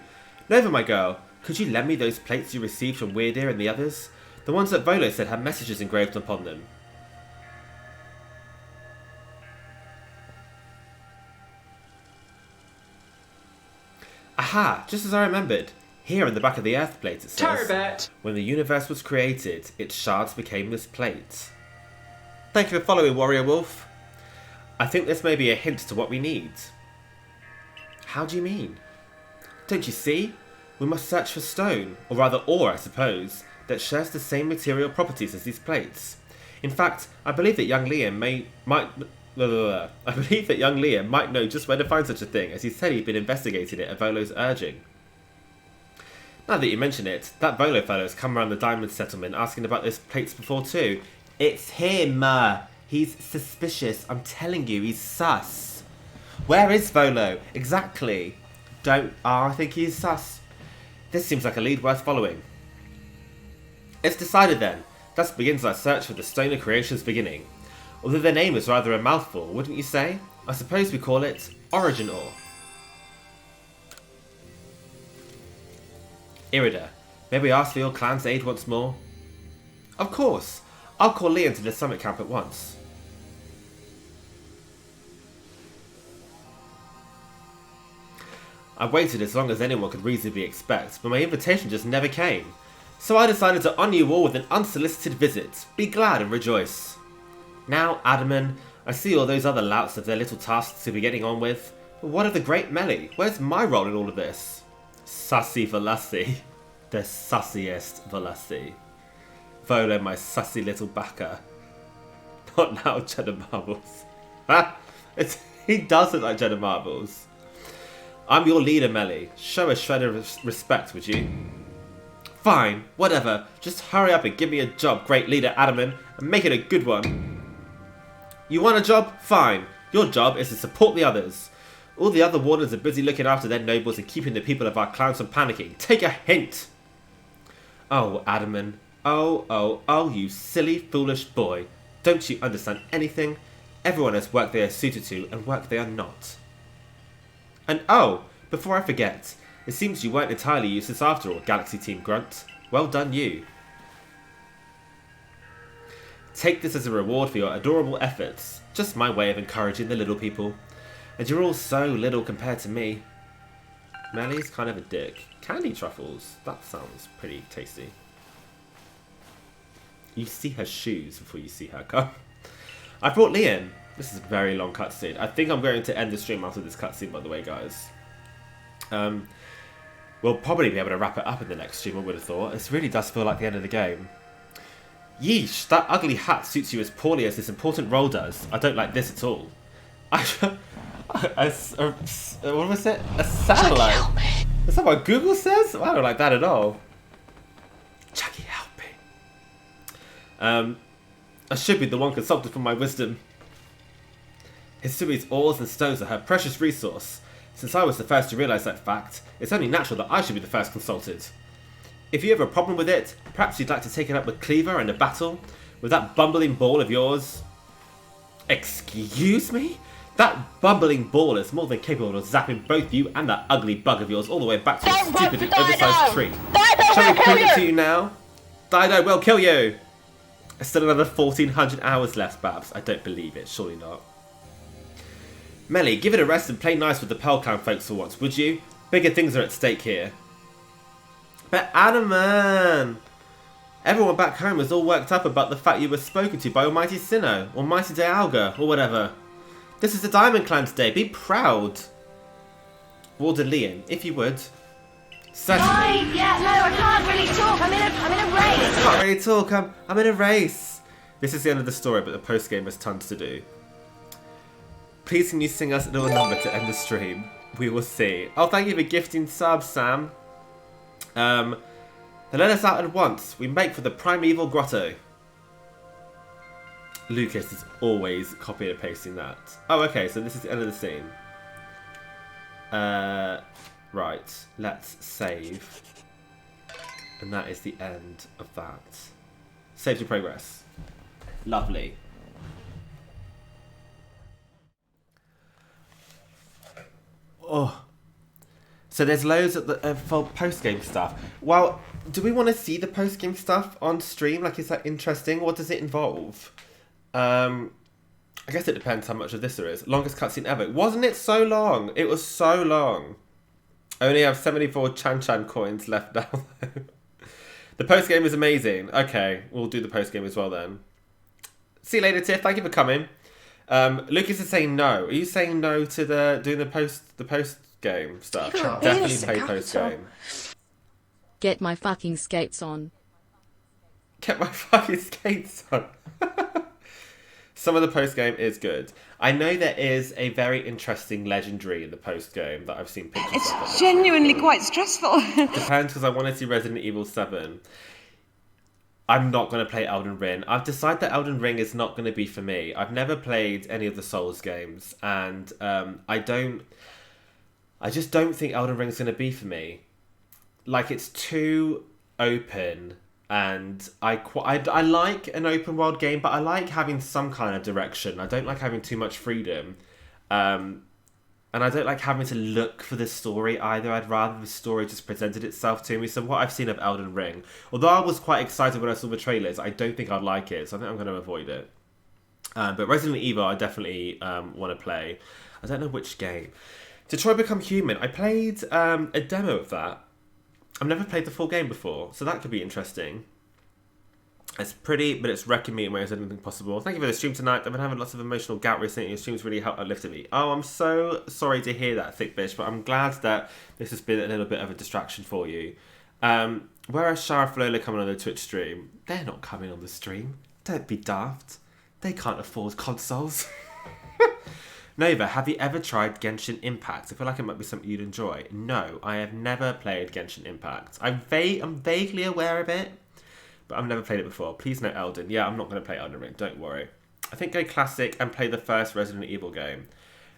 Nova, my girl, Could you lend me those plates you received from Weird Ear and the others? The ones that Volo said had messages engraved upon them. Aha! Just as I remembered. Here in the back of the Earth plate it says, Turbot! when the universe was created, its shards became this plate. Thank you for following, Warrior Wolf. I think this may be a hint to what we need. How do you mean? Don't you see? We must search for stone, or rather ore I suppose, that shares the same material properties as these plates. In fact, I believe that young Liam might know just where to find such a thing, as he said he'd been investigating it at Volo's urging. Now that you mention it, that Volo fellow's come around the diamond settlement asking about those plates before too. It's him! He's suspicious, I'm telling you, he's sus. Where is Volo? Exactly. I think he's sus. This seems like a lead worth following. It's decided then. Thus begins our search for the stone of creation's beginning. Although their name is rather a mouthful, wouldn't you say? I suppose we call it Origin Ore. Irida, may we ask for your clan's aid once more? Of course. I'll call Liam to the summit camp at once. I waited as long as anyone could reasonably expect, but my invitation just never came. So I decided to honour you all with an unsolicited visit. Be glad and rejoice. Now, Adaman, I see all those other louts have their little tasks to be getting on with. But what of the great Melly? Where's my role in all of this? Sussy Velassi. The sussiest Velassi. Volo, my sussy little backer. Not now, Cheddar Marbles. He does look like Cheddar Marbles. I'm your leader, Melly. Show a shred of respect, would you? Fine, whatever. Just hurry up and give me a job, great leader Adaman, and make it a good one. You want a job? Fine. Your job is to support the others. All the other wardens are busy looking after their nobles and keeping the people of our clans from panicking. Take a hint! Oh, Adaman. Oh, you silly, foolish boy. Don't you understand anything? Everyone has work they are suited to and work they are not. And oh, before I forget, it seems you weren't entirely useless after all, Galaxy Team Grunt. Well done you. Take this as a reward for your adorable efforts. Just my way of encouraging the little people. And you're all so little compared to me. Melly's kind of a dick. Candy truffles. That sounds pretty tasty. You see her shoes before you see her come. I brought Liam. This is a very long cutscene. I think I'm going to end the stream after this cutscene, by the way, guys. We'll probably be able to wrap it up in the next stream, I would have thought. This really does feel like the end of the game. Yeesh, that ugly hat suits you as poorly as this important role does. I don't like this at all. What was it? A satellite? Is that what Google says? I don't like that at all. Chucky, help me. I should be the one consulted for my wisdom. Hisui's ores and stones are her precious resource. Since I was the first to realise that fact, it's only natural that I should be the first consulted. If you have a problem with it, perhaps you'd like to take it up with Cleaver in a battle? With that bumbling ball of yours? Excuse me? That bumbling ball is more than capable of zapping both you and that ugly bug of yours all the way back to a stupid and oversized tree. Shall we prove it to you now? Dido will kill you! There's still another 1400 hours left, Babs. I don't believe it, surely not. Melly, give it a rest and play nice with the Pearl Clan folks for once, would you? Bigger things are at stake here. But Adaman! Everyone back home was all worked up about the fact you were spoken to by Almighty Sinnoh, or Mighty Dialga, or whatever. This is the Diamond Clan today, be proud! Warder Liam, if you would. Certainly. Yeah, no, I can't really talk. I'm in a race. I can't really talk, I'm in a race. This is the end of the story, but the post-game has tons to do. Please can you sing us a little number to end the stream? We will see. Oh, thank you for gifting subs, Sam. Then let us out at once. We make for the primeval grotto. Lucas is always copying and pasting that. Oh, okay, so this is the end of the scene. Right, let's save. And that is the end of that. Save to progress. Lovely. Oh. So there's loads of for post-game stuff. Well, do we want to see the post-game stuff on stream? Like, is that interesting? What does it involve? I guess it depends how much of this there is. Longest cutscene ever. Wasn't it so long? It was so long. I only have 74 Chan coins left now. The post-game is amazing. Okay, we'll do the post-game as well then. See you later, Tiff. Thank you for coming. Lucas is saying no. Are you saying no to doing the post-game stuff? Definitely play post-game. Get my fucking skates on. Get my fucking skates on. Some of the post-game is good. I know there is a very interesting legendary in the post-game that I've seen pictures of. It's genuinely quite stressful. Depends, because I want to see Resident Evil 7. I'm not going to play Elden Ring. I've decided that Elden Ring is not going to be for me. I've never played any of the Souls games, and I just don't think Elden Ring is going to be for me. Like, it's too open, and I like an open world game, but I like having some kind of direction. I don't like having too much freedom. And I don't like having to look for the story either. I'd rather the story just presented itself to me. So what I've seen of Elden Ring, although I was quite excited when I saw the trailers, I don't think I'd like it. So I think I'm going to avoid it. But Resident Evil, I definitely want to play. I don't know which game. Detroit Become Human. I played a demo of that. I've never played the full game before, so that could be interesting. It's pretty, but it's wrecking me in ways anything possible. Thank you for the stream tonight. I've been having lots of emotional gout recently. Your streams really helped uplifted me. Oh, I'm so sorry to hear that, thick bitch, but I'm glad that this has been a little bit of a distraction for you. Where is Shara Flowla coming on the Twitch stream? They're not coming on the stream. Don't be daft. They can't afford consoles. Nova, have you ever tried Genshin Impact? I feel like it might be something you'd enjoy. No, I have never played Genshin Impact. I'm vaguely aware of it, but I've never played it before. Please no Elden. Yeah, I'm not going to play Elden Ring. Don't worry. I think go classic and play the first Resident Evil game.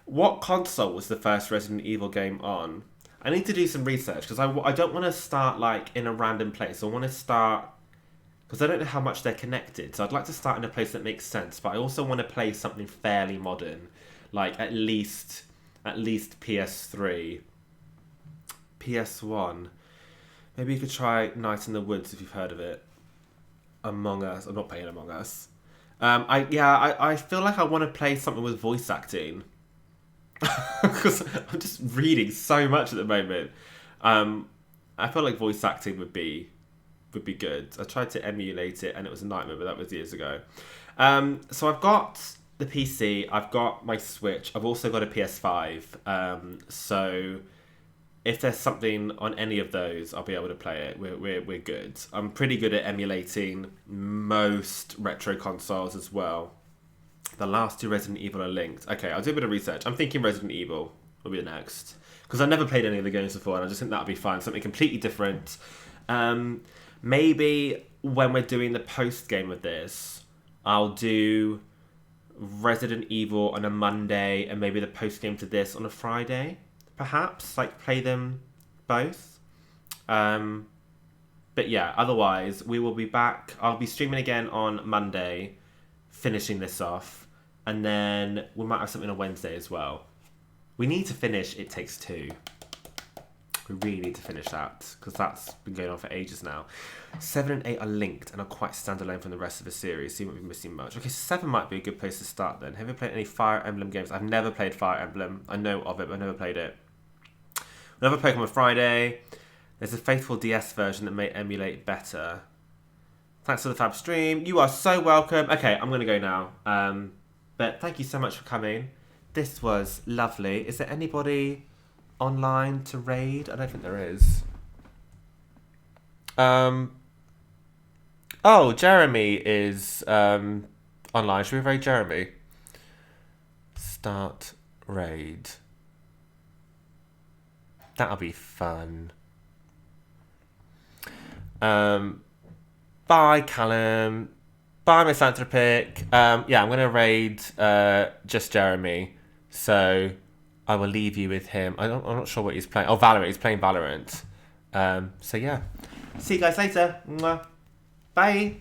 What console was the first Resident Evil game on? I need to do some research because I don't want to start like in a random place. I want to start because I don't know how much they're connected. So I'd like to start in a place that makes sense, but I also want to play something fairly modern, like at least PS3, PS1. Maybe you could try Night in the Woods if you've heard of it. Among Us. I'm not playing Among Us. I feel like I want to play something with voice acting because I'm just reading so much at the moment. I feel like voice acting would be good. I tried to emulate it and it was a nightmare, but that was years ago. So I've got the PC, I've got my Switch, I've also got a PS5. So if there's something on any of those, I'll be able to play it. We're good. I'm pretty good at emulating most retro consoles as well. The last two Resident Evil are linked. Okay, I'll do a bit of research. I'm thinking Resident Evil will be the next. Because I've never played any of the games before, and I just think that'll be fun. Something completely different. Maybe when we're doing the post-game of this, I'll do Resident Evil on a Monday, and maybe the post-game to this on a Friday. Perhaps, like, play them both. But yeah, otherwise, we will be back. I'll be streaming again on Monday, finishing this off. And then we might have something on Wednesday as well. We need to finish It Takes Two. We really need to finish that, because that's been going on for ages now. 7 and 8 are linked and are quite standalone from the rest of the series, so you won't be missing much. Okay, 7 might be a good place to start then. Have you played any Fire Emblem games? I've never played Fire Emblem. I know of it, but I've never played it. Another Pokemon Friday. There's a faithful DS version that may emulate better. Thanks for the fab stream. You are so welcome. Okay, I'm going to go now. But thank you so much for coming. This was lovely. Is there anybody online to raid? I don't think there is. Oh, Jeremy is online. Should we raid Jeremy? Start raid. That'll be fun. Bye, Callum. Bye, Misanthropic. Yeah, I'm going to raid just Jeremy. So I will leave you with him. I'm not sure what he's playing. Oh, Valorant. He's playing Valorant. So yeah. See you guys later. Mwah. Bye.